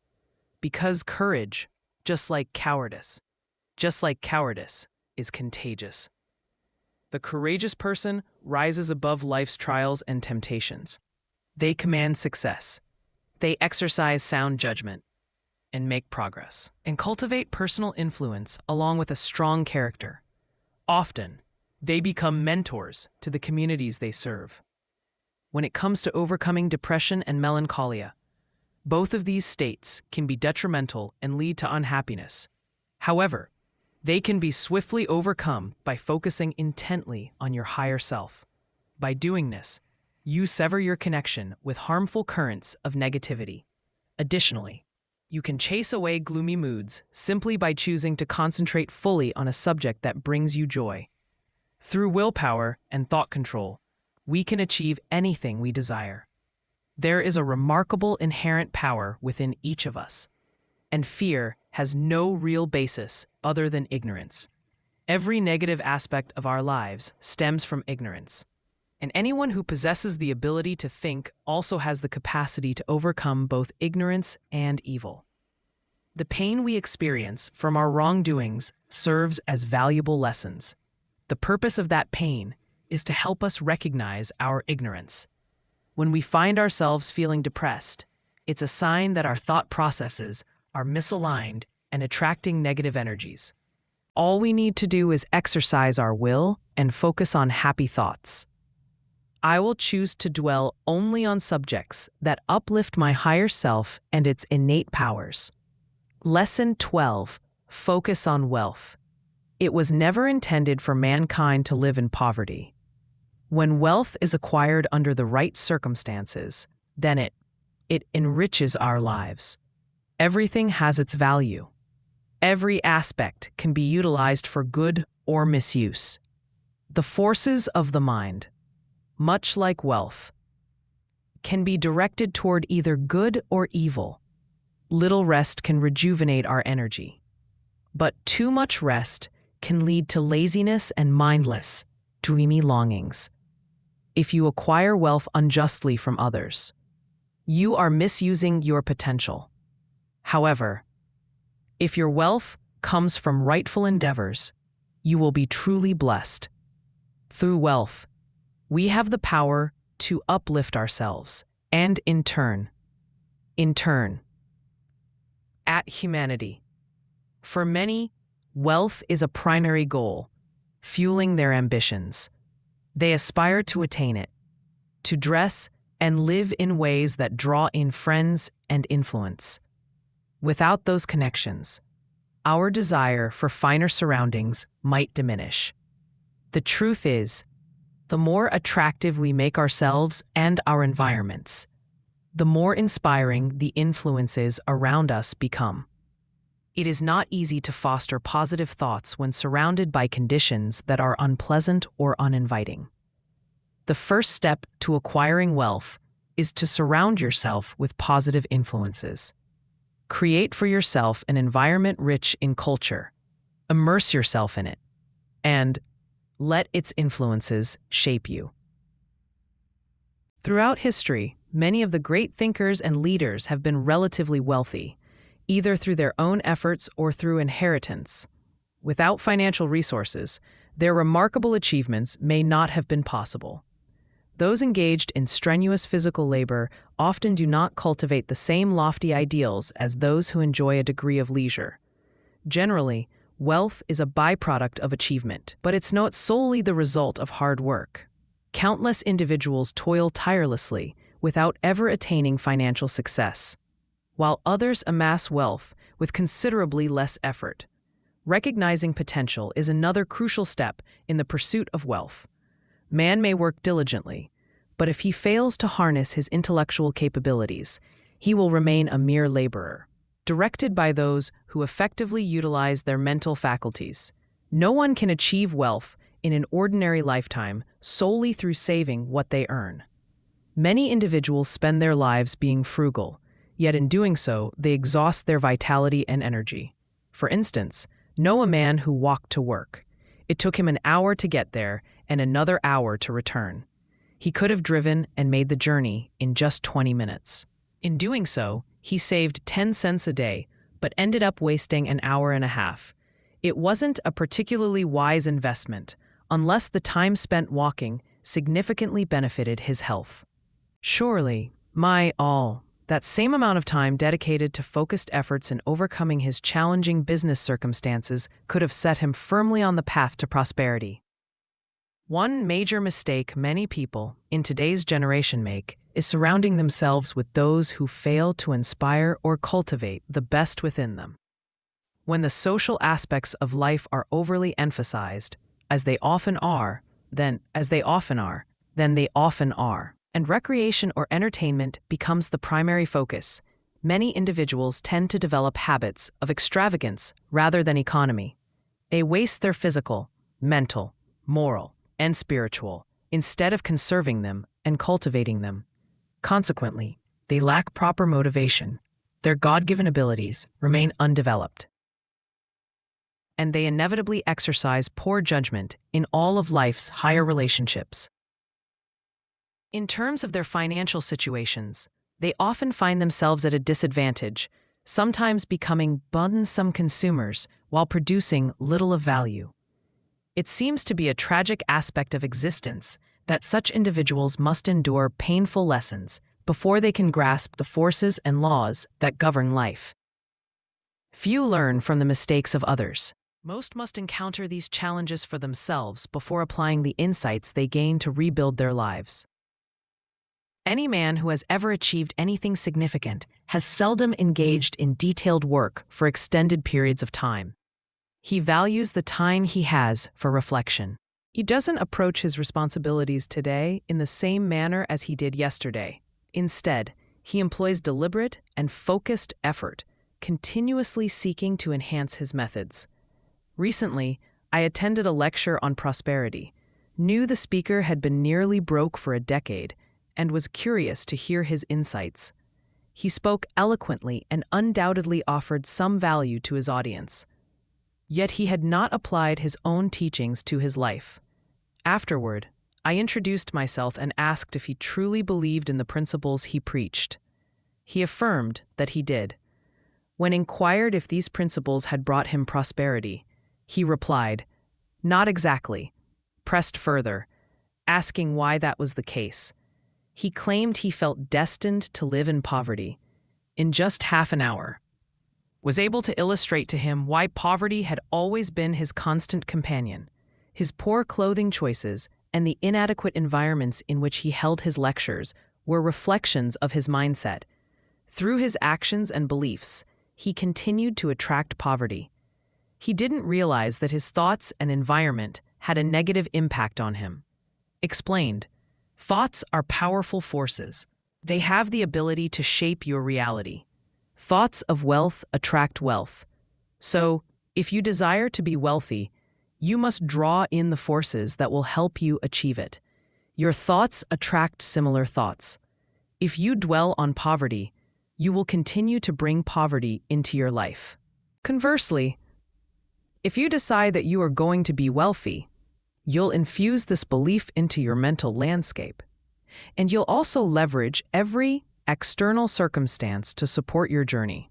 because courage, just like cowardice, is contagious. The courageous person rises above life's trials and temptations. They command success. They exercise sound judgment and make progress, and cultivate personal influence along with a strong character. Often, they become mentors to the communities they serve. When it comes to overcoming depression and melancholia, both of these states can be detrimental and lead to unhappiness. However, they can be swiftly overcome by focusing intently on your higher self. By doing this, you sever your connection with harmful currents of negativity. Additionally, you can chase away gloomy moods simply by choosing to concentrate fully on a subject that brings you joy. Through willpower and thought control, we can achieve anything we desire. There is a remarkable inherent power within each of us, and fear has no real basis other than ignorance. Every negative aspect of our lives stems from ignorance. And anyone who possesses the ability to think also has the capacity to overcome both ignorance and evil. The pain we experience from our wrongdoings serves as valuable lessons. The purpose of that pain is to help us recognize our ignorance. When we find ourselves feeling depressed, it's a sign that our thought processes are misaligned and attracting negative energies. All we need to do is exercise our will and focus on happy thoughts. I will choose to dwell only on subjects that uplift my higher self and its innate powers. Lesson 12. Focus on wealth. It was never intended for mankind to live in poverty. When wealth is acquired under the right circumstances, then it enriches our lives. Everything has its value. Every aspect can be utilized for good or misuse. The forces of the mind, much like wealth, can be directed toward either good or evil. Little rest can rejuvenate our energy, but too much rest can lead to laziness and mindless, dreamy longings. If you acquire wealth unjustly from others, you are misusing your potential. However, if your wealth comes from rightful endeavors, you will be truly blessed. Through wealth, we have the power to uplift ourselves and, in turn, at humanity. For many, wealth is a primary goal, fueling their ambitions. They aspire to attain it, to dress and live in ways that draw in friends and influence. Without those connections, our desire for finer surroundings might diminish. The truth is, the more attractive we make ourselves and our environments, the more inspiring the influences around us become. It is not easy to foster positive thoughts when surrounded by conditions that are unpleasant or uninviting. The first step to acquiring wealth is to surround yourself with positive influences. Create for yourself an environment rich in culture, immerse yourself in it, and let its influences shape you. Throughout history, many of the great thinkers and leaders have been relatively wealthy, either through their own efforts or through inheritance. Without financial resources, their remarkable achievements may not have been possible. Those engaged in strenuous physical labor often do not cultivate the same lofty ideals as those who enjoy a degree of leisure. Generally, wealth is a byproduct of achievement, but it's not solely the result of hard work. Countless individuals toil tirelessly without ever attaining financial success, while others amass wealth with considerably less effort. Recognizing potential is another crucial step in the pursuit of wealth. Man may work diligently, but if he fails to harness his intellectual capabilities, he will remain a mere laborer, directed by those who effectively utilize their mental faculties. No one can achieve wealth in an ordinary lifetime solely through saving what they earn. Many individuals spend their lives being frugal, yet in doing so, they exhaust their vitality and energy. For instance, know a man who walked to work. It took him an hour to get there and another hour to return. He could have driven and made the journey in just 20 minutes. In doing so, he saved 10 cents a day, but ended up wasting an hour and a half. It wasn't a particularly wise investment, unless the time spent walking significantly benefited his health. Surely, that same amount of time dedicated to focused efforts in overcoming his challenging business circumstances could have set him firmly on the path to prosperity. One major mistake many people in today's generation make is surrounding themselves with those who fail to inspire or cultivate the best within them. When the social aspects of life are overly emphasized, as they often are, then they often are, and recreation or entertainment becomes the primary focus, many individuals tend to develop habits of extravagance rather than economy. They waste their physical, mental, moral, and spiritual, instead of conserving them and cultivating them. Consequently, they lack proper motivation. Their God-given abilities remain undeveloped, and they inevitably exercise poor judgment in all of life's higher relationships. In terms of their financial situations, they often find themselves at a disadvantage, sometimes becoming burdensome consumers while producing little of value. It seems to be a tragic aspect of existence that such individuals must endure painful lessons before they can grasp the forces and laws that govern life. Few learn from the mistakes of others. Most must encounter these challenges for themselves before applying the insights they gain to rebuild their lives. Any man who has ever achieved anything significant has seldom engaged in detailed work for extended periods of time. He values the time he has for reflection. He doesn't approach his responsibilities today in the same manner as he did yesterday. Instead, he employs deliberate and focused effort, continuously seeking to enhance his methods. Recently, I attended a lecture on prosperity, knew the speaker had been nearly broke for a decade, and was curious to hear his insights. He spoke eloquently and undoubtedly offered some value to his audience. Yet he had not applied his own teachings to his life. Afterward, I introduced myself and asked if he truly believed in the principles he preached. He affirmed that he did. When inquired if these principles had brought him prosperity, he replied, "Not exactly," pressed further, asking why that was the case. He claimed he felt destined to live in poverty. In just half an hour, was able to illustrate to him why poverty had always been his constant companion. His poor clothing choices and the inadequate environments in which he held his lectures were reflections of his mindset. Through his actions and beliefs, he continued to attract poverty. He didn't realize that his thoughts and environment had a negative impact on him. Explained, thoughts are powerful forces. They have the ability to shape your reality. Thoughts of wealth attract wealth. So, if you desire to be wealthy, you must draw in the forces that will help you achieve it. Your thoughts attract similar thoughts. If you dwell on poverty, you will continue to bring poverty into your life. Conversely, if you decide that you are going to be wealthy, you'll infuse this belief into your mental landscape. And you'll also leverage every external circumstance to support your journey.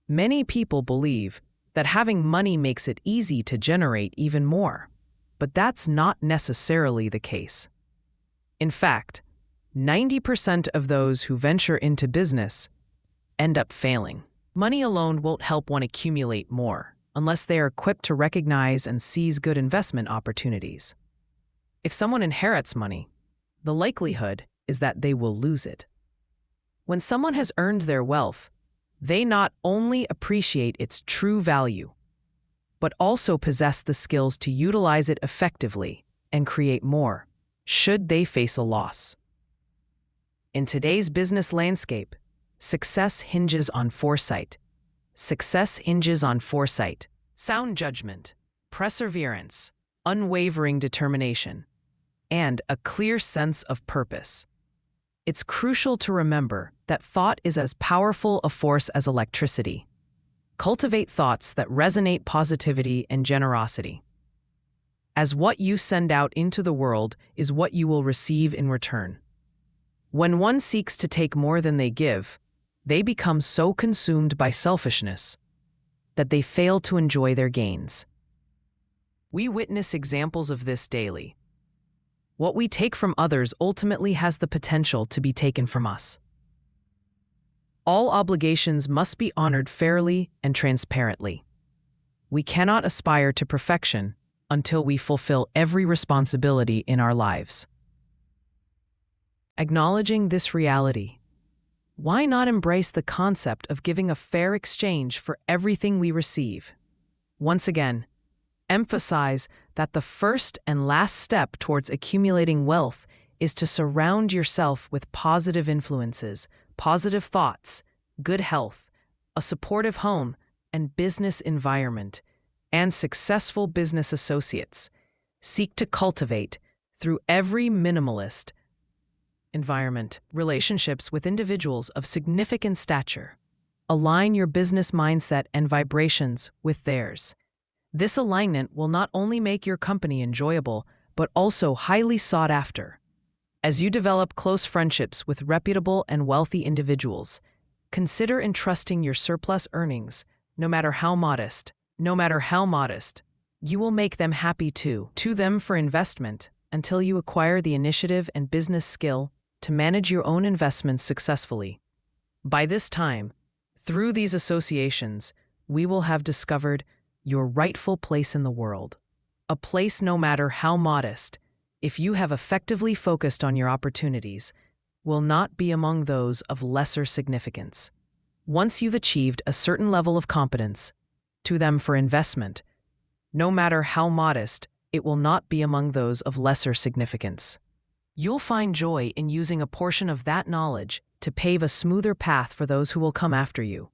Many people believe that having money makes it easy to generate even more, but that's not necessarily the case. In fact, 90% of those who venture into business end up failing. Money alone won't help one accumulate more unless they are equipped to recognize and seize good investment opportunities. If someone inherits money, the likelihood is that they will lose it. When someone has earned their wealth, they not only appreciate its true value, but also possess the skills to utilize it effectively and create more, should they face a loss. In today's business landscape, success hinges on foresight. Success hinges on foresight, sound judgment, perseverance, unwavering determination, and a clear sense of purpose. It's crucial to remember that thought is as powerful a force as electricity. Cultivate thoughts that resonate positivity and generosity, as what you send out into the world is what you will receive in return. When one seeks to take more than they give, they become so consumed by selfishness that they fail to enjoy their gains. We witness examples of this daily. What we take from others ultimately has the potential to be taken from us. All obligations must be honored fairly and transparently. We cannot aspire to perfection until we fulfill every responsibility in our lives. Acknowledging this reality, why not embrace the concept of giving a fair exchange for everything we receive? Once again, emphasize that the first and last step towards accumulating wealth is to surround yourself with positive influences, positive thoughts, good health, a supportive home and business environment, and successful business associates. Seek to cultivate, through every minimalist environment, relationships with individuals of significant stature. Align your business mindset and vibrations with theirs. This alignment will not only make your company enjoyable, but also highly sought after. As you develop close friendships with reputable and wealthy individuals, consider entrusting your surplus earnings, no matter how modest, you will make them happy too, to them for investment until you acquire the initiative and business skill to manage your own investments successfully. By this time, through these associations, we will have discovered your rightful place in the world. A place no matter how modest, if you have effectively focused on your opportunities, will not be among those of lesser significance. Once you've achieved a certain level of competence, to them for investment, no matter how modest, it will not be among those of lesser significance. You'll find joy in using a portion of that knowledge to pave a smoother path for those who will come after you.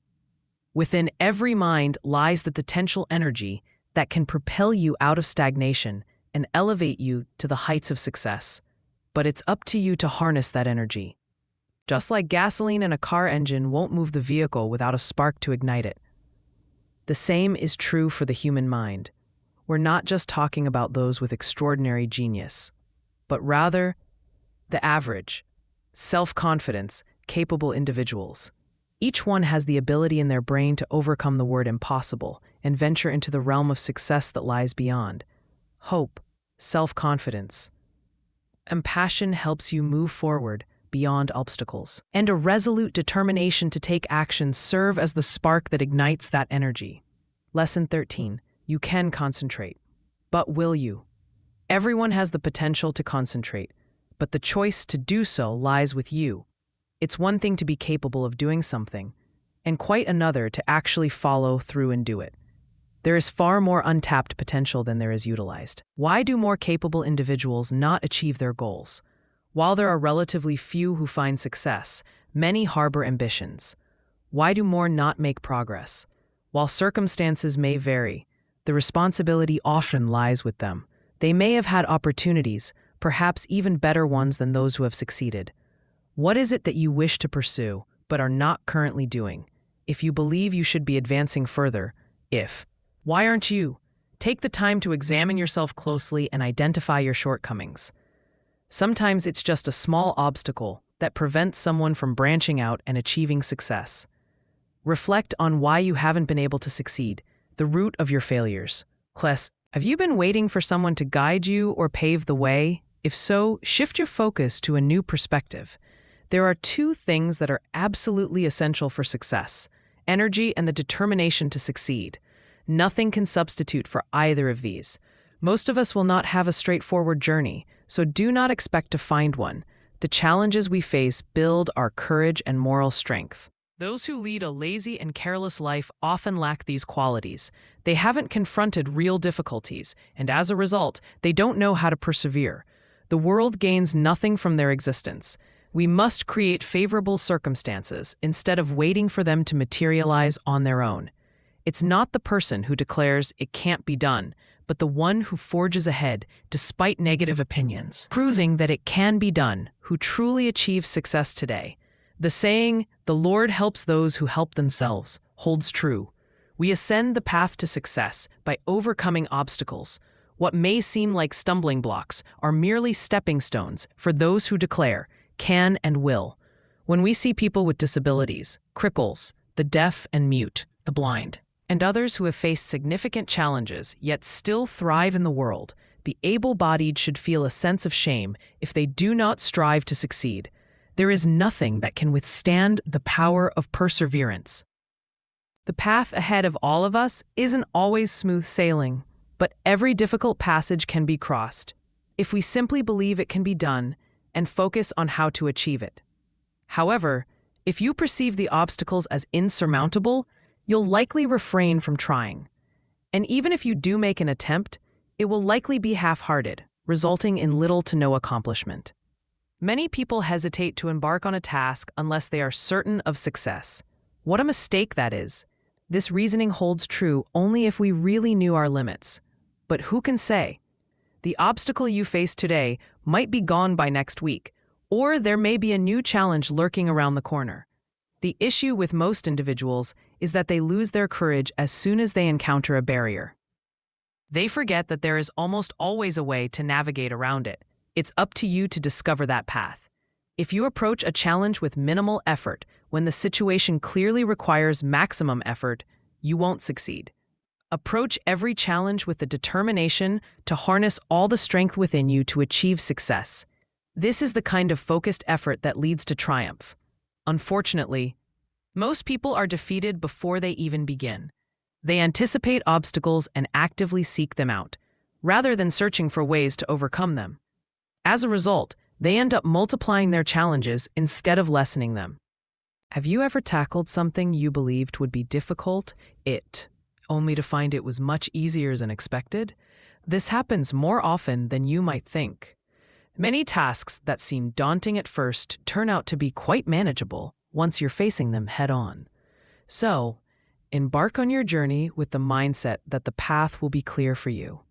Within every mind lies the potential energy that can propel you out of stagnation and elevate you to the heights of success. But it's up to you to harness that energy. Just like gasoline in a car engine won't move the vehicle without a spark to ignite it. The same is true for the human mind. We're not just talking about those with extraordinary genius, but rather the average, self-confidence, capable individuals. Each one has the ability in their brain to overcome the word impossible and venture into the realm of success that lies beyond. Hope, self-confidence, and passion helps you move forward beyond obstacles. And a resolute determination to take action serve as the spark that ignites that energy. Lesson 13. You can concentrate. But will you? Everyone has the potential to concentrate, but the choice to do so lies with you. It's one thing to be capable of doing something, and quite another to actually follow through and do it. There is far more untapped potential than there is utilized. Why do more capable individuals not achieve their goals? While there are relatively few who find success, many harbor ambitions. Why do more not make progress? While circumstances may vary, the responsibility often lies with them. They may have had opportunities, perhaps even better ones than those who have succeeded. What is it that you wish to pursue, but are not currently doing? If you believe you should be advancing further, why aren't you? Take the time to examine yourself closely and identify your shortcomings. Sometimes it's just a small obstacle that prevents someone from branching out and achieving success. Reflect on why you haven't been able to succeed, the root of your failures. Have you been waiting for someone to guide you or pave the way? If so, shift your focus to a new perspective. There are two things that are absolutely essential for success: energy and the determination to succeed. Nothing can substitute for either of these. Most of us will not have a straightforward journey, so do not expect to find one. The challenges we face build our courage and moral strength. Those who lead a lazy and careless life often lack these qualities. They haven't confronted real difficulties, and as a result, they don't know how to persevere. The world gains nothing from their existence. We must create favorable circumstances instead of waiting for them to materialize on their own. It's not the person who declares it can't be done, but the one who forges ahead despite negative opinions, proving that it can be done, who truly achieves success today. The saying, "The Lord helps those who help themselves," holds true. We ascend the path to success by overcoming obstacles. What may seem like stumbling blocks are merely stepping stones for those who declare, can and will. When we see people with disabilities, cripples, the deaf and mute, the blind, and others who have faced significant challenges yet still thrive in the world, the able-bodied should feel a sense of shame if they do not strive to succeed. There is nothing that can withstand the power of perseverance. The path ahead of all of us isn't always smooth sailing, but every difficult passage can be crossed if we simply believe it can be done and focus on how to achieve it. However, if you perceive the obstacles as insurmountable, you'll likely refrain from trying. And even if you do make an attempt, it will likely be half-hearted, resulting in little to no accomplishment. Many people hesitate to embark on a task unless they are certain of success. What a mistake that is. This reasoning holds true only if we really knew our limits. But who can say? The obstacle you face today might be gone by next week, or there may be a new challenge lurking around the corner. The issue with most individuals is that they lose their courage as soon as they encounter a barrier. They forget that there is almost always a way to navigate around it. It's up to you to discover that path. If you approach a challenge with minimal effort, when the situation clearly requires maximum effort, you won't succeed. Approach every challenge with the determination to harness all the strength within you to achieve success. This is the kind of focused effort that leads to triumph. Unfortunately, most people are defeated before they even begin. They anticipate obstacles and actively seek them out, rather than searching for ways to overcome them. As a result, they end up multiplying their challenges instead of lessening them. Have you ever tackled something you believed would be difficult, only to find it was much easier than expected? This happens more often than you might think. Many tasks that seem daunting at first turn out to be quite manageable once you're facing them head-on. So, embark on your journey with the mindset that the path will be clear for you.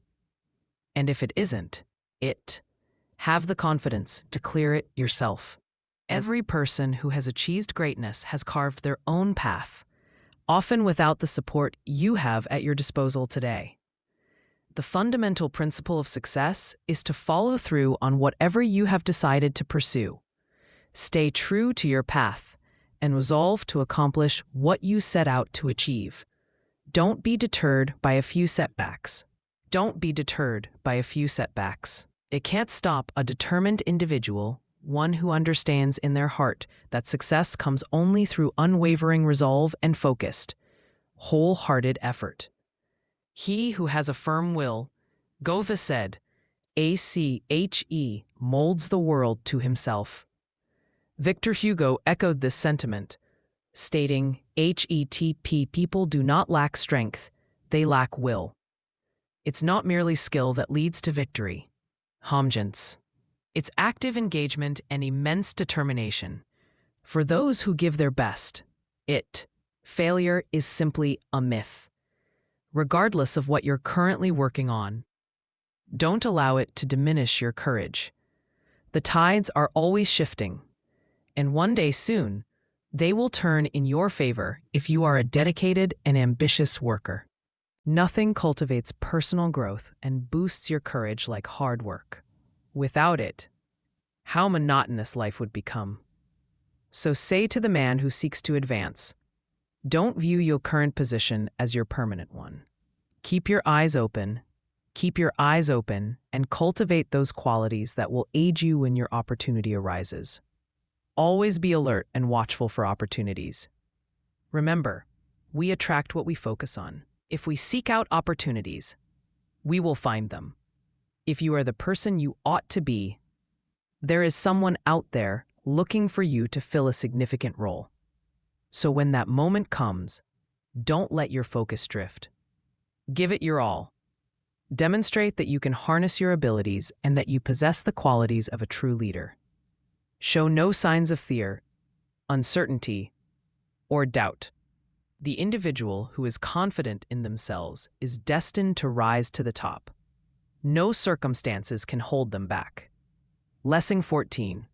And if it isn't, have the confidence to clear it yourself. Every person who has achieved greatness has carved their own path, often without the support you have at your disposal today. The fundamental principle of success is to follow through on whatever you have decided to pursue. Stay true to your path and resolve to accomplish what you set out to achieve. Don't be deterred by a few setbacks. It can't stop a determined individual, one who understands in their heart that success comes only through unwavering resolve and focused, wholehearted effort. He who has a firm will, Goethe said, molds the world to himself. Victor Hugo echoed this sentiment, stating, people do not lack strength, they lack will. It's not merely skill that leads to victory. It's active engagement and immense determination. For those who give their best, failure is simply a myth. Regardless of what you're currently working on, don't allow it to diminish your courage. The tides are always shifting, and one day soon, they will turn in your favor if you are a dedicated and ambitious worker. Nothing cultivates personal growth and boosts your courage like hard work. Without it, how monotonous life would become. So say to the man who seeks to advance, don't view your current position as your permanent one. Keep your eyes open, and cultivate those qualities that will aid you when your opportunity arises. Always be alert and watchful for opportunities. Remember, we attract what we focus on. If we seek out opportunities, we will find them. If you are the person you ought to be, there is someone out there looking for you to fill a significant role. So when that moment comes, don't let your focus drift. Give it your all. Demonstrate that you can harness your abilities and that you possess the qualities of a true leader. Show no signs of fear, uncertainty, or doubt. The individual who is confident in themselves is destined to rise to the top. No circumstances can hold them back. Lesson 14.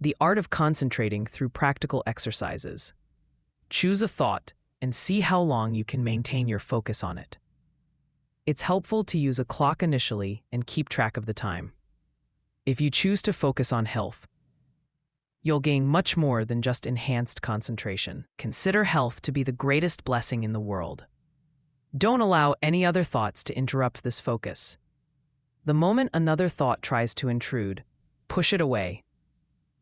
The art of concentrating through practical exercises. Choose a thought and see how long you can maintain your focus on it. It's helpful to use a clock initially and keep track of the time. If you choose to focus on health, you'll gain much more than just enhanced concentration. Consider health to be the greatest blessing in the world. Don't allow any other thoughts to interrupt this focus. The moment another thought tries to intrude, push it away.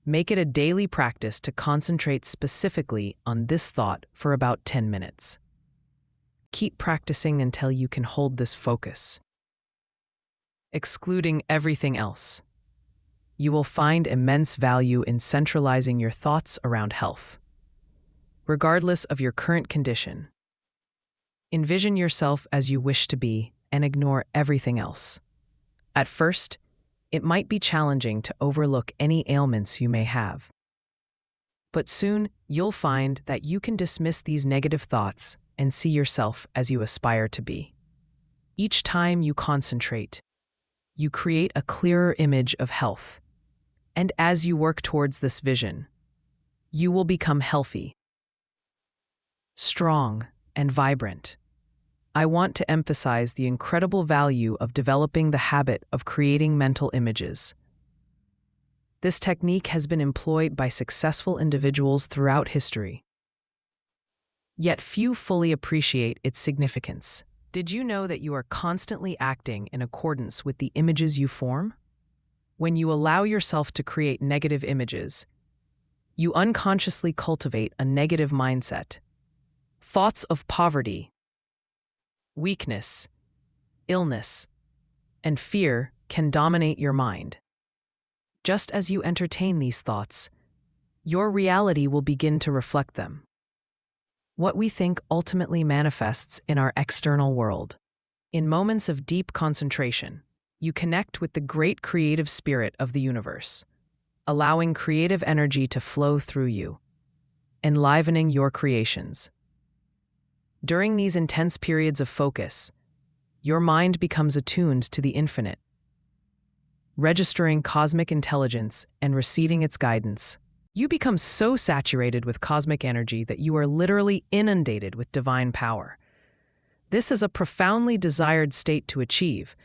Make it a daily practice to concentrate specifically on this thought for about 10 minutes. Keep practicing until you can hold this focus, excluding everything else. You will find immense value in centralizing your thoughts around health. Regardless of your current condition, envision yourself as you wish to be and ignore everything else. At first, it might be challenging to overlook any ailments you may have. But soon, you'll find that you can dismiss these negative thoughts and see yourself as you aspire to be. Each time you concentrate, you create a clearer image of health. And as you work towards this vision, you will become healthy, strong, and vibrant. I want to emphasize the incredible value of developing the habit of creating mental images. This technique has been employed by successful individuals throughout history. Yet few fully appreciate its significance. Did you know that you are constantly acting in accordance with the images you form? When you allow yourself to create negative images, you unconsciously cultivate a negative mindset. Thoughts of poverty, weakness, illness, and fear can dominate your mind. Just as you entertain these thoughts, your reality will begin to reflect them. What we think ultimately manifests in our external world. In moments of deep concentration, you connect with the great creative spirit of the universe, allowing creative energy to flow through you, enlivening your creations. During these intense periods of focus, your mind becomes attuned to the infinite, registering cosmic intelligence and receiving its guidance. You become so saturated with cosmic energy that you are literally inundated with divine power. This is a profoundly desired state to achieve.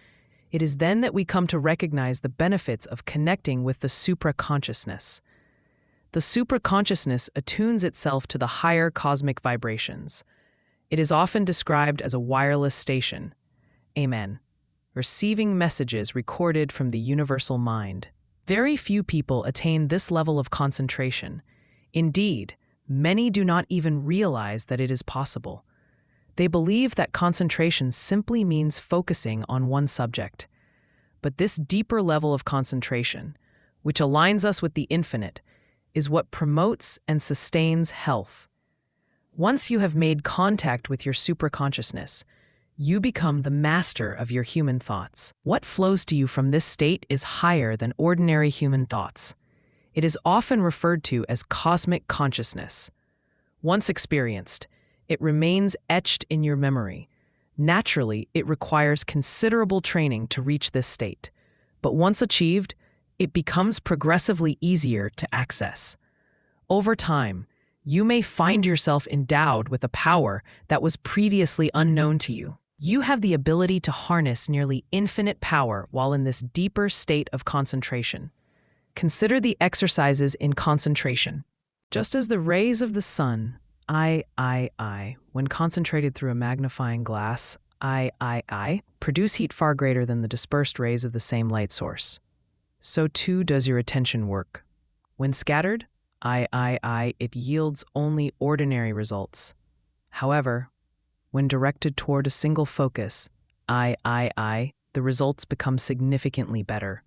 It is then that we come to recognize the benefits of connecting with the supraconsciousness. The supraconsciousness attunes itself to the higher cosmic vibrations. It is often described as a wireless station, amen, receiving messages recorded from the universal mind. Very few people attain this level of concentration. Indeed, many do not even realize that it is possible. They believe that concentration simply means focusing on one subject. But this deeper level of concentration, which aligns us with the infinite, is what promotes and sustains health. Once you have made contact with your supraconsciousness, you become the master of your human thoughts. What flows to you from this state is higher than ordinary human thoughts. It is often referred to as cosmic consciousness. Once experienced, it remains etched in your memory. Naturally, it requires considerable training to reach this state. But once achieved, it becomes progressively easier to access. Over time, you may find yourself endowed with a power that was previously unknown to you. You have the ability to harness nearly infinite power while in this deeper state of concentration. Consider the exercises in concentration. Just as the rays of the sun, when concentrated through a magnifying glass, produce heat far greater than the dispersed rays of the same light source. So too does your attention work. When scattered, it yields only ordinary results. However, when directed toward a single focus, the results become significantly better.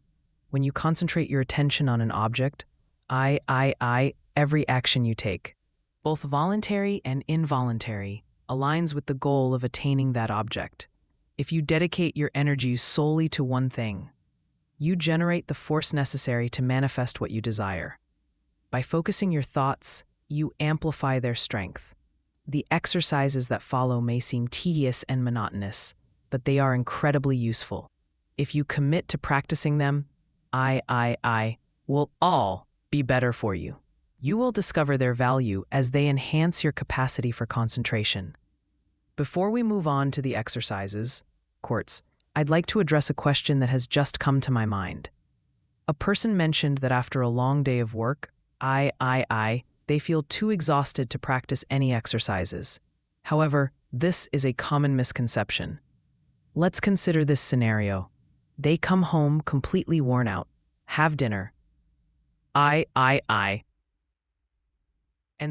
When you concentrate your attention on an object, every action you take, both voluntary and involuntary, aligns with the goal of attaining that object. If you dedicate your energy solely to one thing, you generate the force necessary to manifest what you desire. By focusing your thoughts, you amplify their strength. The exercises that follow may seem tedious and monotonous, but they are incredibly useful. If you commit to practicing them, will all be better for you. You will discover their value as they enhance your capacity for concentration. Before we move on to the exercises, I'd like to address a question that has just come to my mind. A person mentioned that after a long day of work, they feel too exhausted to practice any exercises. However, this is a common misconception. Let's consider this scenario. They come home completely worn out, have dinner, and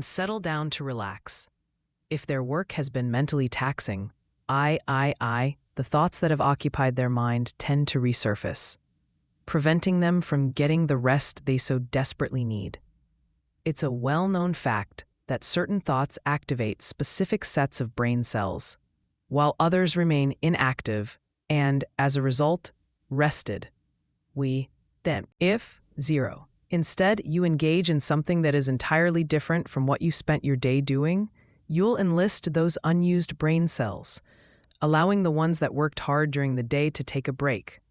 settle down to relax. If their work has been mentally taxing, the thoughts that have occupied their mind tend to resurface, preventing them from getting the rest they so desperately need. It's a well-known fact that certain thoughts activate specific sets of brain cells, while others remain inactive and, as a result, rested. If 0. Instead, you engage in something that is entirely different from what you spent your day doing, you'll enlist those unused brain cells, allowing the ones that worked hard during the day to take a break.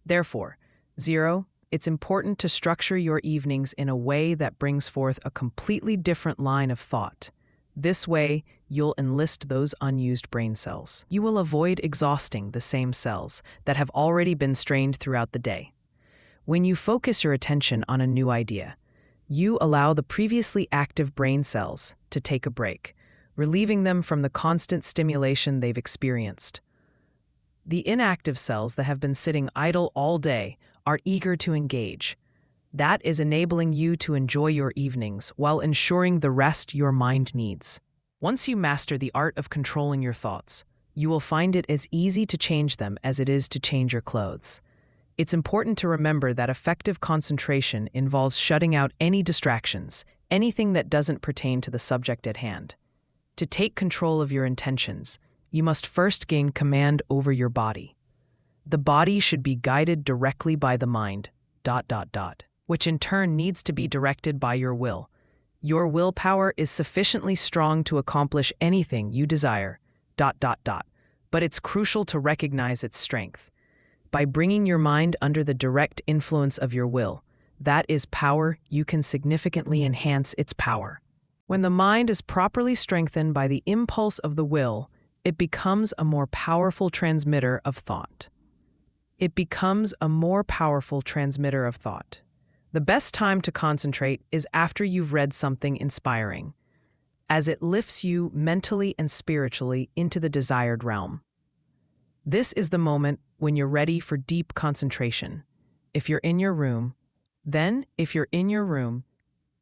Therefore, 0. It's important to structure your evenings in a way that brings forth a completely different line of thought. This way, you'll enlist those unused brain cells. You will avoid exhausting the same cells that have already been strained throughout the day. When you focus your attention on a new idea, you allow the previously active brain cells to take a break, relieving them from the constant stimulation they've experienced. The inactive cells that have been sitting idle all day are eager to engage. That is enabling you to enjoy your evenings while ensuring the rest your mind needs. Once you master the art of controlling your thoughts, you will find it as easy to change them as it is to change your clothes. It's important to remember that effective concentration involves shutting out any distractions, anything that doesn't pertain to the subject at hand. To take control of your intentions, you must first gain command over your body. The body should be guided directly by the mind, which in turn needs to be directed by your will. Your willpower is sufficiently strong to accomplish anything you desire, but it's crucial to recognize its strength. By bringing your mind under the direct influence of your will, that is power, you can significantly enhance its power. When the mind is properly strengthened by the impulse of the will, it becomes a more powerful transmitter of thought. The best time to concentrate is after you've read something inspiring, as it lifts you mentally and spiritually into the desired realm. This is the moment when you're ready for deep concentration. If you're in your room,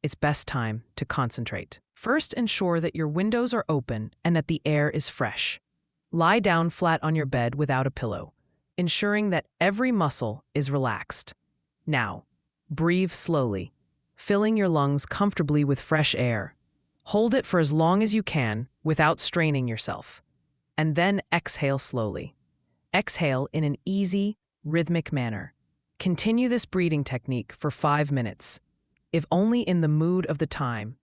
it's best time to concentrate. First, ensure that your windows are open and that the air is fresh. Lie down flat on your bed without a pillow, ensuring that every muscle is relaxed. Now, breathe slowly, filling your lungs comfortably with fresh air. Hold it for as long as you can without straining yourself. And then exhale slowly. Exhale in an easy, rhythmic manner. Continue this breathing technique for 5 minutes, if only in the mood of the time.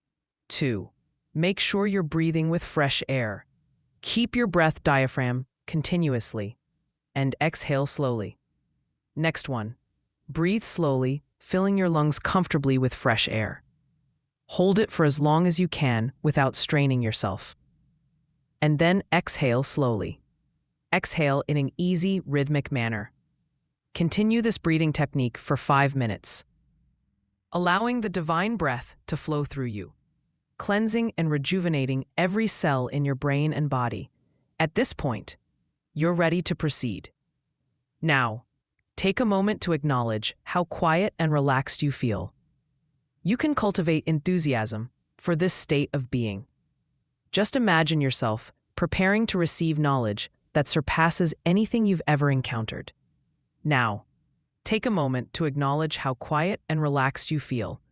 2. Make sure you're breathing with fresh air. Keep your breath diaphragm continuously, and exhale slowly. Next one. Breathe slowly, filling your lungs comfortably with fresh air. Hold it for as long as you can without straining yourself. And then exhale slowly. Exhale in an easy, rhythmic manner. Continue this breathing technique for 5 minutes, allowing the divine breath to flow through you, cleansing and rejuvenating every cell in your brain and body. At this point, you're ready to proceed. Now, take a moment to acknowledge how quiet and relaxed you feel. You can cultivate enthusiasm for this state of being. Just imagine yourself preparing to receive knowledge that surpasses anything you've ever encountered. Now, take a moment to acknowledge how quiet and relaxed you feel.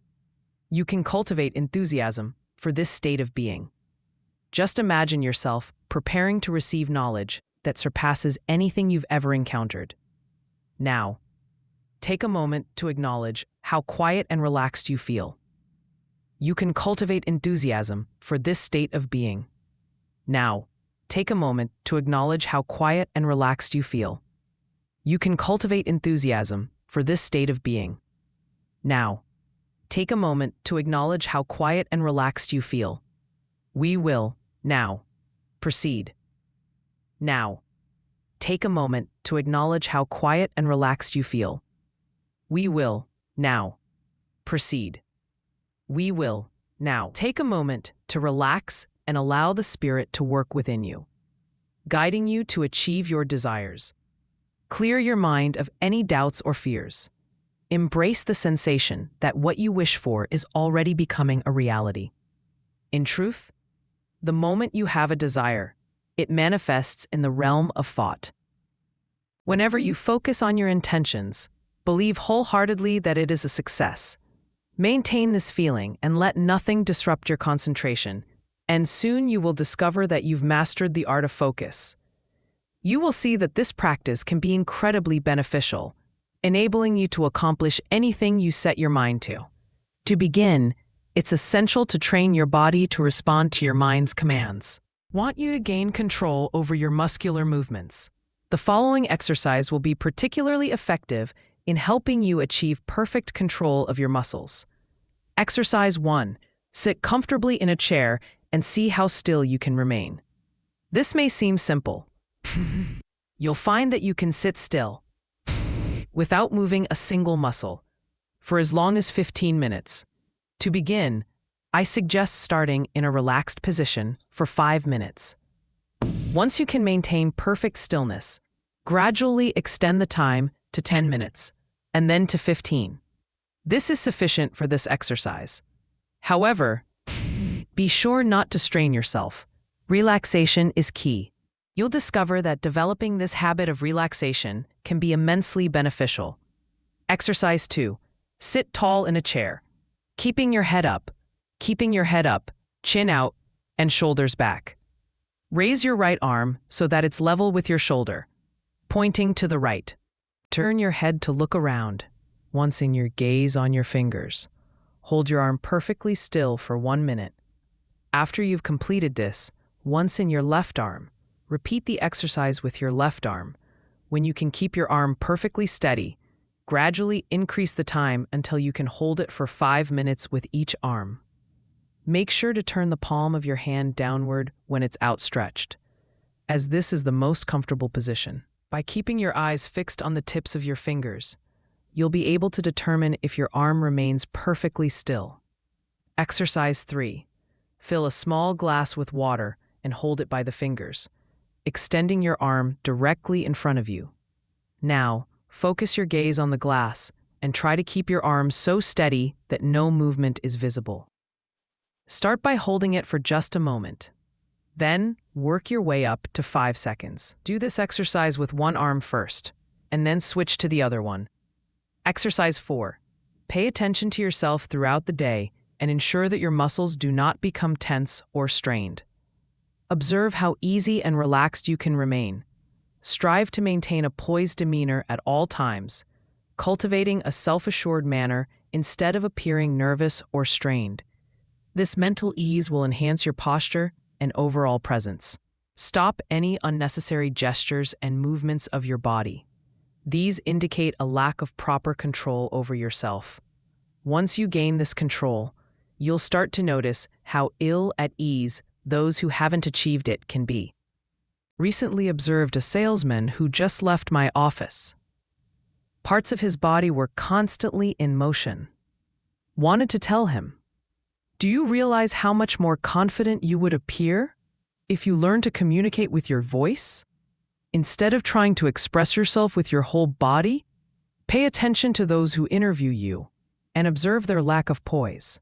You can cultivate enthusiasm for this state of being. Just imagine yourself preparing to receive knowledge that surpasses anything you've ever encountered. Now, take a moment to acknowledge how quiet and relaxed you feel. You can cultivate enthusiasm for this state of being. Now, take a moment to acknowledge how quiet and relaxed you feel. You can cultivate enthusiasm for this state of being. Now, take a moment to acknowledge how quiet and relaxed you feel. We will, now, proceed. Now, take a moment to acknowledge how quiet and relaxed you feel. We will, now, proceed. We will, now. Take a moment to relax and allow the spirit to work within you, guiding you to achieve your desires. Clear your mind of any doubts or fears. Embrace the sensation that what you wish for is already becoming a reality. In truth, the moment you have a desire, it manifests in the realm of thought. Whenever you focus on your intentions, believe wholeheartedly that it is a success. Maintain this feeling and let nothing disrupt your concentration, and soon you will discover that you've mastered the art of focus. You will see that this practice can be incredibly beneficial, enabling you to accomplish anything you set your mind to. To begin, it's essential to train your body to respond to your mind's commands. Want you to gain control over your muscular movements? The following exercise will be particularly effective in helping you achieve perfect control of your muscles. Exercise 1. Sit comfortably in a chair and see how still you can remain. This may seem simple. You'll find that you can sit still without moving a single muscle for as long as 15 minutes. To begin, I suggest starting in a relaxed position for 5 minutes. Once you can maintain perfect stillness, gradually extend the time to 10 minutes and then to 15. This is sufficient for this exercise. However, be sure not to strain yourself. Relaxation is key. You'll discover that developing this habit of relaxation can be immensely beneficial. Exercise 2. Sit tall in a chair, keeping your head up, chin out, and shoulders back. Raise your right arm so that it's level with your shoulder, pointing to the right. Turn your head to look around, onceing your gaze on your fingers. Hold your arm perfectly still for 1 minute. After you've completed this, once in your left arm, repeat the exercise with your left arm. When you can keep your arm perfectly steady, gradually increase the time until you can hold it for 5 minutes with each arm. Make sure to turn the palm of your hand downward when it's outstretched, as this is the most comfortable position. By keeping your eyes fixed on the tips of your fingers, you'll be able to determine if your arm remains perfectly still. Exercise 3. Fill a small glass with water and hold it by the fingers, extending your arm directly in front of you. Now, focus your gaze on the glass and try to keep your arm so steady that no movement is visible. Start by holding it for just a moment. Then, work your way up to 5 seconds. Do this exercise with one arm first, and then switch to the other one. Exercise 4. Pay attention to yourself throughout the day and ensure that your muscles do not become tense or strained. Observe how easy and relaxed you can remain. Strive to maintain a poised demeanor at all times, cultivating a self-assured manner instead of appearing nervous or strained. This mental ease will enhance your posture and overall presence. Stop any unnecessary gestures and movements of your body. These indicate a lack of proper control over yourself. Once you gain this control, you'll start to notice how ill at ease those who haven't achieved it can be. Recently observed a salesman who just left my office. Parts of his body were constantly in motion. Wanted to tell him, do you realize how much more confident you would appear if you learned to communicate with your voice? Instead of trying to express yourself with your whole body, pay attention to those who interview you and observe their lack of poise.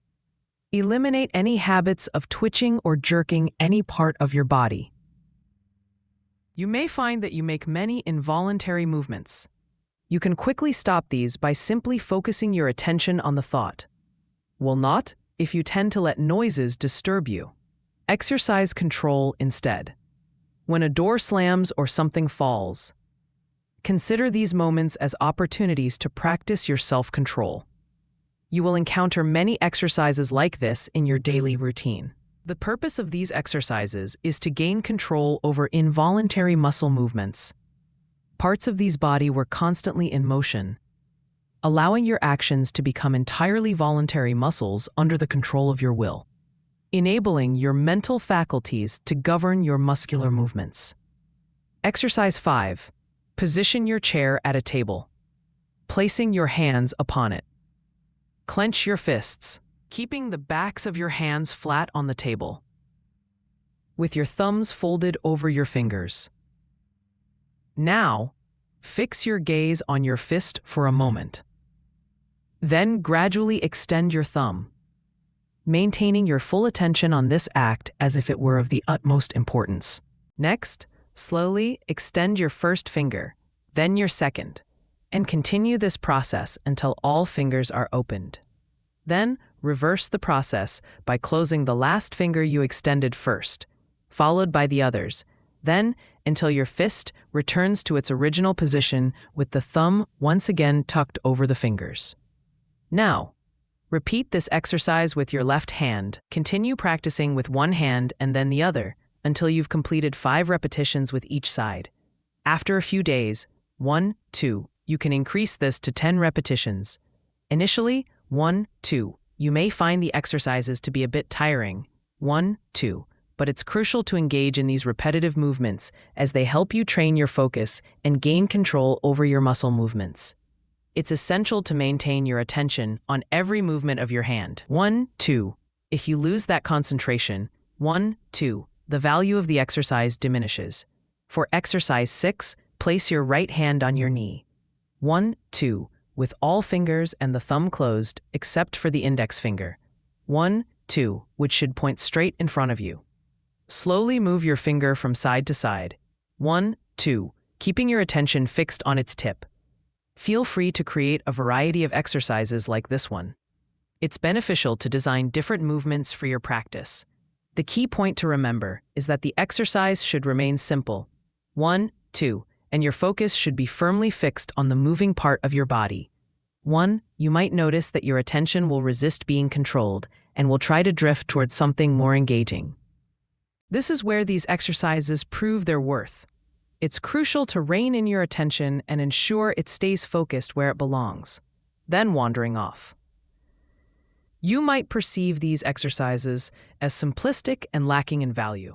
Eliminate any habits of twitching or jerking any part of your body. You may find that you make many involuntary movements. You can quickly stop these by simply focusing your attention on the thought. Will not if you tend to let noises disturb you. Exercise control instead. When a door slams or something falls, consider these moments as opportunities to practice your self-control. You will encounter many exercises like this in your daily routine. The purpose of these exercises is to gain control over involuntary muscle movements. Parts of these body were constantly in motion, allowing your actions to become entirely voluntary muscles under the control of your will, enabling your mental faculties to govern your muscular movements. Exercise 5. Position your chair at a table, placing your hands upon it. Clench your fists, keeping the backs of your hands flat on the table, with your thumbs folded over your fingers. Now, fix your gaze on your fist for a moment. Then gradually extend your thumb, maintaining your full attention on this act as if it were of the utmost importance. Next, slowly extend your first finger, then your second, and continue this process until all fingers are opened. Then, reverse the process by closing the last finger you extended first, followed by the others, then until your fist returns to its original position with the thumb once again tucked over the fingers. Now, repeat this exercise with your left hand. Continue practicing with one hand and then the other until you've completed 5 repetitions with each side. After a few days, 1, 2, you can increase this to 10 repetitions. Initially, 1, 2, you may find the exercises to be a bit tiring. 1, 2. But it's crucial to engage in these repetitive movements as they help you train your focus and gain control over your muscle movements. It's essential to maintain your attention on every movement of your hand. 1, 2. If you lose that concentration, 1, 2, the value of the exercise diminishes. For exercise 6, place your right hand on your knee. 1, 2, with all fingers and the thumb closed except for the index finger. 1, 2, which should point straight in front of you. Slowly move your finger from side to side. 1, 2, keeping your attention fixed on its tip. Feel free to create a variety of exercises like this one. It's beneficial to design different movements for your practice. The key point to remember is that the exercise should remain simple. 1, 2, and your focus should be firmly fixed on the moving part of your body. 1, you might notice that your attention will resist being controlled and will try to drift towards something more engaging. This is where these exercises prove their worth. It's crucial to rein in your attention and ensure it stays focused where it belongs, then wandering off. You might perceive these exercises as simplistic and lacking in value,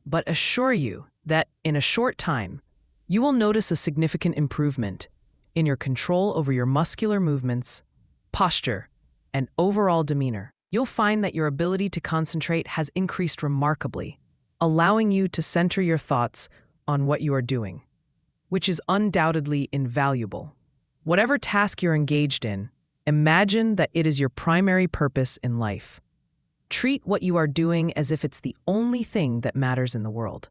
but assure you that in a short time, you will notice a significant improvement in your control over your muscular movements, posture, and overall demeanor. You'll find that your ability to concentrate has increased remarkably, allowing you to center your thoughts on what you are doing, which is undoubtedly invaluable. Whatever task you're engaged in, imagine that it is your primary purpose in life. Treat what you are doing as if it's the only thing that matters in the world.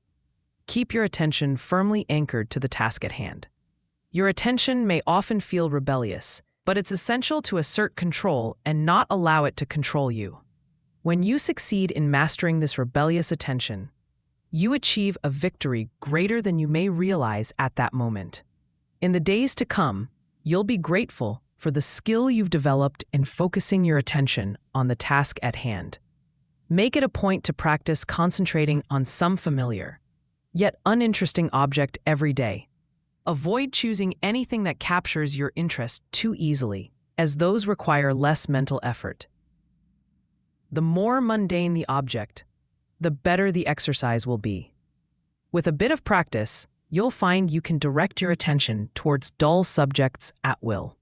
Keep your attention firmly anchored to the task at hand. Your attention may often feel rebellious, but it's essential to assert control and not allow it to control you. When you succeed in mastering this rebellious attention, you achieve a victory greater than you may realize at that moment. In the days to come, you'll be grateful for the skill you've developed in focusing your attention on the task at hand. Make it a point to practice concentrating on some familiar, yet uninteresting object every day. Avoid choosing anything that captures your interest too easily, as those require less mental effort. The more mundane the object, the better the exercise will be. With a bit of practice, you'll find you can direct your attention towards dull subjects at will.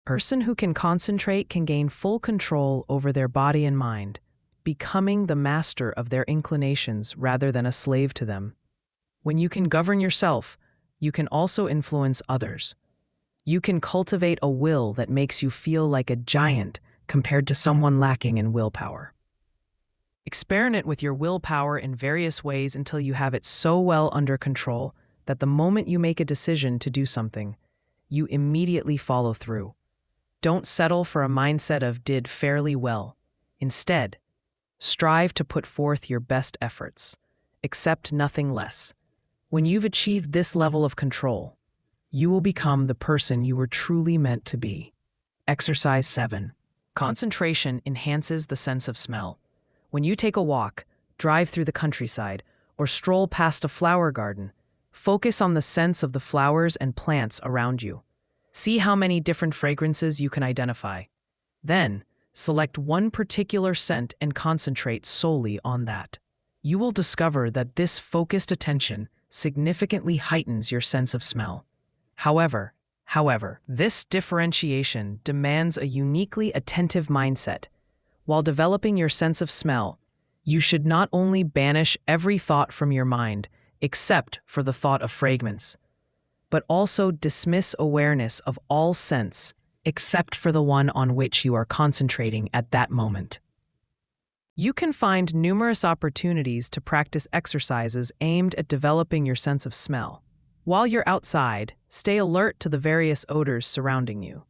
A person who can concentrate can gain full control over their body and mind, becoming the master of their inclinations rather than a slave to them. When you can govern yourself, you can also influence others. You can cultivate a will that makes you feel like a giant compared to someone lacking in willpower. Experiment with your willpower in various ways until you have it so well under control that the moment you make a decision to do something, you immediately follow through. Don't settle for a mindset of did fairly well. Instead, strive to put forth your best efforts. Accept nothing less. When you've achieved this level of control, you will become the person you were truly meant to be. Exercise 7. Concentration enhances the sense of smell. When you take a walk, drive through the countryside, or stroll past a flower garden, focus on the scents of the flowers and plants around you. See how many different fragrances you can identify. Then, select one particular scent and concentrate solely on that. You will discover that this focused attention significantly heightens your sense of smell. However, this differentiation demands a uniquely attentive mindset. While developing your sense of smell, you should not only banish every thought from your mind, except for the thought of fragrance, but also dismiss awareness of all scents, except for the one on which you are concentrating at that moment. You can find numerous opportunities to practice exercises aimed at developing your sense of smell. While you're outside, stay alert to the various odors surrounding you.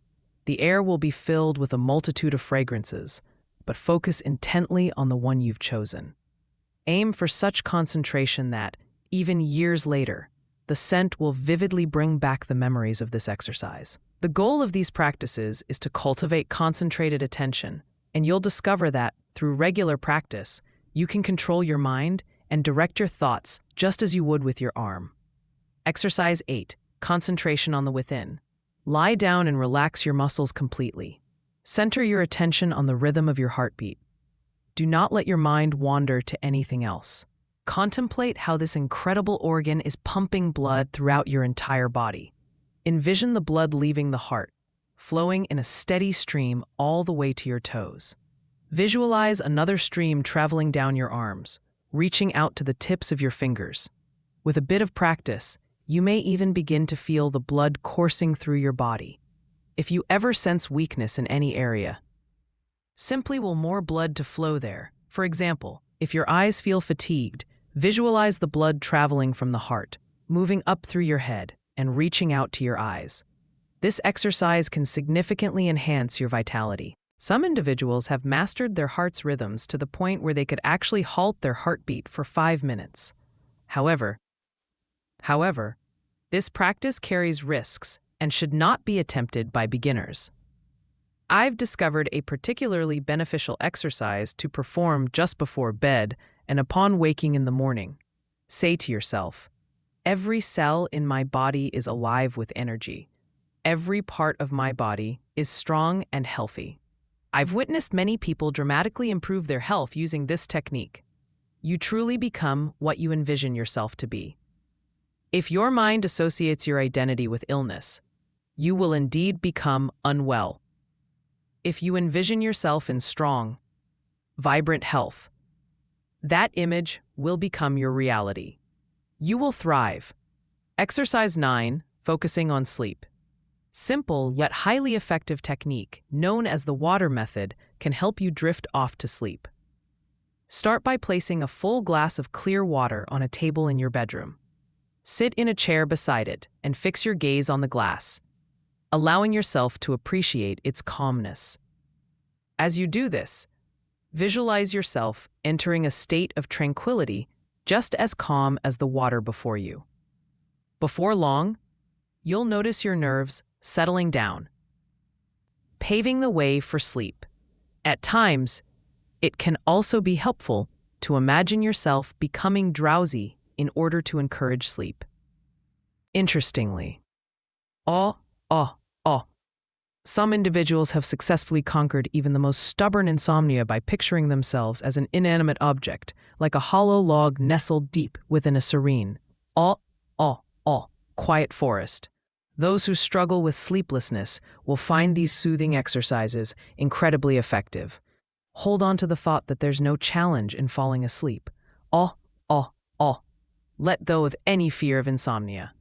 The air will be filled with a multitude of fragrances, but focus intently on the one you've chosen. Aim for such concentration that, even years later, the scent will vividly bring back the memories of this exercise. The goal of these practices is to cultivate concentrated attention, and you'll discover that, through regular practice, you can control your mind and direct your thoughts just as you would with your arm. Exercise 8. Concentration on the within. Lie down and relax your muscles completely. Center your attention on the rhythm of your heartbeat. Do not let your mind wander to anything else. Contemplate how this incredible organ is pumping blood throughout your entire body. Envision the blood leaving the heart, flowing in a steady stream all the way to your toes. Visualize another stream traveling down your arms, reaching out to the tips of your fingers. With a bit of practice, you may even begin to feel the blood coursing through your body. If you ever sense weakness in any area, simply will more blood to flow there. For example, if your eyes feel fatigued, visualize the blood traveling from the heart, moving up through your head, and reaching out to your eyes. This exercise can significantly enhance your vitality. Some individuals have mastered their heart's rhythms to the point where they could actually halt their heartbeat for 5 minutes. However, this practice carries risks and should not be attempted by beginners. I've discovered a particularly beneficial exercise to perform just before bed and upon waking in the morning. Say to yourself, "Every cell in my body is alive with energy. Every part of my body is strong and healthy." I've witnessed many people dramatically improve their health using this technique. You truly become what you envision yourself to be. If your mind associates your identity with illness, you will indeed become unwell. If you envision yourself in strong, vibrant health, that image will become your reality. You will thrive. Exercise 9, focusing on sleep. Simple yet highly effective technique, known as the water method, can help you drift off to sleep. Start by placing a full glass of clear water on a table in your bedroom. Sit in a chair beside it and fix your gaze on the glass, allowing yourself to appreciate its calmness. As you do this, visualize yourself entering a state of tranquility just as calm as the water before you. Before long, you'll notice your nerves settling down, paving the way for sleep. At times, it can also be helpful to imagine yourself becoming drowsy in order to encourage sleep. Interestingly, some individuals have successfully conquered even the most stubborn insomnia by picturing themselves as an inanimate object, like a hollow log nestled deep within a serene, quiet forest. Those who struggle with sleeplessness will find these soothing exercises incredibly effective. Hold on to the thought that there's no challenge in falling asleep. Let go of any fear of insomnia.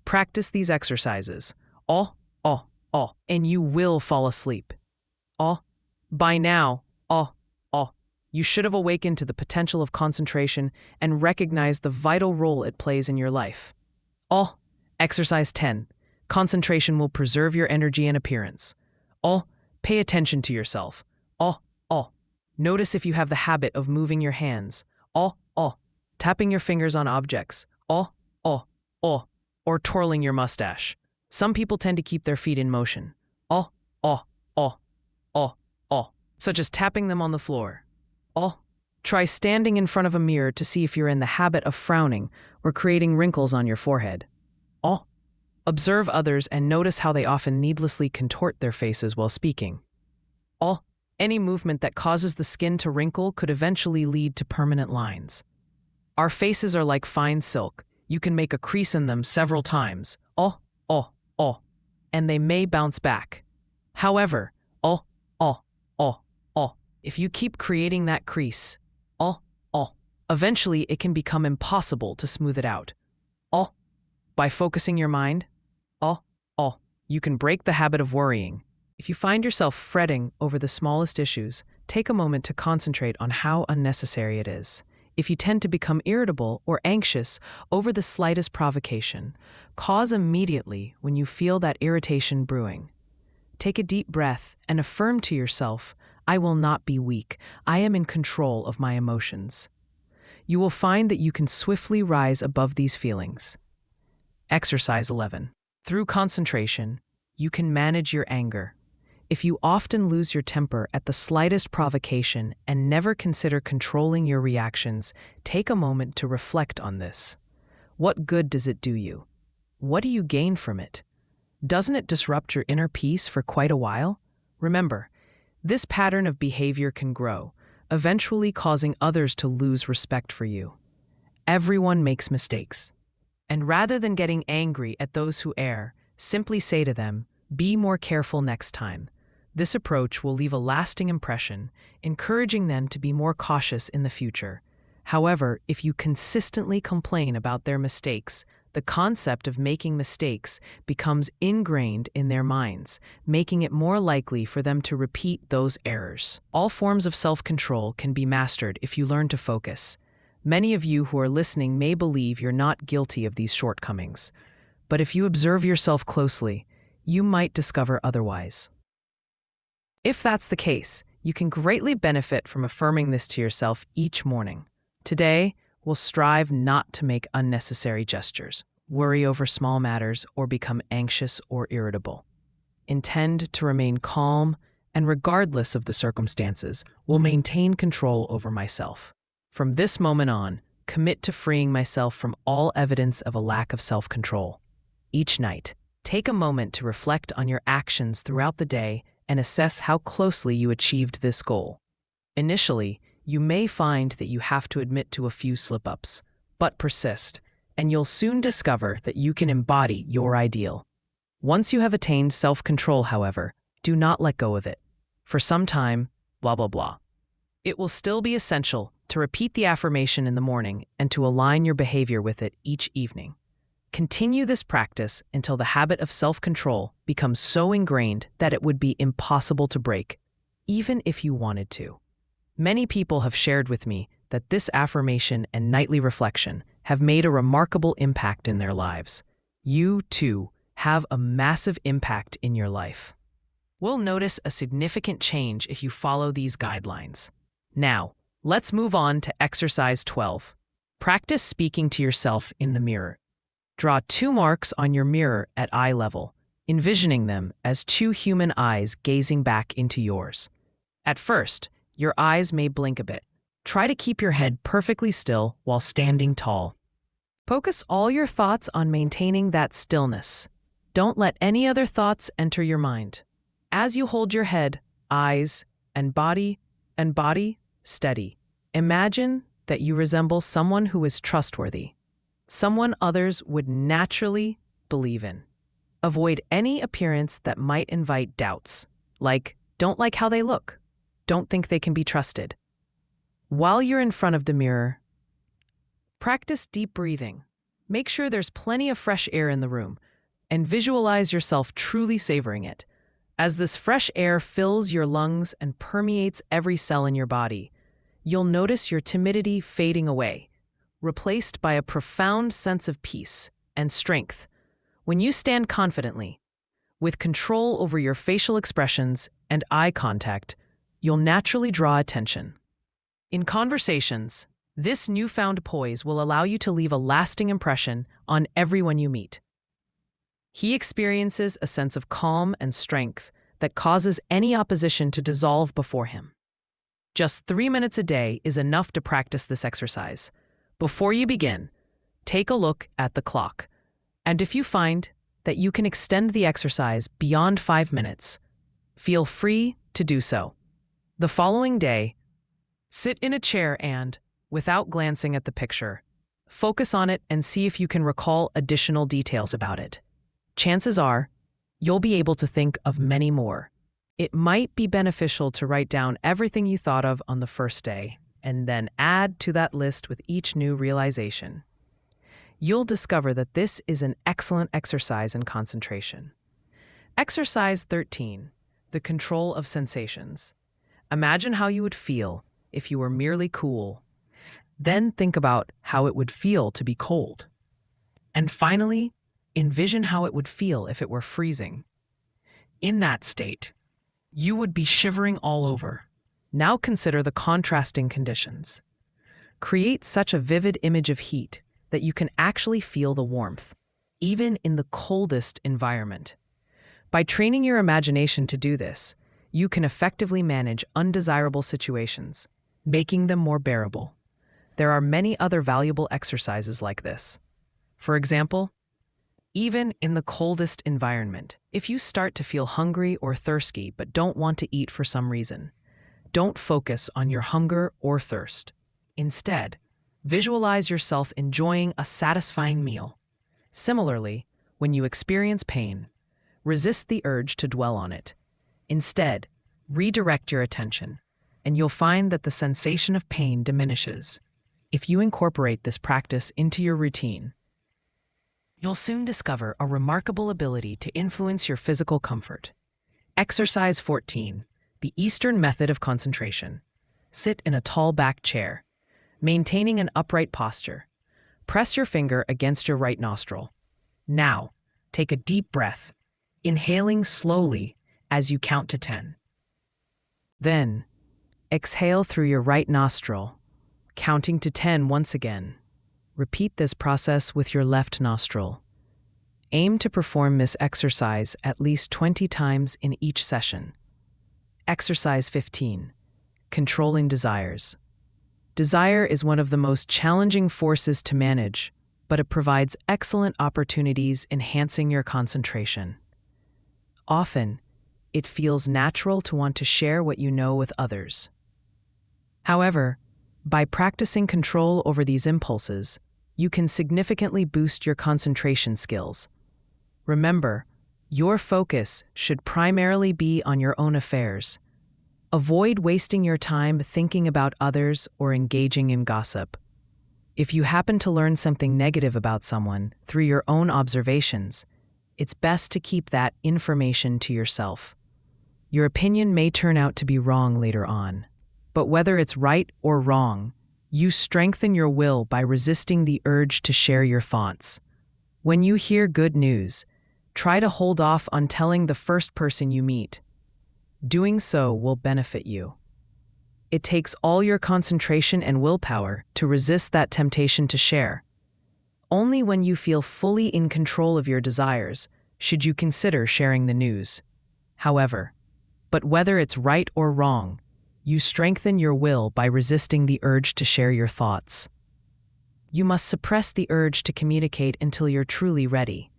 Practice these exercises. And you will fall asleep. By now, you should have awakened to the potential of concentration and recognized the vital role it plays in your life. Exercise 10. Concentration will preserve your energy and appearance. Pay attention to yourself. Notice if you have the habit of moving your hands. Tapping your fingers on objects. Or twirling your mustache. Some people tend to keep their feet in motion. Such as tapping them on the floor. Try standing in front of a mirror to see if you're in the habit of frowning or creating wrinkles on your forehead. Observe others and notice how they often needlessly contort their faces while speaking. Any movement that causes the skin to wrinkle could eventually lead to permanent lines. Our faces are like fine silk. You can make a crease in them several times. And they may bounce back. However, if you keep creating that crease, eventually it can become impossible to smooth it out. By focusing your mind, you can break the habit of worrying. If you find yourself fretting over the smallest issues, take a moment to concentrate on how unnecessary it is. If you tend to become irritable or anxious over the slightest provocation, pause immediately when you feel that irritation brewing. Take a deep breath and affirm to yourself, "I will not be weak. I am in control of my emotions." You will find that you can swiftly rise above these feelings. Exercise 11. Through concentration, you can manage your anger. If you often lose your temper at the slightest provocation and never consider controlling your reactions, take a moment to reflect on this. What good does it do you? What do you gain from it? Doesn't it disrupt your inner peace for quite a while? Remember, this pattern of behavior can grow, eventually causing others to lose respect for you. Everyone makes mistakes. And rather than getting angry at those who err, simply say to them, "Be more careful next time." This approach will leave a lasting impression, encouraging them to be more cautious in the future. However, if you consistently complain about their mistakes, the concept of making mistakes becomes ingrained in their minds, making it more likely for them to repeat those errors. All forms of self-control can be mastered if you learn to focus. Many of you who are listening may believe you're not guilty of these shortcomings, but if you observe yourself closely, you might discover otherwise. If that's the case, you can greatly benefit from affirming this to yourself each morning. Today, we'll strive not to make unnecessary gestures, worry over small matters, or become anxious or irritable. Intend to remain calm, and regardless of the circumstances, will maintain control over myself. From this moment on, commit to freeing myself from all evidence of a lack of self-control. Each night, take a moment to reflect on your actions throughout the day and assess how closely you achieved this goal. Initially, you may find that you have to admit to a few slip-ups, but persist, and you'll soon discover that you can embody your ideal. Once you have attained self-control, however, do not let go of it. For some time, blah, blah, blah. It will still be essential to repeat the affirmation in the morning and to align your behavior with it each evening. Continue this practice until the habit of self-control becomes so ingrained that it would be impossible to break, even if you wanted to. Many people have shared with me that this affirmation and nightly reflection have made a remarkable impact in their lives. You, too, have a massive impact in your life. We'll notice a significant change if you follow these guidelines. Now, let's move on to exercise 12. Practice speaking to yourself in the mirror. Draw 2 marks on your mirror at eye level, envisioning them as 2 human eyes gazing back into yours. At first, your eyes may blink a bit. Try to keep your head perfectly still while standing tall. Focus all your thoughts on maintaining that stillness. Don't let any other thoughts enter your mind. As you hold your head, eyes, and body steady, imagine that you resemble someone who is trustworthy, someone others would naturally believe in. Avoid any appearance that might invite doubts, like don't like how they look, don't think they can be trusted. While you're in front of the mirror, practice deep breathing. Make sure there's plenty of fresh air in the room, and visualize yourself truly savoring it. As this fresh air fills your lungs and permeates every cell in your body, you'll notice your timidity fading away, replaced by a profound sense of peace and strength. When you stand confidently, with control over your facial expressions and eye contact, you'll naturally draw attention. In conversations, this newfound poise will allow you to leave a lasting impression on everyone you meet. He experiences a sense of calm and strength that causes any opposition to dissolve before him. Just 3 minutes a day is enough to practice this exercise. Before you begin, take a look at the clock, and if you find that you can extend the exercise beyond 5 minutes, feel free to do so. The following day, sit in a chair and, without glancing at the picture, focus on it and see if you can recall additional details about it. Chances are, you'll be able to think of many more. It might be beneficial to write down everything you thought of on the first day, and then add to that list with each new realization. You'll discover that this is an excellent exercise in concentration. Exercise 13, the control of sensations. Imagine how you would feel if you were merely cool. Then think about how it would feel to be cold. And finally, envision how it would feel if it were freezing. In that state, you would be shivering all over. Now consider the contrasting conditions. Create such a vivid image of heat that you can actually feel the warmth, even in the coldest environment. By training your imagination to do this, you can effectively manage undesirable situations, making them more bearable. There are many other valuable exercises like this. For example, even in the coldest environment, if you start to feel hungry or thirsty but don't want to eat for some reason, Don't focus on your hunger or thirst. Instead, visualize yourself enjoying a satisfying meal. Similarly, when you experience pain, resist the urge to dwell on it. Instead, redirect your attention, and you'll find that the sensation of pain diminishes. If you incorporate this practice into your routine, you'll soon discover a remarkable ability to influence your physical comfort. Exercise 14, the Eastern method of concentration. Sit in a tall back chair, maintaining an upright posture. Press your finger against your right nostril. Now, take a deep breath, inhaling slowly as you count to 10. Then, exhale through your right nostril, counting to 10 once again. Repeat this process with your left nostril. Aim to perform this exercise at least 20 times in each session. Exercise 15. Controlling desires. Desire is one of the most challenging forces to manage, but it provides excellent opportunities enhancing your concentration. Often, it feels natural to want to share what you know with others. However, by practicing control over these impulses, you can significantly boost your concentration skills. Remember, your focus should primarily be on your own affairs. Avoid wasting your time thinking about others or engaging in gossip. If you happen to learn something negative about someone through your own observations, it's best to keep that information to yourself. Your opinion may turn out to be wrong later on, but whether it's right or wrong, you strengthen your will by resisting the urge to share your thoughts. When you hear good news, try to hold off on telling the first person you meet. Doing so will benefit you. It takes all your concentration and willpower to resist that temptation to share. Only when you feel fully in control of your desires should you consider sharing the news. However, but whether it's right or wrong, you strengthen your will by resisting the urge to share your thoughts. You must suppress the urge to communicate until you're truly ready.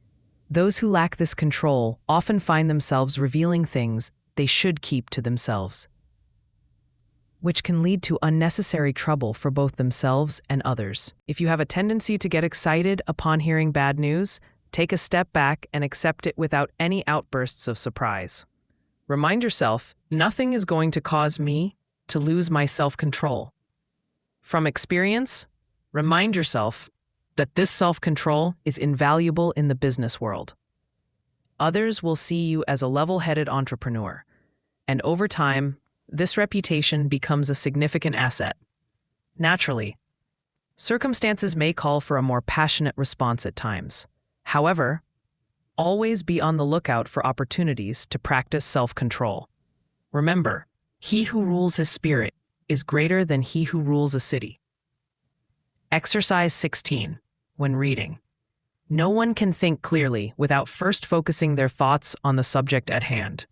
Those who lack this control often find themselves revealing things they should keep to themselves, which can lead to unnecessary trouble for both themselves and others. If you have a tendency to get excited upon hearing bad news, take a step back and accept it without any outbursts of surprise. Remind yourself, nothing is going to cause me to lose my self-control. From experience, remind yourself that this self-control is invaluable in the business world. Others will see you as a level-headed entrepreneur, and over time, this reputation becomes a significant asset. Naturally, circumstances may call for a more passionate response at times. However, always be on the lookout for opportunities to practice self-control. Remember, he who rules his spirit is greater than he who rules a city. Exercise 16. When reading. No one can think clearly without first focusing their thoughts on the subject at hand.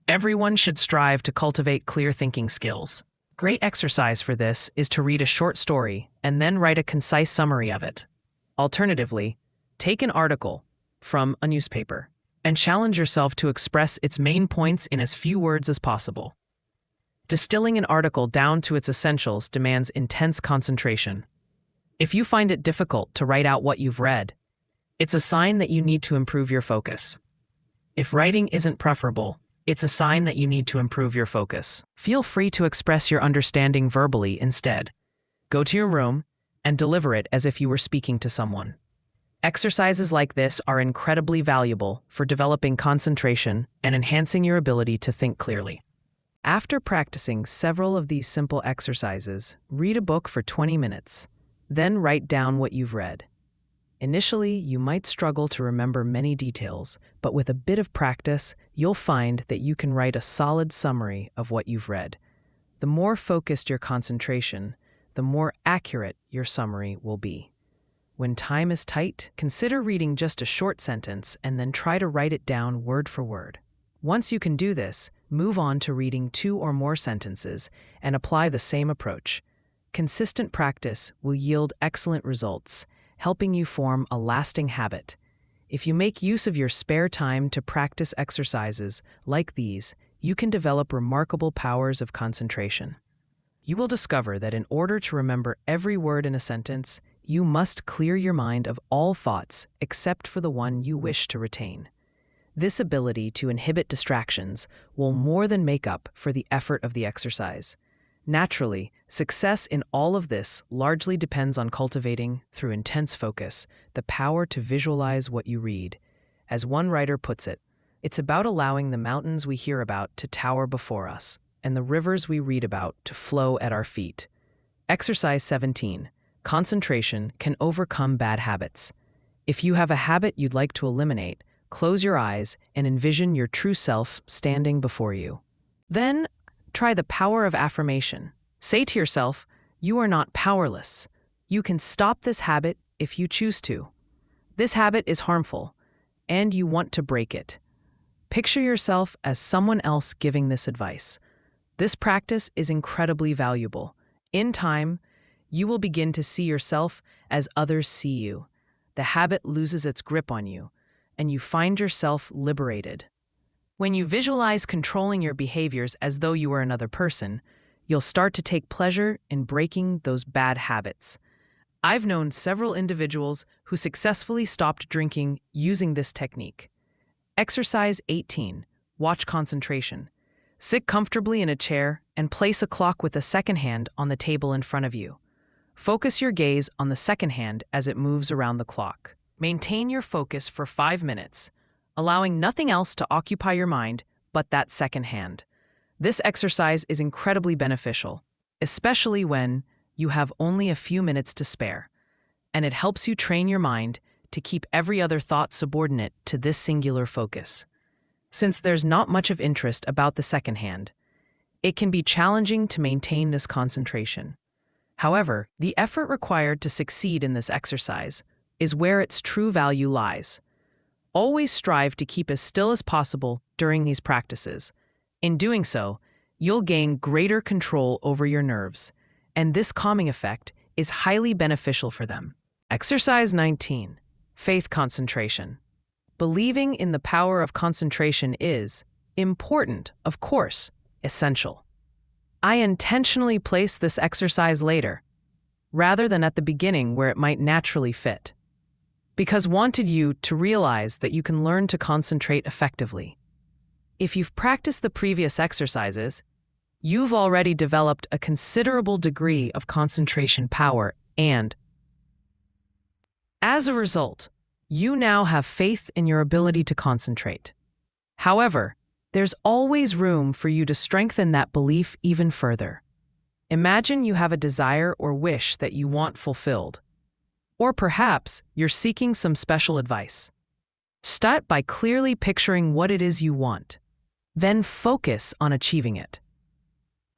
Everyone should strive to cultivate clear thinking skills. Great exercise for this is to read a short story and then write a concise summary of it. Alternatively, take an article from a newspaper and challenge yourself to express its main points in as few words as possible. Distilling an article down to its essentials demands intense concentration. If you find it difficult to write out what you've read, it's a sign that you need to improve your focus. If writing isn't preferable, it's a sign that you need to improve your focus. Feel free to express your understanding verbally instead. Go to your room and deliver it as if you were speaking to someone. Exercises like this are incredibly valuable for developing concentration and enhancing your ability to think clearly. After practicing several of these simple exercises, read a book for 20 minutes. Then write down what you've read. Initially, you might struggle to remember many details, but with a bit of practice, you'll find that you can write a solid summary of what you've read. The more focused your concentration, the more accurate your summary will be. When time is tight, consider reading just a short sentence and then try to write it down word for word. Once you can do this, move on to reading 2 or more sentences and apply the same approach. Consistent practice will yield excellent results, helping you form a lasting habit. If you make use of your spare time to practice exercises like these, you can develop remarkable powers of concentration. You will discover that in order to remember every word in a sentence, you must clear your mind of all thoughts except for the one you wish to retain. This ability to inhibit distractions will more than make up for the effort of the exercise. Naturally, success in all of this largely depends on cultivating, through intense focus, the power to visualize what you read. As one writer puts it, it's about allowing the mountains we hear about to tower before us, and the rivers we read about to flow at our feet. Exercise 17. Concentration can overcome bad habits. If you have a habit you'd like to eliminate, close your eyes and envision your true self standing before you. Then, try the power of affirmation. Say to yourself, you are not powerless. You can stop this habit if you choose to. This habit is harmful, and you want to break it. Picture yourself as someone else giving this advice. This practice is incredibly valuable. In time, you will begin to see yourself as others see you. The habit loses its grip on you, and you find yourself liberated. When you visualize controlling your behaviors as though you were another person, you'll start to take pleasure in breaking those bad habits. I've known several individuals who successfully stopped drinking using this technique. Exercise 18. Watch concentration. Sit comfortably in a chair and place a clock with a second hand on the table in front of you. Focus your gaze on the second hand as it moves around the clock. Maintain your focus for 5 minutes, allowing nothing else to occupy your mind but that second hand. This exercise is incredibly beneficial, especially when you have only a few minutes to spare, and it helps you train your mind to keep every other thought subordinate to this singular focus. Since there's not much of interest about the second hand, it can be challenging to maintain this concentration. However, the effort required to succeed in this exercise is where its true value lies. Always strive to keep as still as possible during these practices. In doing so, you'll gain greater control over your nerves, and this calming effect is highly beneficial for them. Exercise 19. Faith concentration. Believing in the power of concentration is important, of course, essential. I intentionally place this exercise later, rather than at the beginning where it might naturally fit, because wanted you to realize that you can learn to concentrate effectively. If you've practiced the previous exercises, you've already developed a considerable degree of concentration power, and as a result, you now have faith in your ability to concentrate. However, there's always room for you to strengthen that belief even further. Imagine you have a desire or wish that you want fulfilled. Or perhaps you're seeking some special advice. Start by clearly picturing what it is you want. Then focus on achieving it.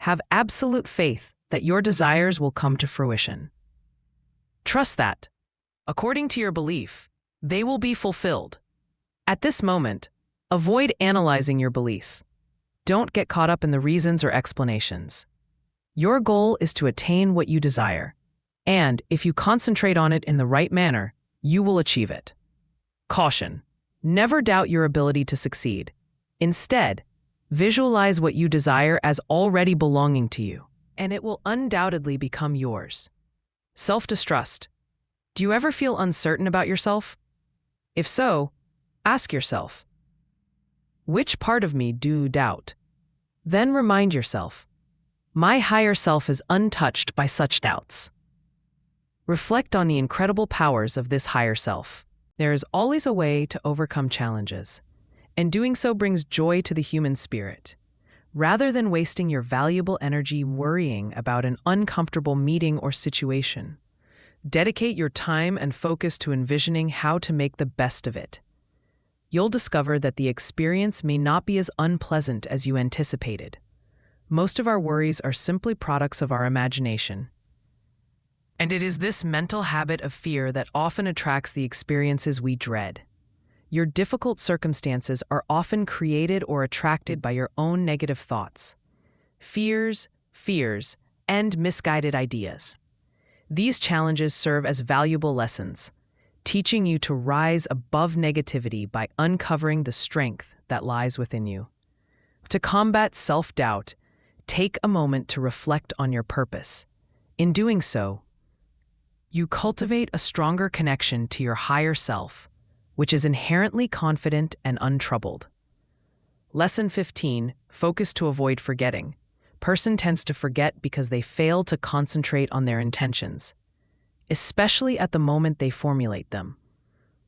Have absolute faith that your desires will come to fruition. Trust that, according to your belief, they will be fulfilled. At this moment, avoid analyzing your belief. Don't get caught up in the reasons or explanations. Your goal is to attain what you desire, and if you concentrate on it in the right manner, you will achieve it. Caution: never doubt your ability to succeed. Instead, visualize what you desire as already belonging to you, and it will undoubtedly become yours. Self-distrust. Do you ever feel uncertain about yourself? If so, ask yourself, which part of me do you doubt? Then remind yourself, my higher self is untouched by such doubts. Reflect on the incredible powers of this higher self. There is always a way to overcome challenges, and doing so brings joy to the human spirit. Rather than wasting your valuable energy worrying about an uncomfortable meeting or situation, dedicate your time and focus to envisioning how to make the best of it. You'll discover that the experience may not be as unpleasant as you anticipated. Most of our worries are simply products of our imagination. And it is this mental habit of fear that often attracts the experiences we dread. Your difficult circumstances are often created or attracted by your own negative thoughts, fears, and misguided ideas. These challenges serve as valuable lessons, teaching you to rise above negativity by uncovering the strength that lies within you. To combat self-doubt, take a moment to reflect on your purpose. In doing so, you cultivate a stronger connection to your higher self, which is inherently confident and untroubled. Lesson 15, focus to avoid forgetting. Person tends to forget because they fail to concentrate on their intentions, especially at the moment they formulate them.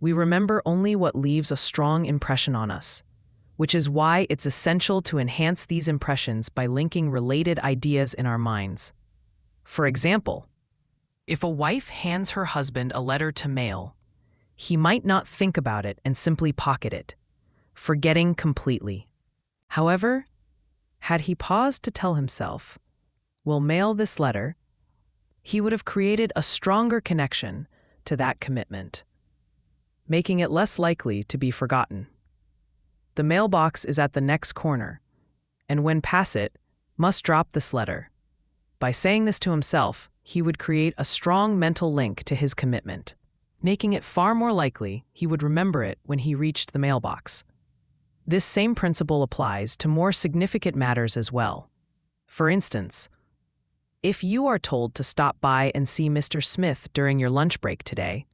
We remember only what leaves a strong impression on us, which is why it's essential to enhance these impressions by linking related ideas in our minds. For example, if a wife hands her husband a letter to mail, he might not think about it and simply pocket it, forgetting completely. However, had he paused to tell himself, "We'll mail this letter," he would have created a stronger connection to that commitment, making it less likely to be forgotten. The mailbox is at the next corner, and when pass it, must drop this letter. By saying this to himself, he would create a strong mental link to his commitment, making it far more likely he would remember it when he reached the mailbox. This same principle applies to more significant matters as well. For instance, if you are told to stop by and see Mr. Smith during your lunch break today,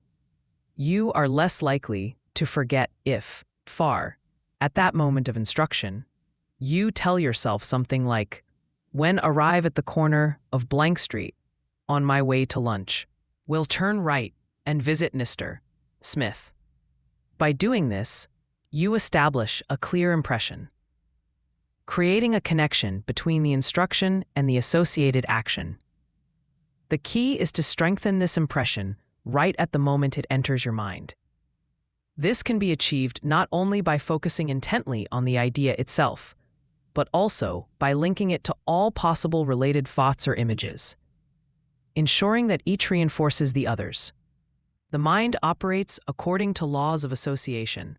you are less likely to forget if, at that moment of instruction, you tell yourself something like, "When arrive at the corner of blank street, on my way to lunch, will turn right and visit Mr. Smith." By doing this, you establish a clear impression, creating a connection between the instruction and the associated action. The key is to strengthen this impression right at the moment it enters your mind. This can be achieved not only by focusing intently on the idea itself, but also by linking it to all possible related thoughts or images, ensuring that each reinforces the others. The mind operates according to laws of association,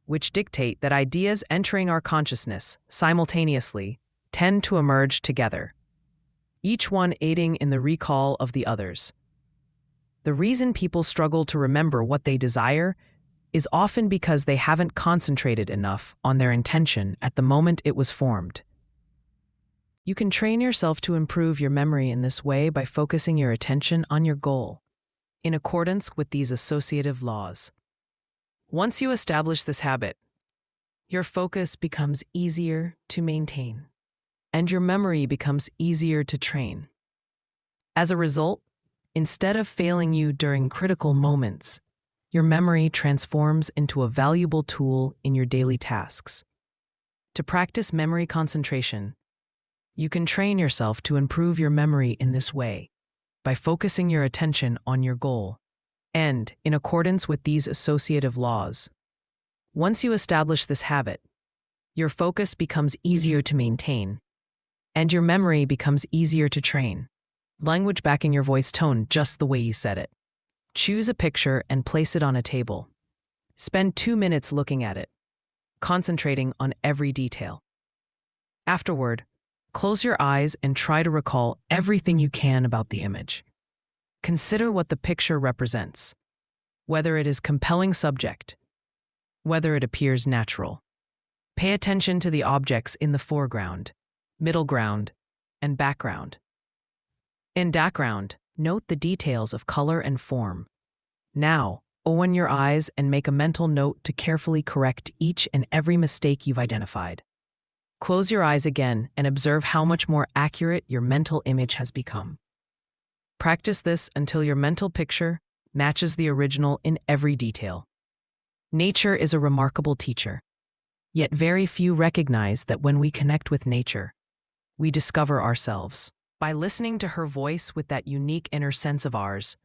which dictate that ideas entering our consciousness simultaneously tend to emerge together, each one aiding in the recall of the others. The reason people struggle to remember what they desire is often because they haven't concentrated enough on their intention at the moment it was formed. You can train yourself to improve your memory in this way by focusing your attention on your goal, in accordance with these associative laws. Once you establish this habit, your focus becomes easier to maintain, and your memory becomes easier to train. As a result, instead of failing you during critical moments, your memory transforms into a valuable tool in your daily tasks. To practice memory concentration, you can train yourself to improve your memory in this way by focusing your attention on your goal and in accordance with these associative laws. Once you establish this habit, your focus becomes easier to maintain, and your memory becomes easier to train. Language backing your voice tone just the way you said it. Choose a picture and place it on a table. Spend 2 minutes looking at it, concentrating on every detail. Afterward, close your eyes and try to recall everything you can about the image. Consider what the picture represents, whether it is compelling subject, whether it appears natural. Pay attention to the objects in the foreground, middle ground, and background. In background, note the details of color and form. Now, open your eyes and make a mental note to carefully correct each and every mistake you've identified. Close your eyes again and observe how much more accurate your mental image has become. Practice this until your mental picture matches the original in every detail. Nature is a remarkable teacher, yet very few recognize that when we connect with nature, we discover ourselves. By listening to her voice with that unique inner sense of ours,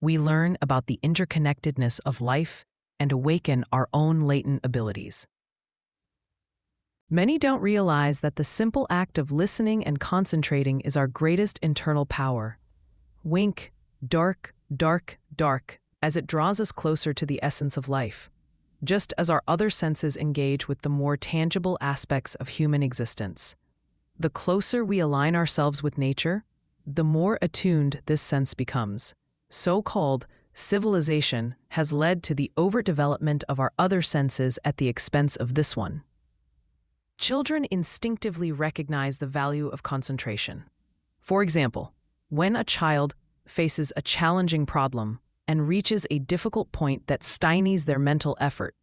we learn about the interconnectedness of life and awaken our own latent abilities. Many don't realize that the simple act of listening and concentrating is our greatest internal power. Wink, dark, dark, dark, as it draws us closer to the essence of life, just as our other senses engage with the more tangible aspects of human existence. The closer we align ourselves with nature, the more attuned this sense becomes. So-called civilization has led to the overdevelopment of our other senses at the expense of this one. Children instinctively recognize the value of concentration. For example, when a child faces a challenging problem and reaches a difficult point that stymies their mental effort,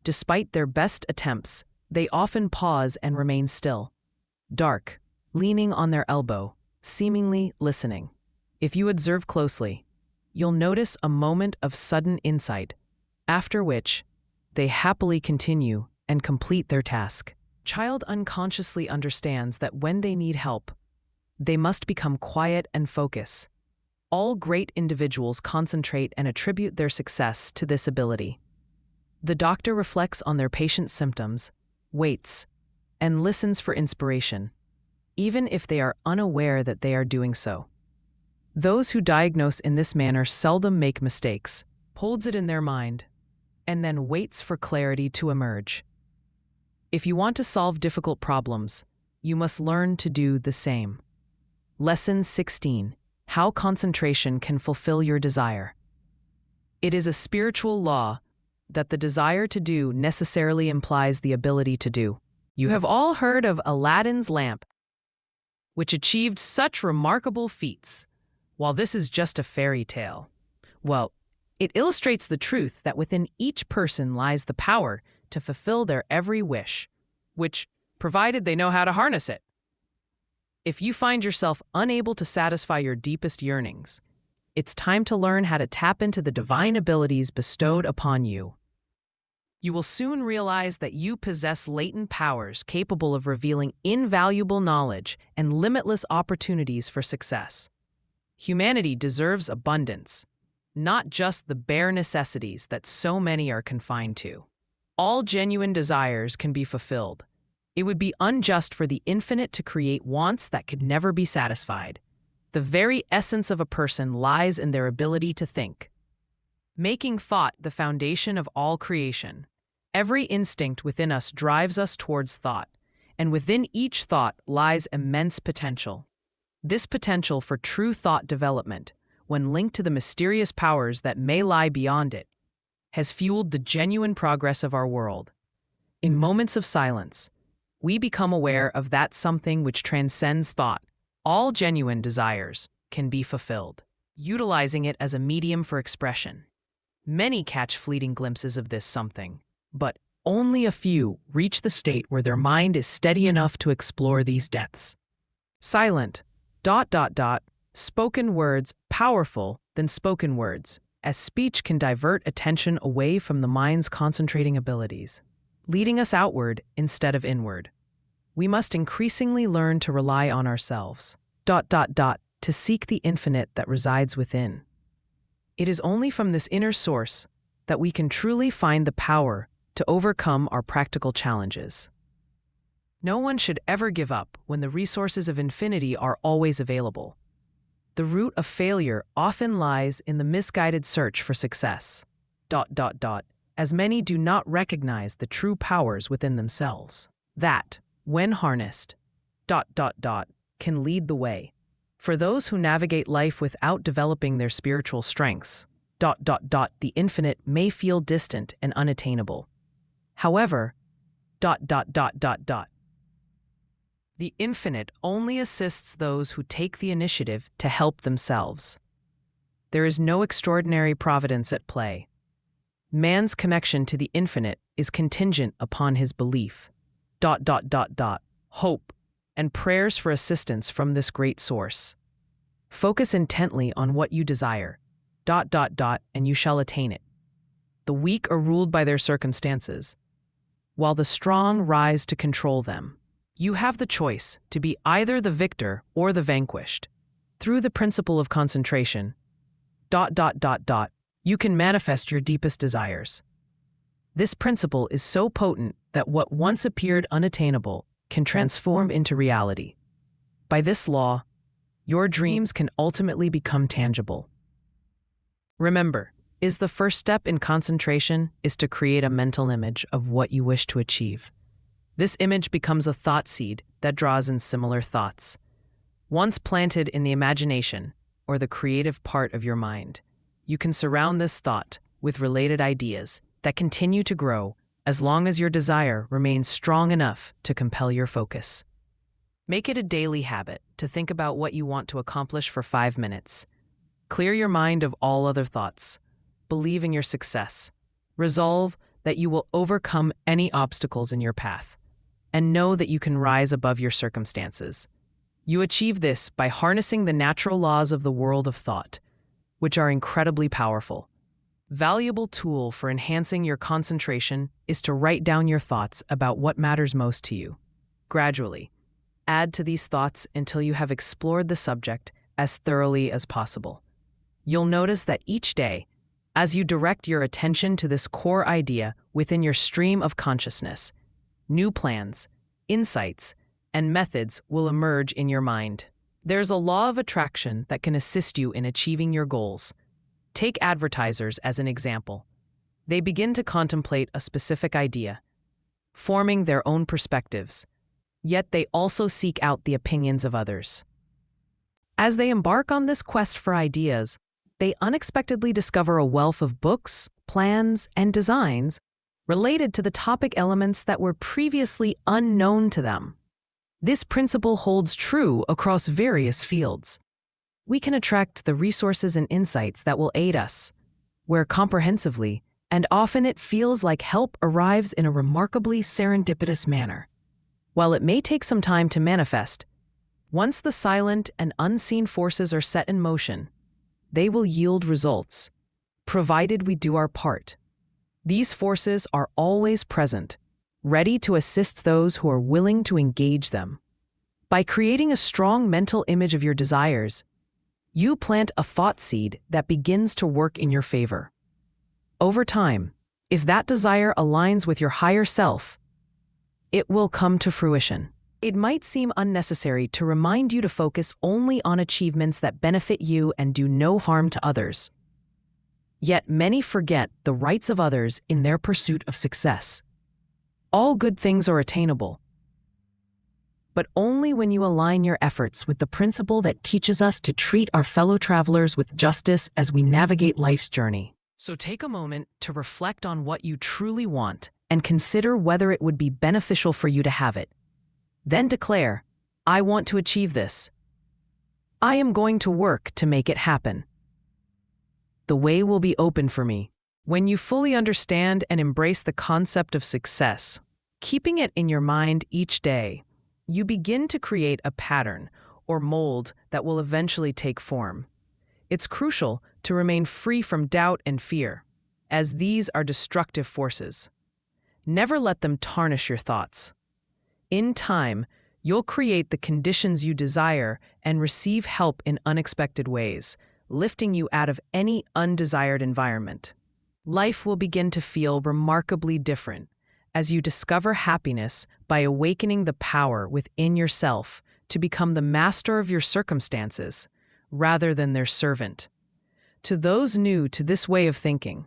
despite their best attempts, they often pause and remain still, dark, leaning on their elbow, seemingly listening. If you observe closely, you'll notice a moment of sudden insight, after which they happily continue and complete their task. Child unconsciously understands that when they need help, they must become quiet and focus. All great individuals concentrate and attribute their success to this ability. The doctor reflects on their patient's symptoms, waits, and listens for inspiration, even if they are unaware that they are doing so. Those who diagnose in this manner seldom make mistakes, holds it in their mind, and then waits for clarity to emerge. If you want to solve difficult problems, you must learn to do the same. Lesson 16. How concentration can fulfill your desire. It is a spiritual law that the desire to do necessarily implies the ability to do. You have all heard of Aladdin's lamp, which achieved such remarkable feats. While this is just a fairy tale, well, it illustrates the truth that within each person lies the power to fulfill their every wish, which, provided they know how to harness it. If you find yourself unable to satisfy your deepest yearnings, it's time to learn how to tap into the divine abilities bestowed upon you. You will soon realize that you possess latent powers capable of revealing invaluable knowledge and limitless opportunities for success. Humanity deserves abundance, not just the bare necessities that so many are confined to. All genuine desires can be fulfilled. It would be unjust for the infinite to create wants that could never be satisfied. The very essence of a person lies in their ability to think, making thought the foundation of all creation. Every instinct within us drives us towards thought, and within each thought lies immense potential. This potential for true thought development, when linked to the mysterious powers that may lie beyond it, has fueled the genuine progress of our world. In moments of silence, we become aware of that something which transcends thought. All genuine desires can be fulfilled, utilizing it as a medium for expression. Many catch fleeting glimpses of this something, but only a few reach the state where their mind is steady enough to explore these depths. Silent, spoken words powerful than spoken words, as speech can divert attention away from the mind's concentrating abilities, leading us outward instead of inward. We must increasingly learn to rely on ourselves, to seek the infinite that resides within. It is only from this inner source that we can truly find the power to overcome our practical challenges. No one should ever give up when the resources of infinity are always available. The root of failure often lies in the misguided search for success, as many do not recognize the true powers within themselves, that, when harnessed, can lead the way. For those who navigate life without developing their spiritual strengths, the infinite may feel distant and unattainable. However, the infinite only assists those who take the initiative to help themselves. There is no extraordinary providence at play. Man's connection to the infinite is contingent upon his belief, hope, and prayers for assistance from this great source. Focus intently on what you desire, and you shall attain it. The weak are ruled by their circumstances, while the strong rise to control them. You have the choice to be either the victor or the vanquished. Through the principle of concentration, you can manifest your deepest desires. This principle is so potent that what once appeared unattainable can transform into reality. By this law, your dreams can ultimately become tangible. Remember, the first step in concentration is to create a mental image of what you wish to achieve. This image becomes a thought seed that draws in similar thoughts. Once planted in the imagination, or the creative part of your mind, you can surround this thought with related ideas that continue to grow as long as your desire remains strong enough to compel your focus. Make it a daily habit to think about what you want to accomplish for 5 minutes. Clear your mind of all other thoughts. Believe in your success. Resolve that you will overcome any obstacles in your path, and know that you can rise above your circumstances. You achieve this by harnessing the natural laws of the world of thought, which are incredibly powerful. Valuable tool for enhancing your concentration is to write down your thoughts about what matters most to you. Gradually, add to these thoughts until you have explored the subject as thoroughly as possible. You'll notice that each day, as you direct your attention to this core idea within your stream of consciousness, new plans, insights, and methods will emerge in your mind. There's a law of attraction that can assist you in achieving your goals. Take advertisers as an example. They begin to contemplate a specific idea, forming their own perspectives, yet they also seek out the opinions of others. As they embark on this quest for ideas, they unexpectedly discover a wealth of books, plans, and designs related to the topic elements that were previously unknown to them. This principle holds true across various fields. We can attract the resources and insights that will aid us, where comprehensively, and often it feels like help arrives in a remarkably serendipitous manner. While it may take some time to manifest, once the silent and unseen forces are set in motion, they will yield results, provided we do our part. These forces are always present, ready to assist those who are willing to engage them. By creating a strong mental image of your desires, you plant a thought seed that begins to work in your favor. Over time, if that desire aligns with your higher self, it will come to fruition. It might seem unnecessary to remind you to focus only on achievements that benefit you and do no harm to others. Yet many forget the rights of others in their pursuit of success. All good things are attainable, but only when you align your efforts with the principle that teaches us to treat our fellow travelers with justice as we navigate life's journey. So take a moment to reflect on what you truly want and consider whether it would be beneficial for you to have it. Then declare, "I want to achieve this. I am going to work to make it happen. The way will be open for me." When you fully understand and embrace the concept of success, keeping it in your mind each day, you begin to create a pattern or mold that will eventually take form. It's crucial to remain free from doubt and fear, as these are destructive forces. Never let them tarnish your thoughts. In time, you'll create the conditions you desire and receive help in unexpected ways, lifting you out of any undesired environment. Life will begin to feel remarkably different as you discover happiness by awakening the power within yourself to become the master of your circumstances rather than their servant. To those new to this way of thinking,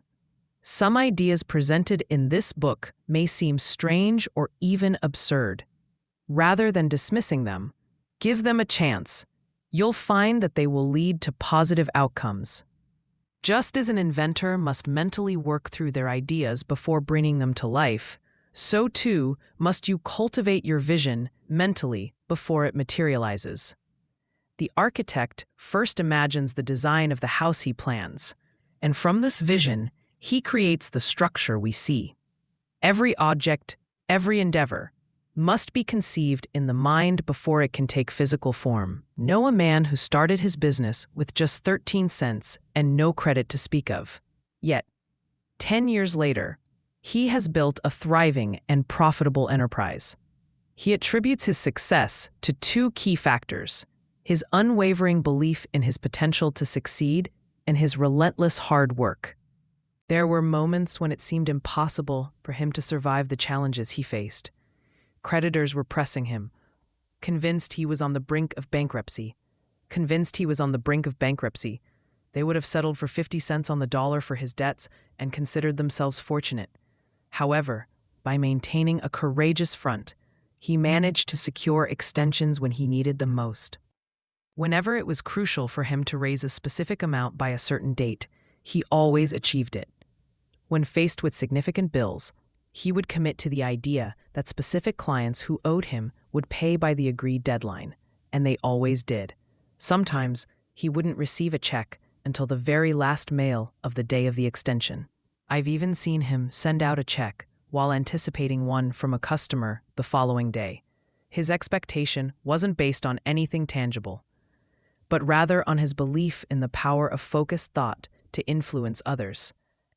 some ideas presented in this book may seem strange or even absurd. Rather than dismissing them, give them a chance. You'll find that they will lead to positive outcomes. Just as an inventor must mentally work through their ideas before bringing them to life, so too must you cultivate your vision mentally before it materializes. The architect first imagines the design of the house he plans, and from this vision, he creates the structure we see. Every object, every endeavor, must be conceived in the mind before it can take physical form. Know a man who started his business with just 13 cents and no credit to speak of. Yet, 10 years later, he has built a thriving and profitable enterprise. He attributes his success to 2 key factors: his unwavering belief in his potential to succeed and his relentless hard work. There were moments when it seemed impossible for him to survive the challenges he faced. Creditors were pressing him, convinced he was on the brink of bankruptcy. They would have settled for 50 cents on the dollar for his debts and considered themselves fortunate. However, by maintaining a courageous front, he managed to secure extensions when he needed them most. Whenever it was crucial for him to raise a specific amount by a certain date, he always achieved it. When faced with significant bills, He would commit to the idea that specific clients who owed him would pay by the agreed deadline, and they always did. Sometimes he wouldn't receive a check until the very last mail of the day of the extension. I've even seen him send out a check while anticipating one from a customer the following day. His expectation wasn't based on anything tangible, but rather on his belief in the power of focused thought to influence others.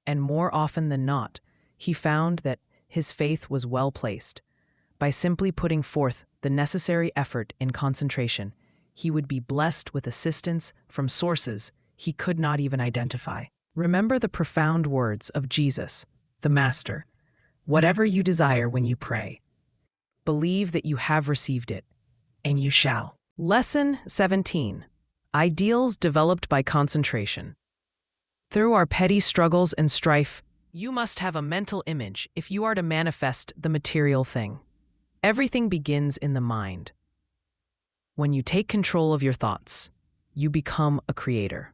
And more often than not, he found that his faith was well placed. By simply putting forth the necessary effort in concentration, he would be blessed with assistance from sources he could not even identify. Remember the profound words of Jesus, the Master. Whatever you desire when you pray, believe that you have received it, and you shall. Lesson 17. Ideals developed by concentration. Through our petty struggles and strife, you must have a mental image if you are to manifest the material thing. Everything begins in the mind. When you take control of your thoughts, you become a creator.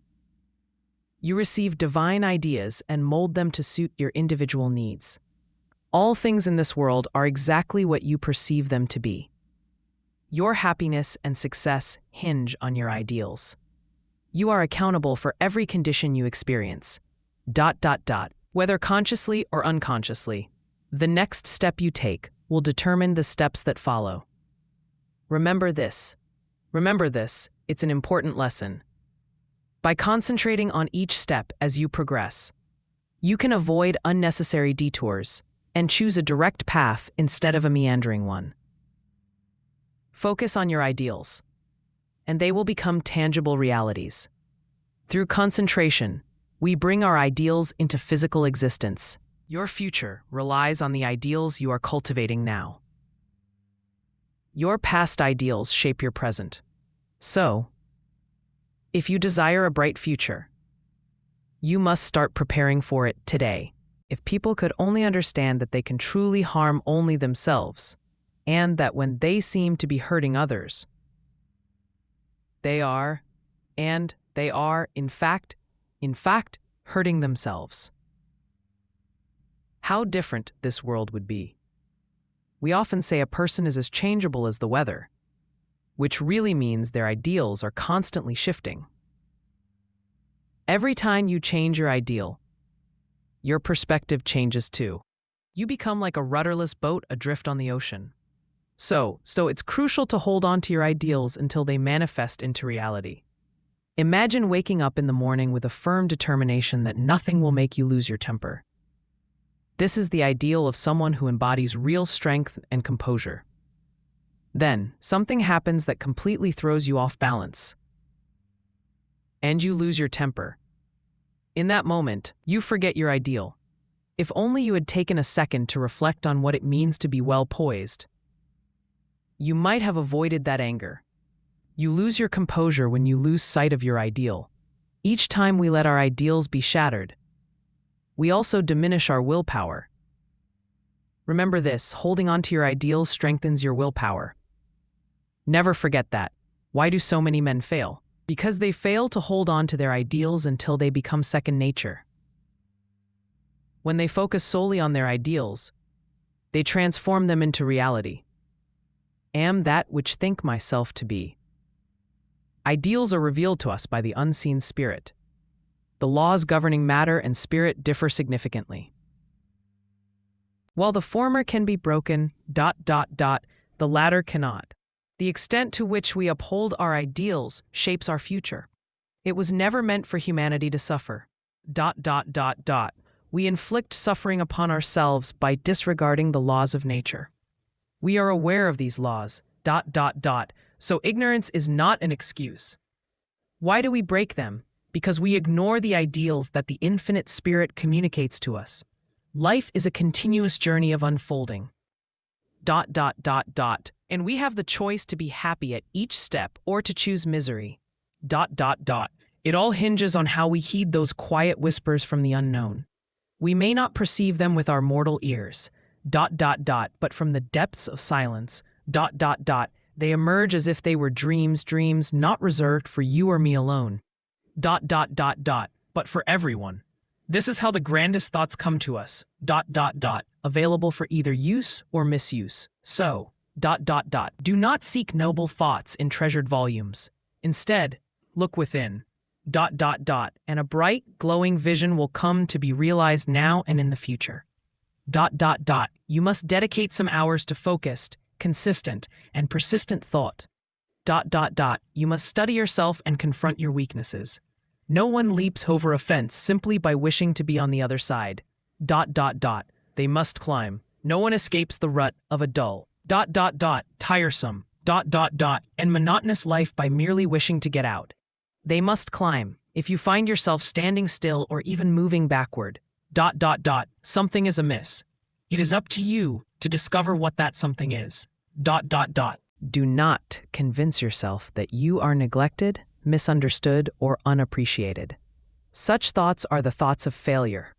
You receive divine ideas and mold them to suit your individual needs. All things in this world are exactly what you perceive them to be. Your happiness and success hinge on your ideals. You are accountable for every condition you experience. Whether consciously or unconsciously, the next step you take will determine the steps that follow. Remember this. It's an important lesson. By concentrating on each step as you progress, you can avoid unnecessary detours and choose a direct path instead of a meandering one. Focus on your ideals, and they will become tangible realities. Through concentration, we bring our ideals into physical existence. Your future relies on the ideals you are cultivating now. Your past ideals shape your present. So, if you desire a bright future, you must start preparing for it today. If people could only understand that they can truly harm only themselves, and that when they seem to be hurting others, they are, in fact, hurting themselves. How different this world would be. We often say a person is as changeable as the weather, which really means their ideals are constantly shifting. Every time you change your ideal, your perspective changes too. You become like a rudderless boat adrift on the ocean. So it's crucial to hold on to your ideals until they manifest into reality. Imagine waking up in the morning with a firm determination that nothing will make you lose your temper. This is the ideal of someone who embodies real strength and composure. Then, something happens that completely throws you off balance, and you lose your temper. In that moment, you forget your ideal. If only you had taken a second to reflect on what it means to be well poised, you might have avoided that anger. You lose your composure when you lose sight of your ideal. Each time we let our ideals be shattered, we also diminish our willpower. Remember this, holding on to your ideals strengthens your willpower. Never forget that. Why do so many men fail? Because they fail to hold on to their ideals until they become second nature. When they focus solely on their ideals, they transform them into reality. Am that which think myself to be. Ideals are revealed to us by the unseen spirit. The laws governing matter and spirit differ significantly. While the former can be broken, the latter cannot. The extent to which we uphold our ideals shapes our future. It was never meant for humanity to suffer. We inflict suffering upon ourselves by disregarding the laws of nature. We are aware of these laws, so ignorance is not an excuse. Why do we break them? Because we ignore the ideals that the infinite spirit communicates to us. Life is a continuous journey of unfolding. And we have the choice to be happy at each step or to choose misery. It all hinges on how we heed those quiet whispers from the unknown. We may not perceive them with our mortal ears. But from the depths of silence. They emerge as if they were dreams not reserved for you or me alone. But for everyone. This is how the grandest thoughts come to us. available for either use or misuse. So, ... Do not seek noble thoughts in treasured volumes. Instead, look within ... And a bright, glowing vision will come to be realized now and in the future. ... You must dedicate some hours to focused, consistent, and persistent thought. ... You must study yourself and confront your weaknesses. No one leaps over a fence simply by wishing to be on the other side. ... They must climb. No one escapes the rut of a dull ... tiresome ... and monotonous life by merely wishing to get out. They must climb. If you find yourself standing still or even moving backward ... something is amiss. It is up to you to discover what that something is. ... Do not convince yourself that you are neglected, misunderstood, or unappreciated. Such thoughts are the thoughts of failure.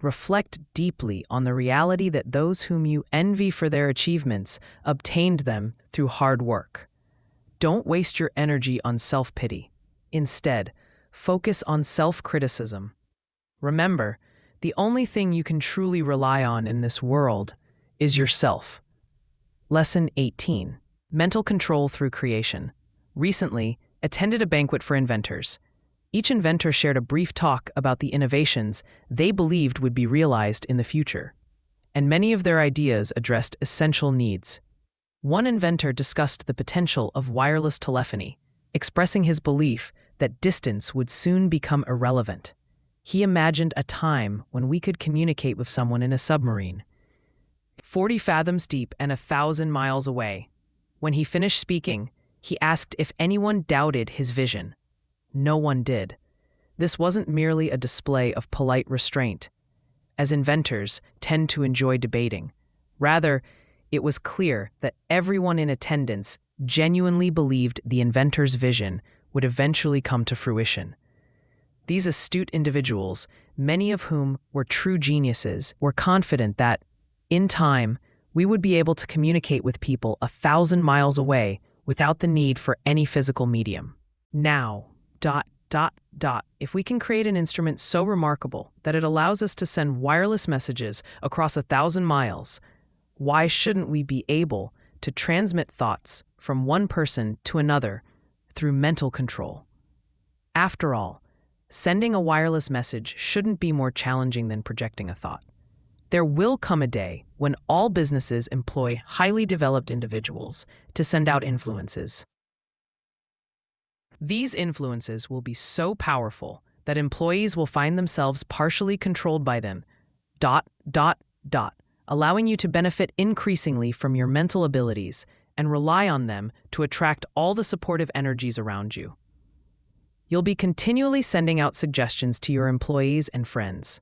Reflect deeply on the reality that those whom you envy for their achievements obtained them through hard work. Don't waste your energy on self-pity. Instead, focus on self-criticism. Remember, the only thing you can truly rely on in this world is yourself. Lesson 18. Mental control through creation. Recently, attended a banquet for inventors. Each inventor shared a brief talk about the innovations they believed would be realized in the future, and many of their ideas addressed essential needs. One inventor discussed the potential of wireless telephony, expressing his belief that distance would soon become irrelevant. He imagined a time when we could communicate with someone in a submarine, 40 fathoms deep and 1,000 miles away. When he finished speaking, he asked if anyone doubted his vision. No one did. This wasn't merely a display of polite restraint, as inventors tend to enjoy debating. Rather, it was clear that everyone in attendance genuinely believed the inventor's vision would eventually come to fruition. These astute individuals, many of whom were true geniuses, were confident that, in time, we would be able to communicate with people 1,000 miles away without the need for any physical medium. Now, ... If we can create an instrument so remarkable that it allows us to send wireless messages across 1,000 miles, why shouldn't we be able to transmit thoughts from one person to another through mental control? After all, sending a wireless message shouldn't be more challenging than projecting a thought. There will come a day when all businesses employ highly developed individuals to send out influences. These influences will be so powerful that employees will find themselves partially controlled by them, ... allowing you to benefit increasingly from your mental abilities and rely on them to attract all the supportive energies around you. You'll be continually sending out suggestions to your employees and friends.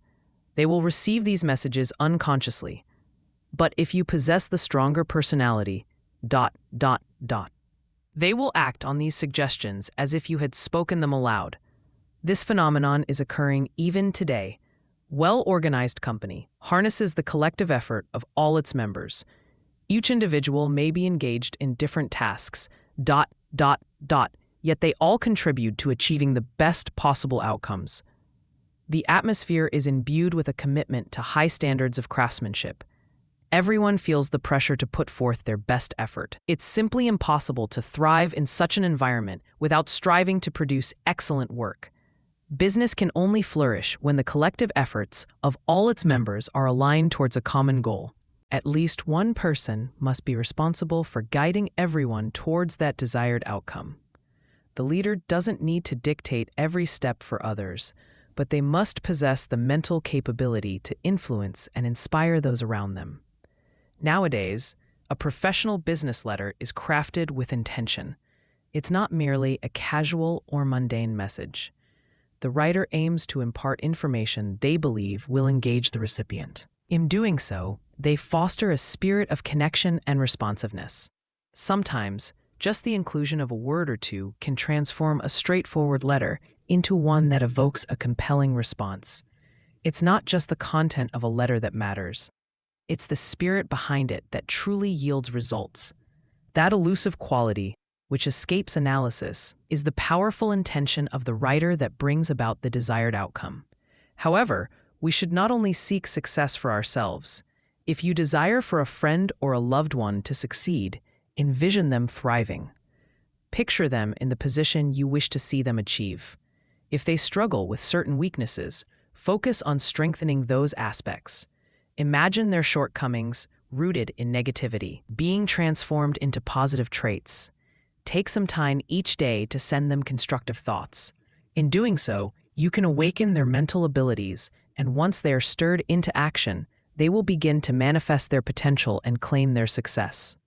They will receive these messages unconsciously. But if you possess the stronger personality ... they will act on these suggestions as if you had spoken them aloud. This phenomenon is occurring even today. Well-organized company harnesses the collective effort of all its members. Each individual may be engaged in different tasks ... yet they all contribute to achieving the best possible outcomes. The atmosphere is imbued with a commitment to high standards of craftsmanship. Everyone feels the pressure to put forth their best effort. It's simply impossible to thrive in such an environment without striving to produce excellent work. Business can only flourish when the collective efforts of all its members are aligned towards a common goal. At least one person must be responsible for guiding everyone towards that desired outcome. The leader doesn't need to dictate every step for others, but they must possess the mental capability to influence and inspire those around them. Nowadays, a professional business letter is crafted with intention. It's not merely a casual or mundane message. The writer aims to impart information they believe will engage the recipient. In doing so, they foster a spirit of connection and responsiveness. Sometimes, just the inclusion of a word or two can transform a straightforward letter into one that evokes a compelling response. It's not just the content of a letter that matters. It's the spirit behind it that truly yields results. That elusive quality, which escapes analysis, is the powerful intention of the writer that brings about the desired outcome. However, we should not only seek success for ourselves. If you desire for a friend or a loved one to succeed, envision them thriving. Picture them in the position you wish to see them achieve. If they struggle with certain weaknesses, focus on strengthening those aspects. Imagine their shortcomings, rooted in negativity, being transformed into positive traits. Take some time each day to send them constructive thoughts. In doing so, you can awaken their mental abilities, and once they are stirred into action, they will begin to manifest their potential and claim their success.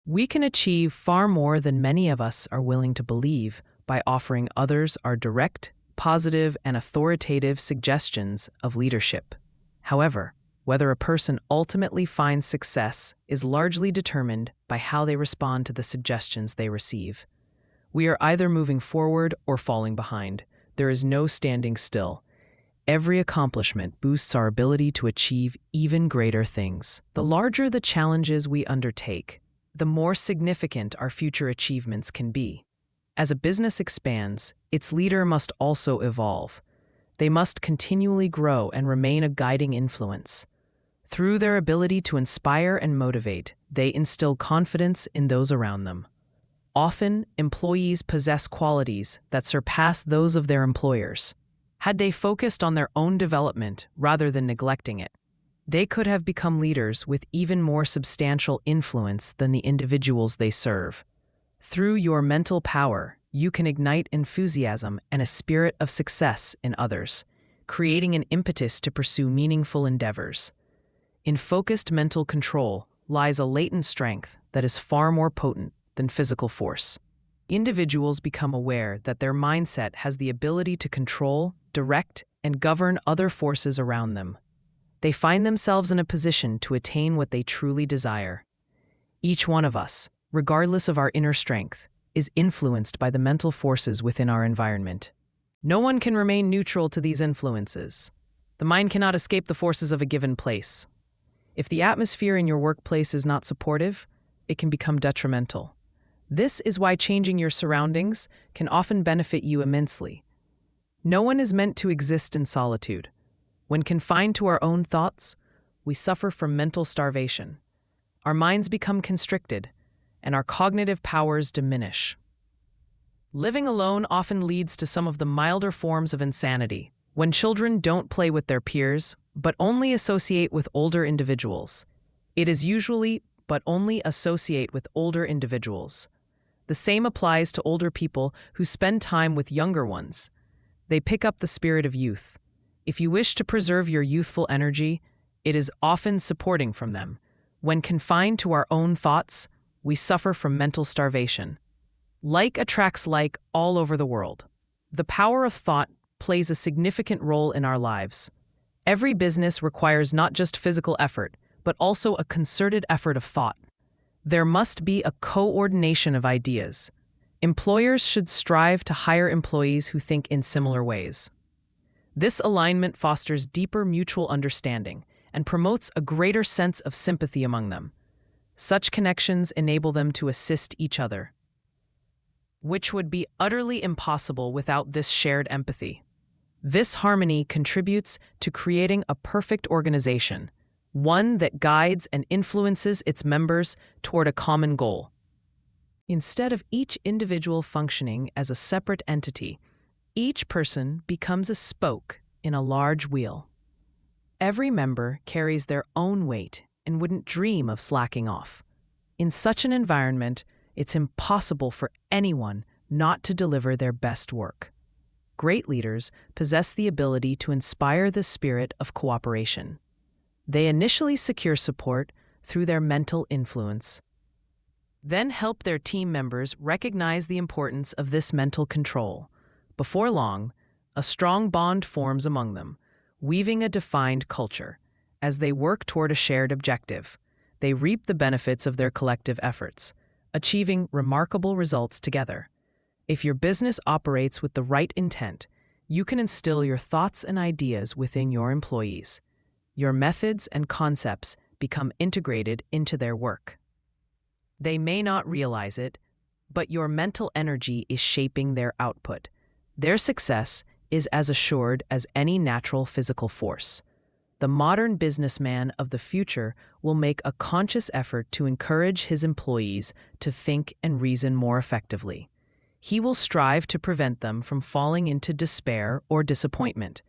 We can achieve far more than many of us are willing to believe by offering others our direct, positive, and authoritative suggestions of leadership. However, whether a person ultimately finds success is largely determined by how they respond to the suggestions they receive. We are either moving forward or falling behind. There is no standing still. Every accomplishment boosts our ability to achieve even greater things. The larger the challenges we undertake, the more significant our future achievements can be. As a business expands, its leader must also evolve. They must continually grow and remain a guiding influence. Through their ability to inspire and motivate, they instill confidence in those around them. Often, employees possess qualities that surpass those of their employers. Had they focused on their own development rather than neglecting it, they could have become leaders with even more substantial influence than the individuals they serve. Through your mental power, you can ignite enthusiasm and a spirit of success in others, creating an impetus to pursue meaningful endeavors. In focused mental control lies a latent strength that is far more potent than physical force. Individuals become aware that their mindset has the ability to control, direct, and govern other forces around them. They find themselves in a position to attain what they truly desire. Each one of us, regardless of our inner strength, is influenced by the mental forces within our environment. No one can remain neutral to these influences. The mind cannot escape the forces of a given place. If the atmosphere in your workplace is not supportive, it can become detrimental. This is why changing your surroundings can often benefit you immensely. No one is meant to exist in solitude. When confined to our own thoughts, we suffer from mental starvation. Our minds become constricted, and our cognitive powers diminish. Living alone often leads to some of the milder forms of insanity. When children don't play with their peers, but only associate with older individuals. It is usually, but only associate with older individuals. The same applies to older people who spend time with younger ones. They pick up the spirit of youth. If you wish to preserve your youthful energy, it is often supporting from them. When confined to our own thoughts, we suffer from mental starvation. Like attracts like all over the world. The power of thought plays a significant role in our lives. Every business requires not just physical effort, but also a concerted effort of thought. There must be a coordination of ideas. Employers should strive to hire employees who think in similar ways. This alignment fosters deeper mutual understanding and promotes a greater sense of sympathy among them. Such connections enable them to assist each other, which would be utterly impossible without this shared empathy. This harmony contributes to creating a perfect organization, one that guides and influences its members toward a common goal. Instead of each individual functioning as a separate entity, each person becomes a spoke in a large wheel. Every member carries their own weight and wouldn't dream of slacking off. In such an environment, it's impossible for anyone not to deliver their best work. Great leaders possess the ability to inspire the spirit of cooperation. They initially secure support through their mental influence, then help their team members recognize the importance of this mental control. Before long, a strong bond forms among them, weaving a defined culture. As they work toward a shared objective, they reap the benefits of their collective efforts, achieving remarkable results together. If your business operates with the right intent, you can instill your thoughts and ideas within your employees. Your methods and concepts become integrated into their work. They may not realize it, but your mental energy is shaping their output. Their success is as assured as any natural physical force. The modern businessman of the future will make a conscious effort to encourage his employees to think and reason more effectively. He will strive to prevent them from falling into despair or disappointment,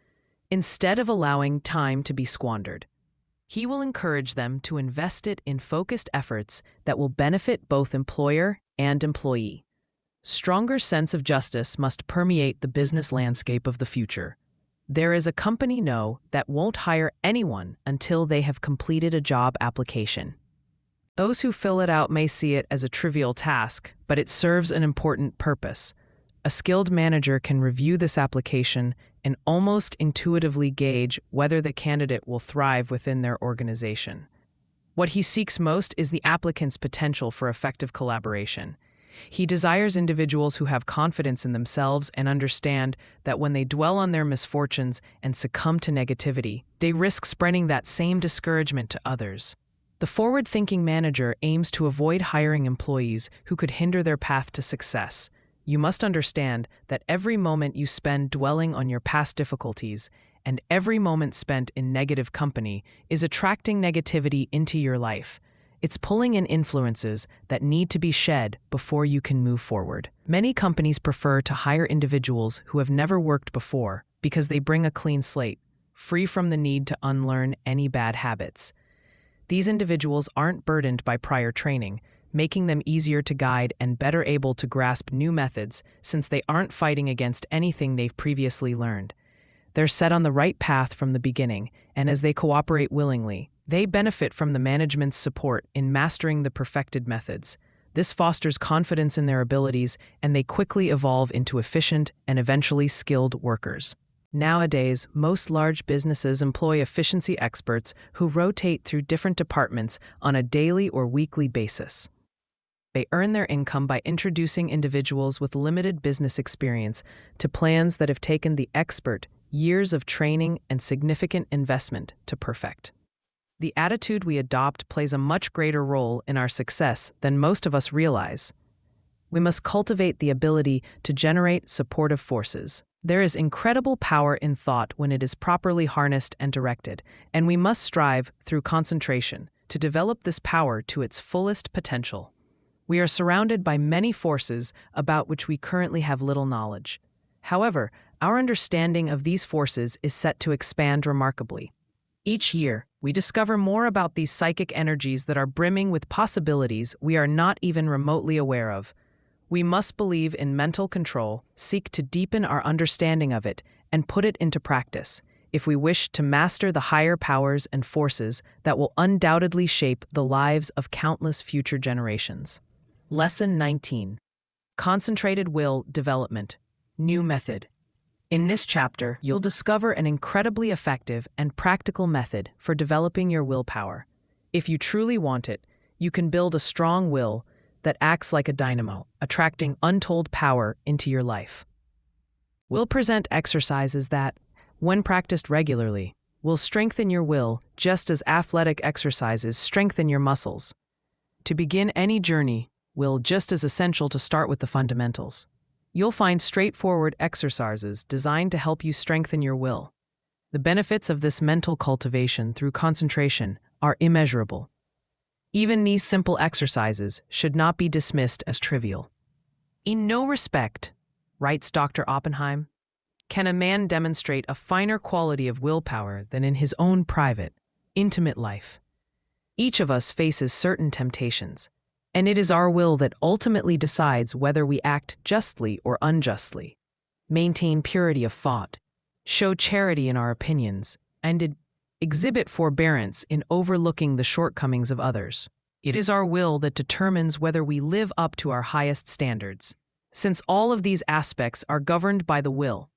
instead of allowing time to be squandered. He will encourage them to invest it in focused efforts that will benefit both employer and employee. Stronger sense of justice must permeate the business landscape of the future. There is a company no that won't hire anyone until they have completed a job application. Those who fill it out may see it as a trivial task, but it serves an important purpose. A skilled manager can review this application and almost intuitively gauge whether the candidate will thrive within their organization. What he seeks most is the applicant's potential for effective collaboration. He desires individuals who have confidence in themselves and understand that when they dwell on their misfortunes and succumb to negativity, they risk spreading that same discouragement to others. The forward-thinking manager aims to avoid hiring employees who could hinder their path to success. You must understand that every moment you spend dwelling on your past difficulties and every moment spent in negative company is attracting negativity into your life. It's pulling in influences that need to be shed before you can move forward. Many companies prefer to hire individuals who have never worked before because they bring a clean slate, free from the need to unlearn any bad habits. These individuals aren't burdened by prior training, making them easier to guide and better able to grasp new methods since they aren't fighting against anything they've previously learned. They're set on the right path from the beginning, and as they cooperate willingly, they benefit from the management's support in mastering the perfected methods. This fosters confidence in their abilities, and they quickly evolve into efficient and eventually skilled workers. Nowadays, most large businesses employ efficiency experts who rotate through different departments on a daily or weekly basis. They earn their income by introducing individuals with limited business experience to plans that have taken the expert years of training and significant investment to perfect. The attitude we adopt plays a much greater role in our success than most of us realize. We must cultivate the ability to generate supportive forces. There is incredible power in thought when it is properly harnessed and directed, and we must strive, through concentration, to develop this power to its fullest potential. We are surrounded by many forces about which we currently have little knowledge. However, our understanding of these forces is set to expand remarkably. Each year, we discover more about these psychic energies that are brimming with possibilities we are not even remotely aware of. We must believe in mental control, seek to deepen our understanding of it, and put it into practice, if we wish to master the higher powers and forces that will undoubtedly shape the lives of countless future generations. Lesson 19. Concentrated Will Development. New Method. In this chapter, you'll discover an incredibly effective and practical method for developing your willpower. If you truly want it, you can build a strong will that acts like a dynamo, attracting untold power into your life. We'll present exercises that, when practiced regularly, will strengthen your will just as athletic exercises strengthen your muscles. To begin any journey, will just as essential to start with the fundamentals. You'll find straightforward exercises designed to help you strengthen your will. The benefits of this mental cultivation through concentration are immeasurable. Even these simple exercises should not be dismissed as trivial. In no respect, writes Dr. Oppenheim, can a man demonstrate a finer quality of willpower than in his own private, intimate life. Each of us faces certain temptations, and it is our will that ultimately decides whether we act justly or unjustly, maintain purity of thought, show charity in our opinions, and exhibit forbearance in overlooking the shortcomings of others. It is our will that determines whether we live up to our highest standards. Since all of these aspects are governed by the will,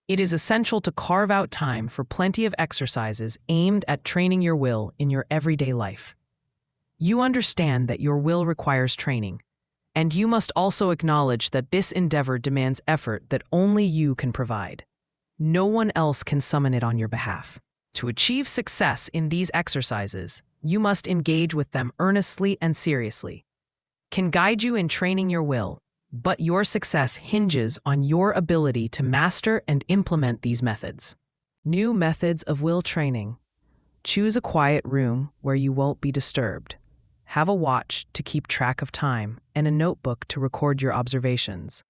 it is essential to carve out time for plenty of exercises aimed at training your will in your everyday life. You understand that your will requires training, and you must also acknowledge that this endeavor demands effort that only you can provide. No one else can summon it on your behalf. To achieve success in these exercises, you must engage with them earnestly and seriously. Can guide you in training your will, but your success hinges on your ability to master and implement these methods. New methods of will training. Choose a quiet room where you won't be disturbed. Have a watch to keep track of time and a notebook to record your observations.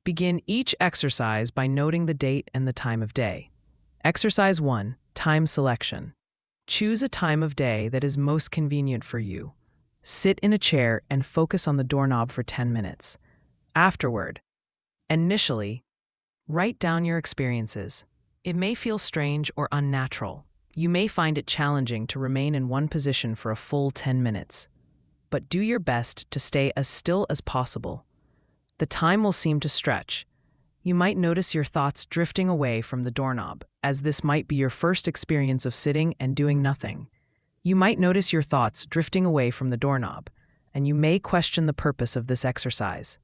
Begin each exercise by noting the date and the time of day. Exercise 1. Time selection. Choose a time of day that is most convenient for you. Sit in a chair and focus on the doorknob for 10 minutes. Afterward, initially, write down your experiences. It may feel strange or unnatural. You may find it challenging to remain in one position for a full 10 minutes. But do your best to stay as still as possible. The time will seem to stretch. You might notice your thoughts drifting away from the doorknob, as this might be your first experience of sitting and doing nothing. You might notice your thoughts drifting away from the doorknob, and you may question the purpose of this exercise.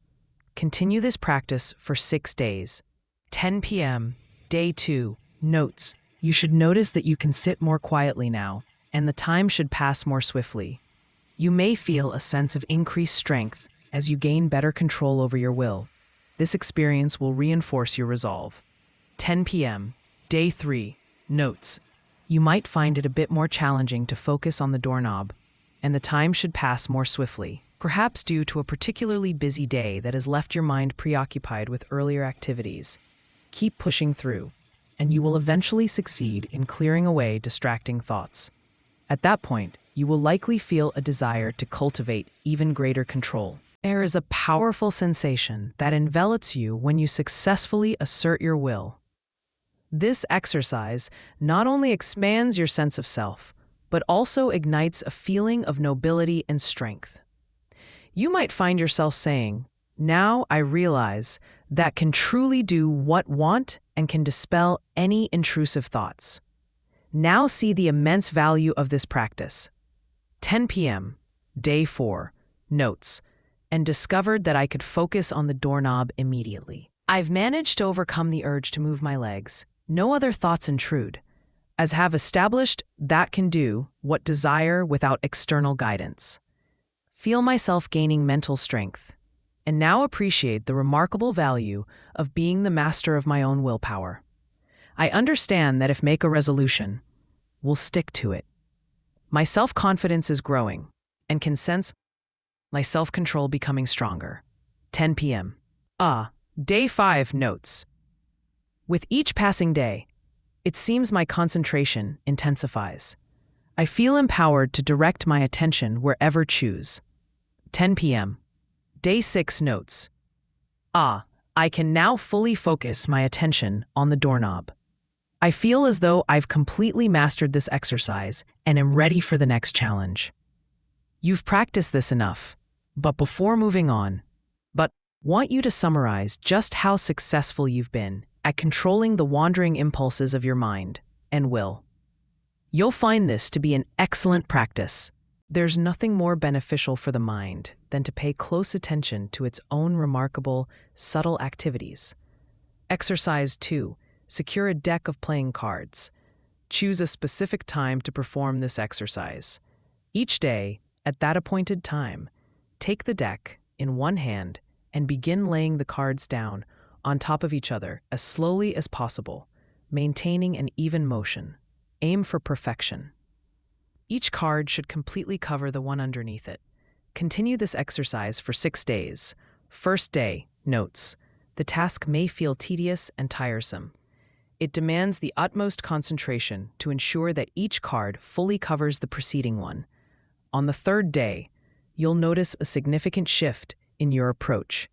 Continue this practice for 6 days. 10 p.m., day 2, notes. You should notice that you can sit more quietly now, and the time should pass more swiftly. You may feel a sense of increased strength as you gain better control over your will. This experience will reinforce your resolve. 10 p.m., day 3, notes. You might find it a bit more challenging to focus on the doorknob, and the time should pass more swiftly, perhaps due to a particularly busy day that has left your mind preoccupied with earlier activities. Keep pushing through, and you will eventually succeed in clearing away distracting thoughts. At that point, you will likely feel a desire to cultivate even greater control. There is a powerful sensation that envelops you when you successfully assert your will. This exercise not only expands your sense of self, but also ignites a feeling of nobility and strength. You might find yourself saying, "Now I realize that can truly do what want and can dispel any intrusive thoughts. Now see the immense value of this practice." 10 p.m., day 4, notes, and discovered that I could focus on the doorknob immediately. I've managed to overcome the urge to move my legs. No other thoughts intrude, as have established that can do what desire without external guidance. Feel myself gaining mental strength, and now appreciate the remarkable value of being the master of my own willpower. I understand that if make a resolution, we'll stick to it. My self-confidence is growing, and can sense my self-control becoming stronger. 10 p.m. Day 5, notes. With each passing day, it seems my concentration intensifies. I feel empowered to direct my attention wherever choose. 10 p.m. Day 6, notes. I can now fully focus my attention on the doorknob. I feel as though I've completely mastered this exercise and am ready for the next challenge. You've practiced this enough, but before moving on, want you to summarize just how successful you've been at controlling the wandering impulses of your mind and will. You'll find this to be an excellent practice. There's nothing more beneficial for the mind than to pay close attention to its own remarkable, subtle activities. Exercise 2. Secure a deck of playing cards. Choose a specific time to perform this exercise. Each day, at that appointed time, take the deck in one hand and begin laying the cards down on top of each other as slowly as possible, maintaining an even motion. Aim for perfection. Each card should completely cover the one underneath it. Continue this exercise for 6 days. First day, notes. The task may feel tedious and tiresome. It demands the utmost concentration to ensure that each card fully covers the preceding one. On the 3rd day, you'll notice a significant shift in your approach.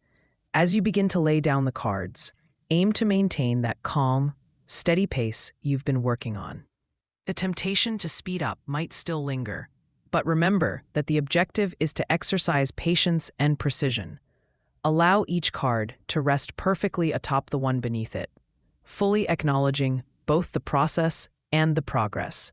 As you begin to lay down the cards, aim to maintain that calm, steady pace you've been working on. The temptation to speed up might still linger, but remember that the objective is to exercise patience and precision. Allow each card to rest perfectly atop the one beneath it, fully acknowledging both the process and the progress.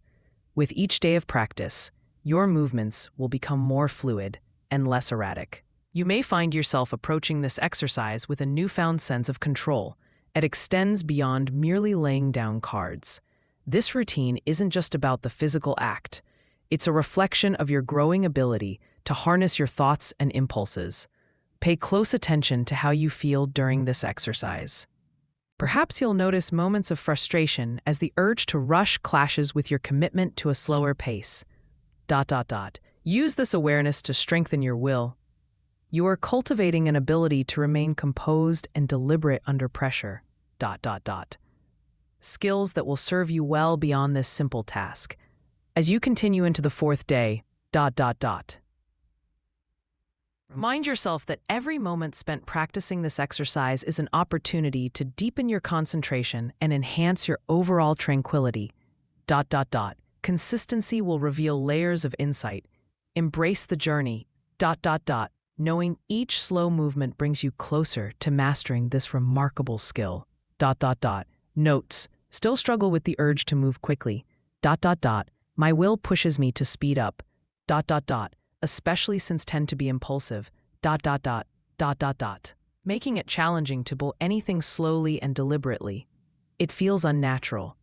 With each day of practice, your movements will become more fluid and less erratic. You may find yourself approaching this exercise with a newfound sense of control. It extends beyond merely laying down cards. This routine isn't just about the physical act. It's a reflection of your growing ability to harness your thoughts and impulses. Pay close attention to how you feel during this exercise. Perhaps you'll notice moments of frustration as the urge to rush clashes with your commitment to a slower pace. Use this awareness to strengthen your will. You are cultivating an ability to remain composed and deliberate under pressure. Skills that will serve you well beyond this simple task. As you continue into the fourth day, remind yourself that every moment spent practicing this exercise is an opportunity to deepen your concentration and enhance your overall tranquility. Consistency will reveal layers of insight. Embrace the journey. Knowing each slow movement brings you closer to mastering this remarkable skill. Notes. Still struggle with the urge to move quickly. My will pushes me to speed up. Especially since tend to be impulsive. Making it challenging to do anything slowly and deliberately. It feels unnatural.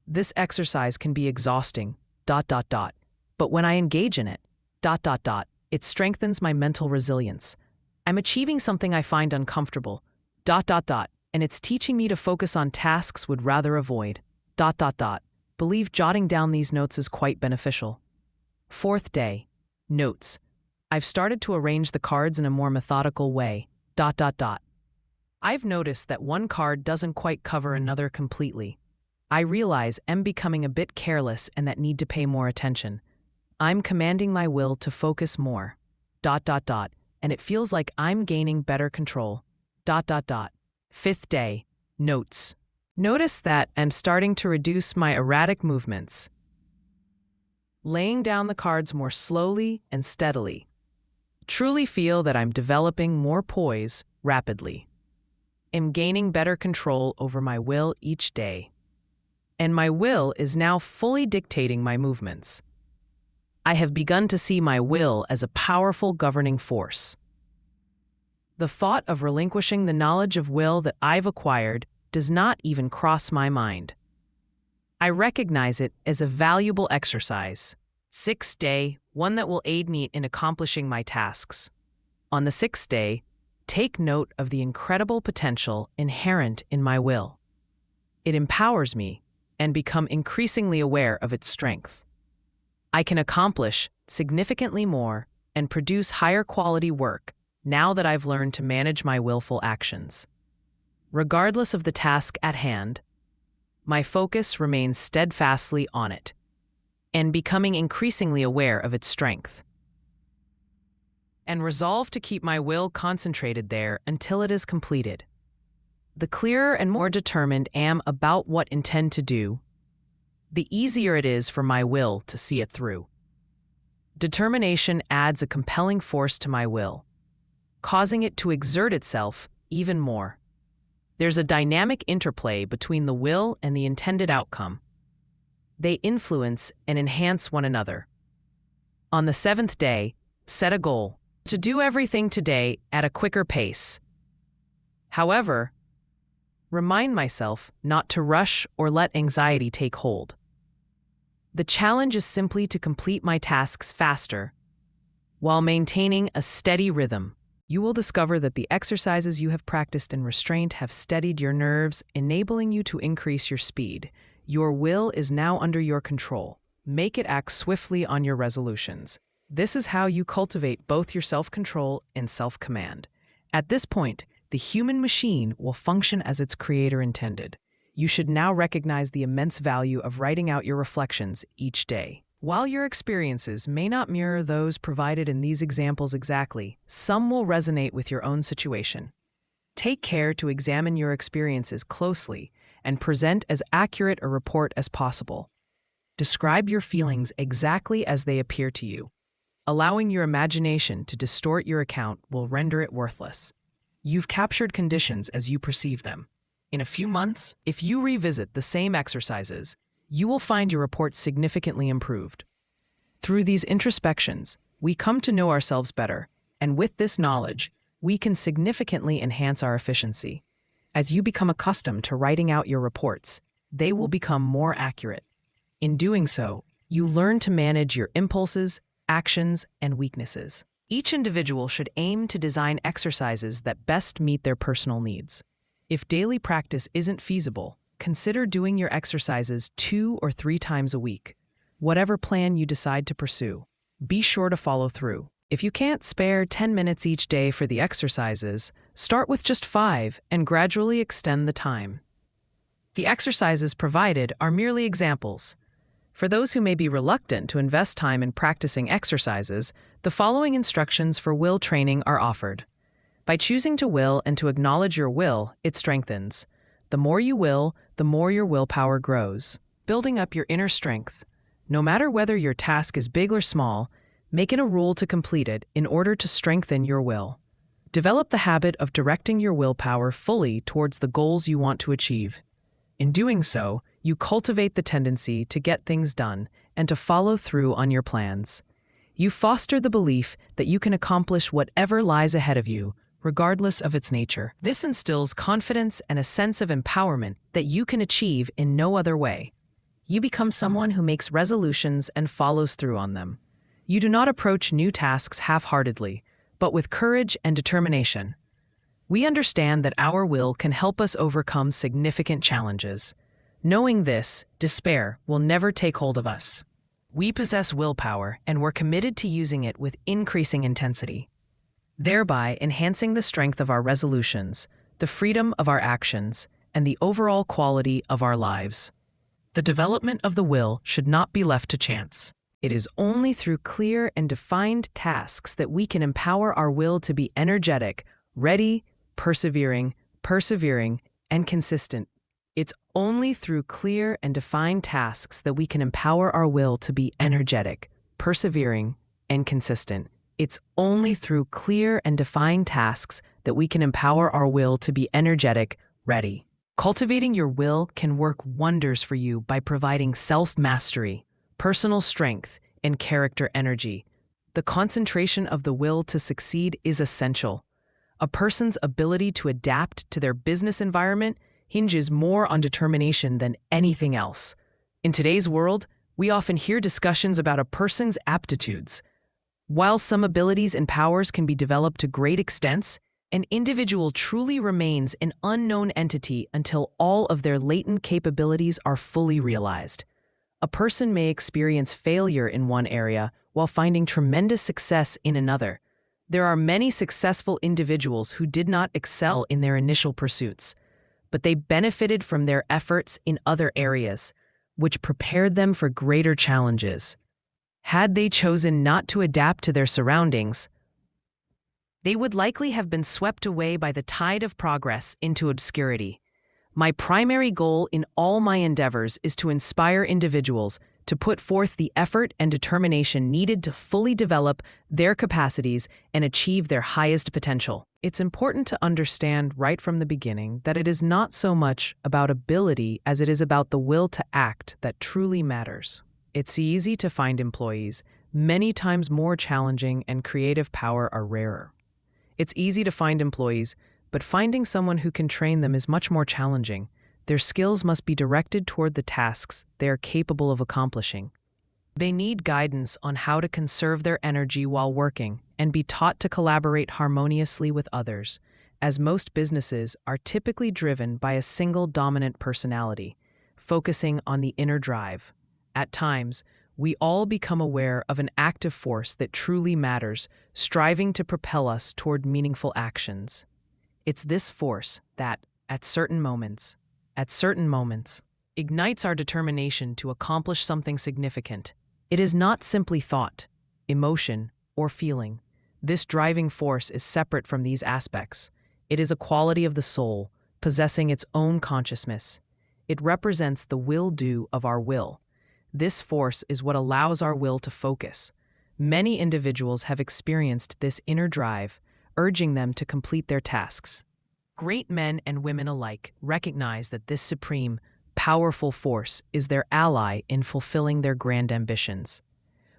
This exercise can be exhausting. But when I engage in it, it strengthens my mental resilience. I'm achieving something I find uncomfortable. And it's teaching me to focus on tasks would rather avoid. Believe jotting down these notes is quite beneficial. Fourth day. Notes. I've started to arrange the cards in a more methodical way. I've noticed that one card doesn't quite cover another completely. I realize I'm becoming a bit careless and that need to pay more attention. I'm commanding my will to focus more. And it feels like I'm gaining better control. Fifth day. Notes. Notice that I'm starting to reduce my erratic movements. Laying down the cards more slowly and steadily. Truly feel that I'm developing more poise rapidly. Am gaining better control over my will each day. And my will is now fully dictating my movements. I have begun to see my will as a powerful governing force. The thought of relinquishing the knowledge of will that I've acquired does not even cross my mind. I recognize it as a valuable exercise. Sixth day, one that will aid me in accomplishing my tasks. On the sixth day, take note of the incredible potential inherent in my will. It empowers me and become increasingly aware of its strength. I can accomplish significantly more and produce higher quality work now that I've learned to manage my willful actions. Regardless of the task at hand, my focus remains steadfastly on it, and becoming increasingly aware of its strength, and resolve to keep my will concentrated there until it is completed. The clearer and more determined I am about what I intend to do, the easier it is for my will to see it through. Determination adds a compelling force to my will, causing it to exert itself even more. There's a dynamic interplay between the will and the intended outcome. They influence and enhance one another. On the seventh day, set a goal to do everything today at a quicker pace. However, remind myself not to rush or let anxiety take hold. The challenge is simply to complete my tasks faster while maintaining a steady rhythm. You will discover that the exercises you have practiced in restraint have steadied your nerves, enabling you to increase your speed. Your will is now under your control. Make it act swiftly on your resolutions. This is how you cultivate both your self-control and self-command. At this point, the human machine will function as its creator intended. You should now recognize the immense value of writing out your reflections each day. While your experiences may not mirror those provided in these examples exactly, some will resonate with your own situation. Take care to examine your experiences closely and present as accurate a report as possible. Describe your feelings exactly as they appear to you. Allowing your imagination to distort your account will render it worthless. You've captured conditions as you perceive them. In a few months, if you revisit the same exercises, you will find your report significantly improved. Through these introspections, we come to know ourselves better, and with this knowledge, we can significantly enhance our efficiency. As you become accustomed to writing out your reports, they will become more accurate. In doing so, you learn to manage your impulses, actions, and weaknesses. Each individual should aim to design exercises that best meet their personal needs. If daily practice isn't feasible, consider doing your exercises 2 or 3 times a week. Whatever plan you decide to pursue, be sure to follow through. If you can't spare 10 minutes each day for the exercises, start with just 5 and gradually extend the time. The exercises provided are merely examples. For those who may be reluctant to invest time in practicing exercises, the following instructions for will training are offered. By choosing to will and to acknowledge your will, it strengthens. The more you will, the more your willpower grows, building up your inner strength. No matter whether your task is big or small, make it a rule to complete it in order to strengthen your will. Develop the habit of directing your willpower fully towards the goals you want to achieve. In doing so, you cultivate the tendency to get things done and to follow through on your plans. You foster the belief that you can accomplish whatever lies ahead of you, regardless of its nature. This instills confidence and a sense of empowerment that you can achieve in no other way. You become someone who makes resolutions and follows through on them. You do not approach new tasks half-heartedly, but with courage and determination. We understand that our will can help us overcome significant challenges. Knowing this, despair will never take hold of us. We possess willpower, and we're committed to using it with increasing intensity, thereby enhancing the strength of our resolutions, the freedom of our actions, and the overall quality of our lives. The development of the will should not be left to chance. It is only through clear and defined tasks that we can empower our will to be energetic, ready, persevering, and consistent. It's only through clear and defined tasks that we can empower our will to be energetic, persevering, and consistent. It's only through clear and defined tasks that we can empower our will to be energetic, ready. Cultivating your will can work wonders for you by providing self-mastery, personal strength, and character energy. The concentration of the will to succeed is essential. A person's ability to adapt to their business environment hinges more on determination than anything else. In today's world, we often hear discussions about a person's aptitudes. While some abilities and powers can be developed to great extents, an individual truly remains an unknown entity until all of their latent capabilities are fully realized. A person may experience failure in one area while finding tremendous success in another. There are many successful individuals who did not excel in their initial pursuits, but they benefited from their efforts in other areas, which prepared them for greater challenges. Had they chosen not to adapt to their surroundings, they would likely have been swept away by the tide of progress into obscurity. My primary goal in all my endeavors is to inspire individuals to put forth the effort and determination needed to fully develop their capacities and achieve their highest potential. It's important to understand right from the beginning that it is not so much about ability as it is about the will to act that truly matters. It's easy to find employees. Many times more challenging and creative power are rarer. It's easy to find employees, but finding someone who can train them is much more challenging. Their skills must be directed toward the tasks they are capable of accomplishing. They need guidance on how to conserve their energy while working and be taught to collaborate harmoniously with others, as most businesses are typically driven by a single dominant personality, focusing on the inner drive. At times, we all become aware of an active force that truly matters, striving to propel us toward meaningful actions. It's this force that, at certain moments, ignites our determination to accomplish something significant. It is not simply thought, emotion, or feeling. This driving force is separate from these aspects. It is a quality of the soul, possessing its own consciousness. It represents the will-do of our will. This force is what allows our will to focus. Many individuals have experienced this inner drive, urging them to complete their tasks. Great men and women alike recognize that this supreme, powerful force is their ally in fulfilling their grand ambitions.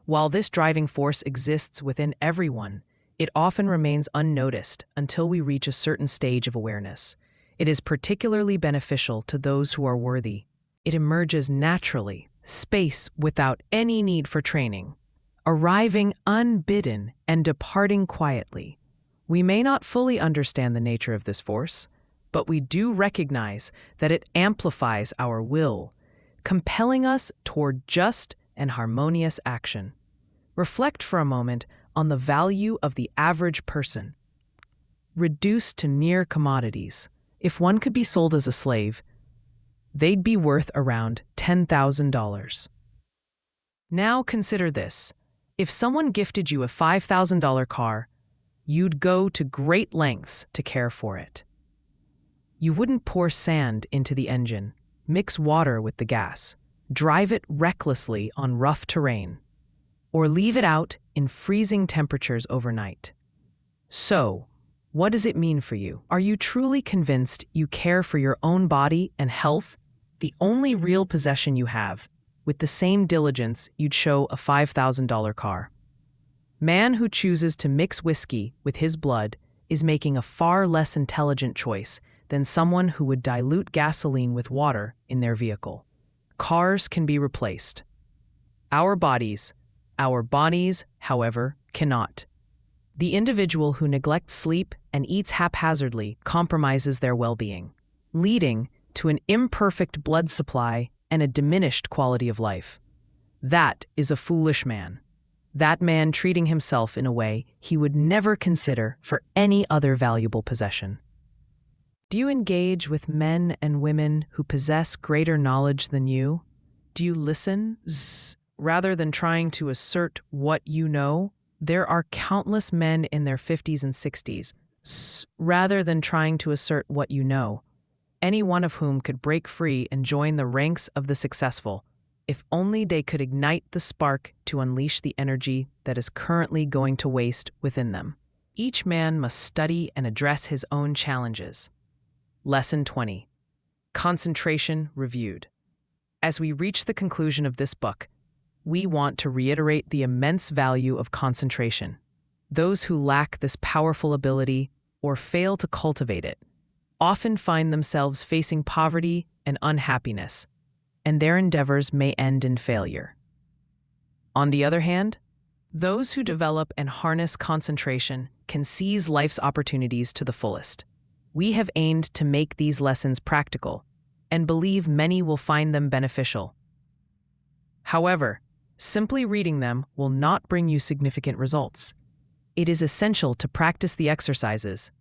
While this driving force exists within everyone, it often remains unnoticed until we reach a certain stage of awareness. It is particularly beneficial to those who are worthy. It emerges naturally, space without any need for training, arriving unbidden and departing quietly. We may not fully understand the nature of this force, but we do recognize that it amplifies our will, compelling us toward just and harmonious action. Reflect for a moment on the value of the average person. Reduced to near commodities, if one could be sold as a slave, they'd be worth around $10,000. Now consider this. If someone gifted you a $5,000 car, you'd go to great lengths to care for it. You wouldn't pour sand into the engine, mix water with the gas, drive it recklessly on rough terrain, or leave it out in freezing temperatures overnight. So, what does it mean for you? Are you truly convinced you care for your own body and health, the only real possession you have, with the same diligence you'd show a $5,000 car? Man who chooses to mix whiskey with his blood is making a far less intelligent choice than someone who would dilute gasoline with water in their vehicle. Cars can be replaced. Our bodies, however, cannot. The individual who neglects sleep and eats haphazardly compromises their well-being, leading to an imperfect blood supply and a diminished quality of life. That is a foolish man. That man treating himself in a way he would never consider for any other valuable possession. Do you engage with men and women who possess greater knowledge than you? Do you listen rather than trying to assert what you know? There are countless men in their 50s and 60s, rather than trying to assert what you know, any one of whom could break free and join the ranks of the successful, if only they could ignite the spark to unleash the energy that is currently going to waste within them. Each man must study and address his own challenges. Lesson 20. Concentration reviewed. As we reach the conclusion of this book, we want to reiterate the immense value of concentration. Those who lack this powerful ability or fail to cultivate it often find themselves facing poverty and unhappiness, and their endeavors may end in failure. On the other hand, those who develop and harness concentration can seize life's opportunities to the fullest. We have aimed to make these lessons practical, and believe many will find them beneficial. However, simply reading them will not bring you significant results. It is essential to practice the exercises,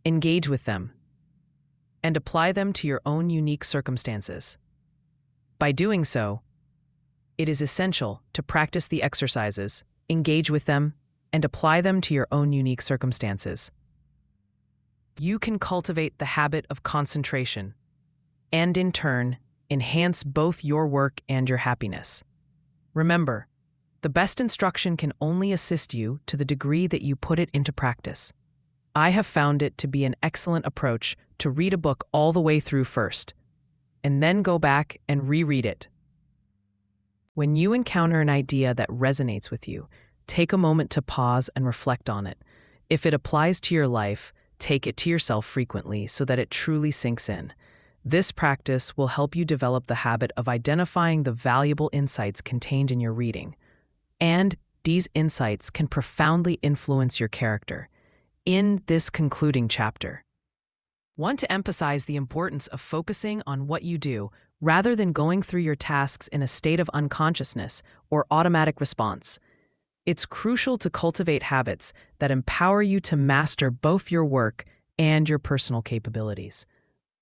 engage with them, and apply them to your own unique circumstances. By doing so, it is essential to practice the exercises, engage with them, and apply them to your own unique circumstances. You can cultivate the habit of concentration, and in turn, enhance both your work and your happiness. Remember, the best instruction can only assist you to the degree that you put it into practice. I have found it to be an excellent approach to read a book all the way through first, and then go back and reread it. When you encounter an idea that resonates with you, take a moment to pause and reflect on it. If it applies to your life, take it to yourself frequently so that it truly sinks in. This practice will help you develop the habit of identifying the valuable insights contained in your reading, and these insights can profoundly influence your character. In this concluding chapter, want to emphasize the importance of focusing on what you do rather than going through your tasks in a state of unconsciousness or automatic response. It's crucial to cultivate habits that empower you to master both your work and your personal capabilities.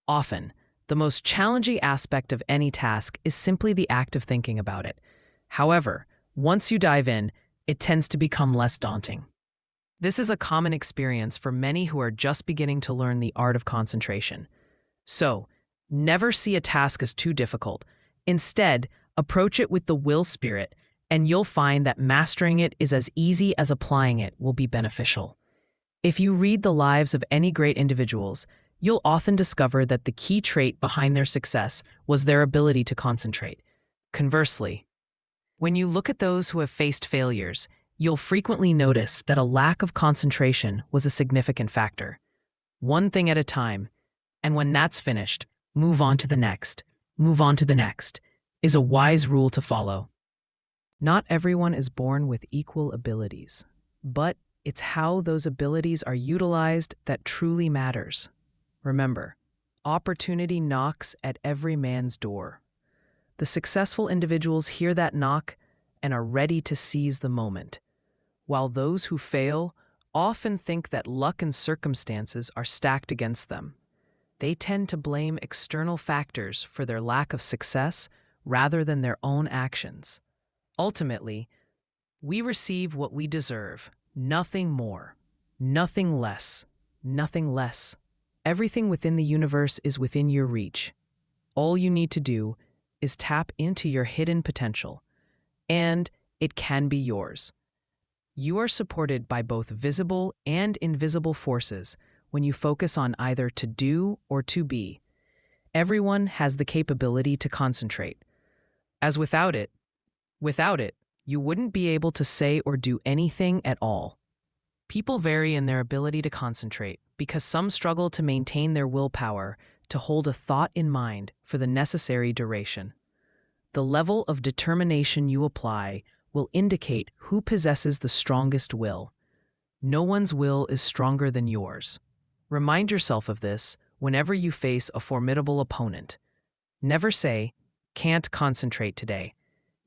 Often, the most challenging aspect of any task is simply the act of thinking about it. However, once you dive in, it tends to become less daunting. This is a common experience for many who are just beginning to learn the art of concentration. So, never see a task as too difficult. Instead, approach it with the will spirit, and you'll find that mastering it is as easy as applying it will be beneficial. If you read the lives of any great individuals, you'll often discover that the key trait behind their success was their ability to concentrate. Conversely, when you look at those who have faced failures, you'll frequently notice that a lack of concentration was a significant factor. One thing at a time, and when that's finished, move on to the next, is a wise rule to follow. Not everyone is born with equal abilities, but it's how those abilities are utilized that truly matters. Remember, Opportunity knocks at every man's door. The successful individuals hear that knock and are ready to seize the moment, while those who fail often think that luck and circumstances are stacked against them. They tend to blame external factors for their lack of success rather than their own actions. Ultimately, we receive what we deserve, nothing more, nothing less, nothing less. Everything within the universe is within your reach. All you need to do is tap into your hidden potential, and it can be yours. You are supported by both visible and invisible forces when you focus on either to do or to be. Everyone has the capability to concentrate, as without it, you wouldn't be able to say or do anything at all. People vary in their ability to concentrate because some struggle to maintain their willpower to hold a thought in mind for the necessary duration. The level of determination you apply will indicate who possesses the strongest will. No one's will is stronger than yours. Remind yourself of this whenever you face a formidable opponent. Never say, "Can't concentrate today."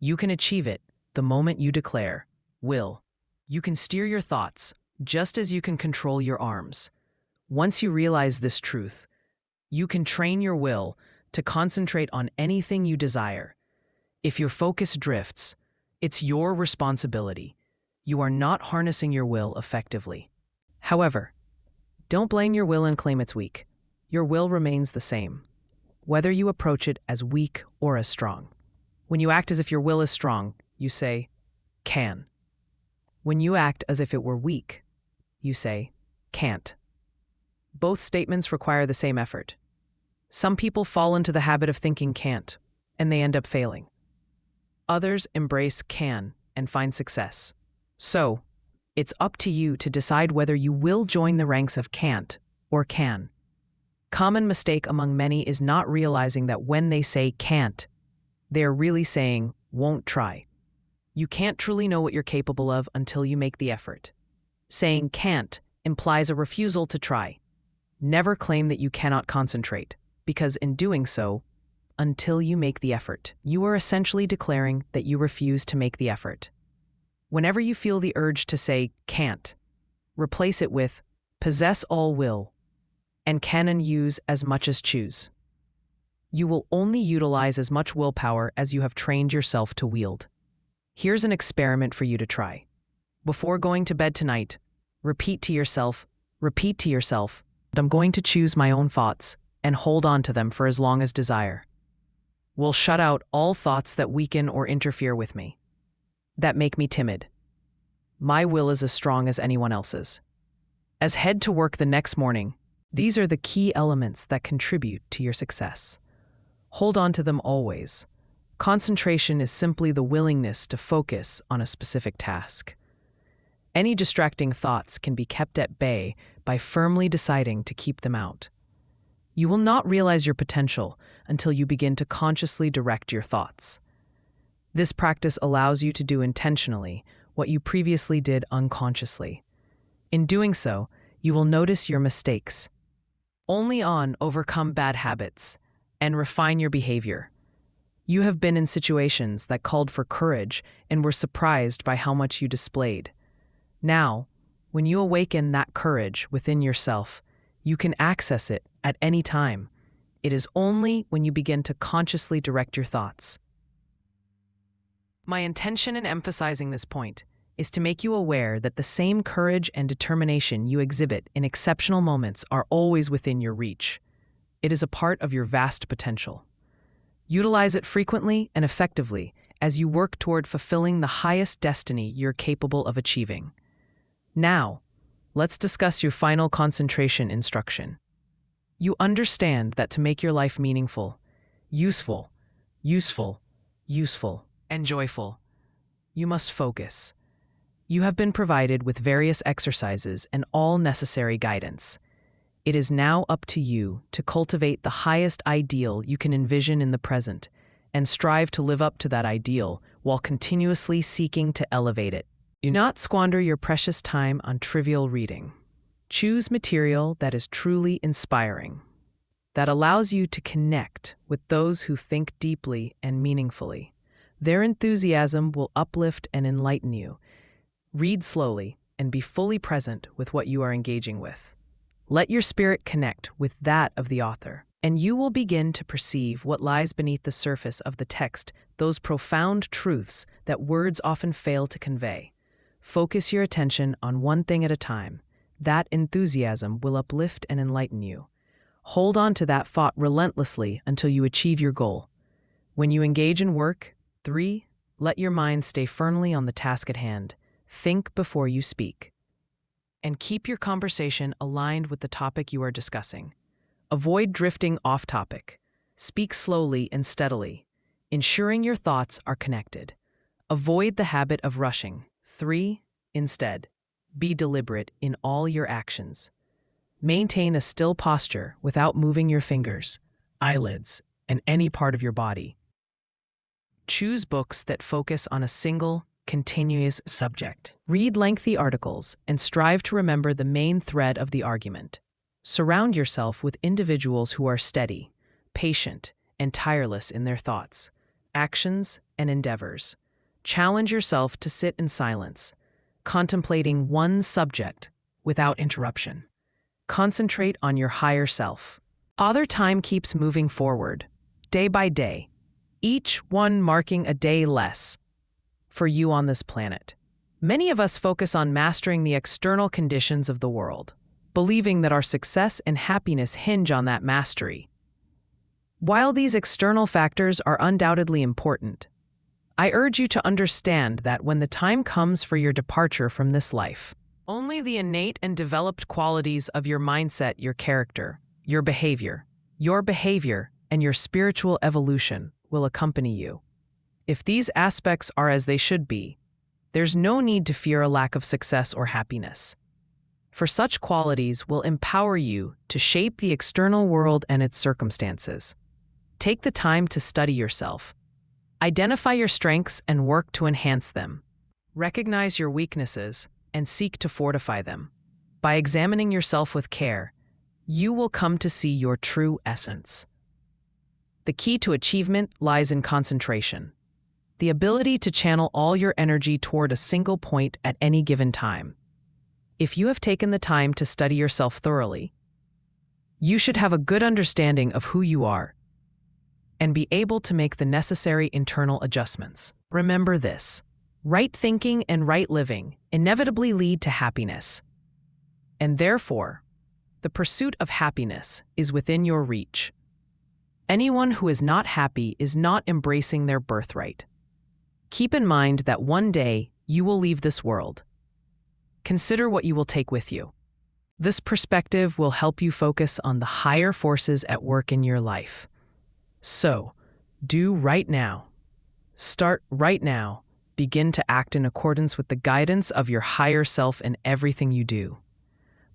You can achieve it the moment you declare, "Will." You can steer your thoughts, just as you can control your arms. Once you realize this truth, you can train your will to concentrate on anything you desire. If your focus drifts, it's your responsibility. You are not harnessing your will effectively. However, don't blame your will and claim it's weak. Your will remains the same, whether you approach it as weak or as strong. When you act as if your will is strong, you say, "Can." When you act as if it were weak, you say, "Can't." Both statements require the same effort. Some people fall into the habit of thinking can't, and they end up failing. Others embrace can and find success. So, it's up to you to decide whether you will join the ranks of can't or can. Common mistake among many is not realizing that when they say can't, they are really saying won't try. You can't truly know what you're capable of until you make the effort. Saying can't implies a refusal to try. Never claim that you cannot concentrate, because in doing so, until you make the effort, you are essentially declaring that you refuse to make the effort. Whenever you feel the urge to say can't, replace it with possess all will and can and use as much as choose. You will only utilize as much willpower as you have trained yourself to wield. Here's an experiment for you to try. Before going to bed tonight, repeat to yourself, "I'm going to choose my own thoughts and hold on to them for as long as desire. Will shut out all thoughts that weaken or interfere with me, that make me timid. My will is as strong as anyone else's." As head to work the next morning, these are the key elements that contribute to your success. Hold on to them always. Concentration is simply the willingness to focus on a specific task. Any distracting thoughts can be kept at bay by firmly deciding to keep them out. You will not realize your potential until you begin to consciously direct your thoughts. This practice allows you to do intentionally what you previously did unconsciously. In doing so, you will notice your mistakes. Only overcome bad habits and refine your behavior. You have been in situations that called for courage and were surprised by how much you displayed. Now, when you awaken that courage within yourself, you can access it at any time. It is only when you begin to consciously direct your thoughts. My intention in emphasizing this point is to make you aware that the same courage and determination you exhibit in exceptional moments are always within your reach. It is a part of your vast potential. Utilize it frequently and effectively as you work toward fulfilling the highest destiny you're capable of achieving. Now, let's discuss your final concentration instruction. You understand that to make your life meaningful, useful, and joyful, you must focus. You have been provided with various exercises and all necessary guidance. It is now up to you to cultivate the highest ideal you can envision in the present and strive to live up to that ideal while continuously seeking to elevate it. Do not squander your precious time on trivial reading. Choose material that is truly inspiring, that allows you to connect with those who think deeply and meaningfully. Their enthusiasm will uplift and enlighten you. Read slowly and be fully present with what you are engaging with. Let your spirit connect with that of the author, and you will begin to perceive what lies beneath the surface of the text, those profound truths that words often fail to convey. Focus your attention on one thing at a time. That enthusiasm will uplift and enlighten you. Hold on to that thought relentlessly until you achieve your goal. When you engage in work, 3. Let your mind stay firmly on the task at hand. Think before you speak. And keep your conversation aligned with the topic you are discussing. Avoid drifting off topic. Speak slowly and steadily, ensuring your thoughts are connected. Avoid the habit of rushing. 3. Instead, be deliberate in all your actions. Maintain a still posture without moving your fingers, eyelids, and any part of your body. Choose books that focus on a single, continuous subject. Read lengthy articles and strive to remember the main thread of the argument. Surround yourself with individuals who are steady, patient, and tireless in their thoughts, actions, and endeavors. Challenge yourself to sit in silence, contemplating one subject without interruption. Concentrate on your higher self. Other time keeps moving forward, day by day, each one marking a day less for you on this planet. Many of us focus on mastering the external conditions of the world, believing that our success and happiness hinge on that mastery. While these external factors are undoubtedly important, I urge you to understand that when the time comes for your departure from this life, only the innate and developed qualities of your mindset, your character, your behavior, and your spiritual evolution will accompany you. If these aspects are as they should be, there's no need to fear a lack of success or happiness. For such qualities will empower you to shape the external world and its circumstances. Take the time to study yourself. Identify your strengths and work to enhance them. Recognize your weaknesses and seek to fortify them. By examining yourself with care, you will come to see your true essence. The key to achievement lies in concentration, the ability to channel all your energy toward a single point at any given time. If you have taken the time to study yourself thoroughly, you should have a good understanding of who you are and be able to make the necessary internal adjustments. Remember this: right thinking and right living inevitably lead to happiness. And therefore, the pursuit of happiness is within your reach. Anyone who is not happy is not embracing their birthright. Keep in mind that one day you will leave this world. Consider what you will take with you. This perspective will help you focus on the higher forces at work in your life. So, do right now. Start right now. Begin to act in accordance with the guidance of your higher self in everything you do.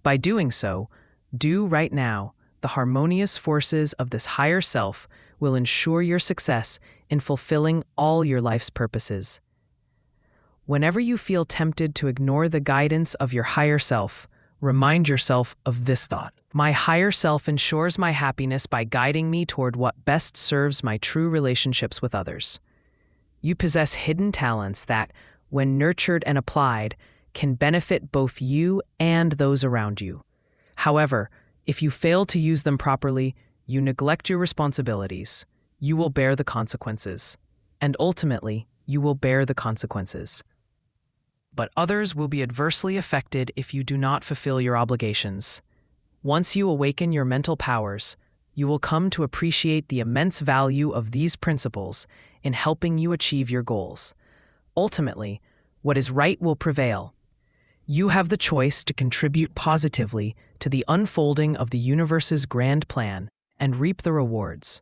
By doing so, do right now, the harmonious forces of this higher self will ensure your success in fulfilling all your life's purposes. Whenever you feel tempted to ignore the guidance of your higher self, remind yourself of this thought: my higher self ensures my happiness by guiding me toward what best serves my true relationships with others. You possess hidden talents that, when nurtured and applied, can benefit both you and those around you. However, if you fail to use them properly, you neglect your responsibilities, you will bear the consequences. And ultimately, you will bear the consequences. But others will be adversely affected if you do not fulfill your obligations. Once you awaken your mental powers, you will come to appreciate the immense value of these principles in helping you achieve your goals. Ultimately, what is right will prevail. You have the choice to contribute positively to the unfolding of the universe's grand plan and reap the rewards,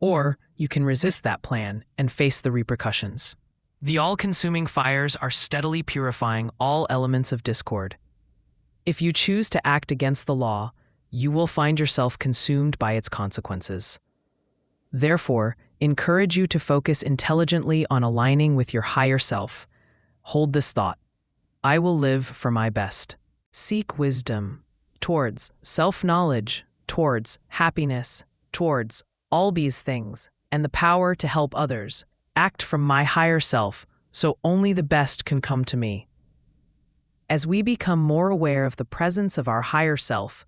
or you can resist that plan and face the repercussions. The all-consuming fires are steadily purifying all elements of discord. If you choose to act against the law, you will find yourself consumed by its consequences. Therefore, encourage you to focus intelligently on aligning with your higher self. Hold this thought: I will live for my best. Seek wisdom towards self-knowledge, towards happiness, towards all these things and the power to help others act from my higher self, so only the best can come to me. As we become more aware of the presence of our higher self,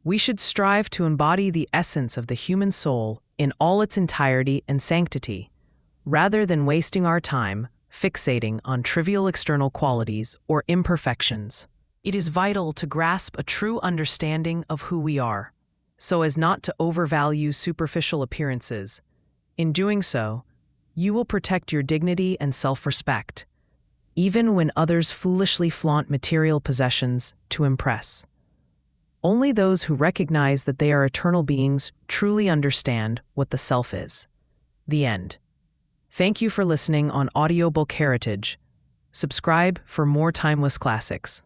we should strive to embody the essence of the human soul in all its entirety and sanctity, rather than wasting our time fixating on trivial external qualities or imperfections. It is vital to grasp a true understanding of who we are, so as not to overvalue superficial appearances. In doing so, you will protect your dignity and self-respect, even when others foolishly flaunt material possessions to impress. Only those who recognize that they are eternal beings truly understand what the self is. The end. Thank you for listening on AudioBook Heritage. Subscribe for more timeless classics.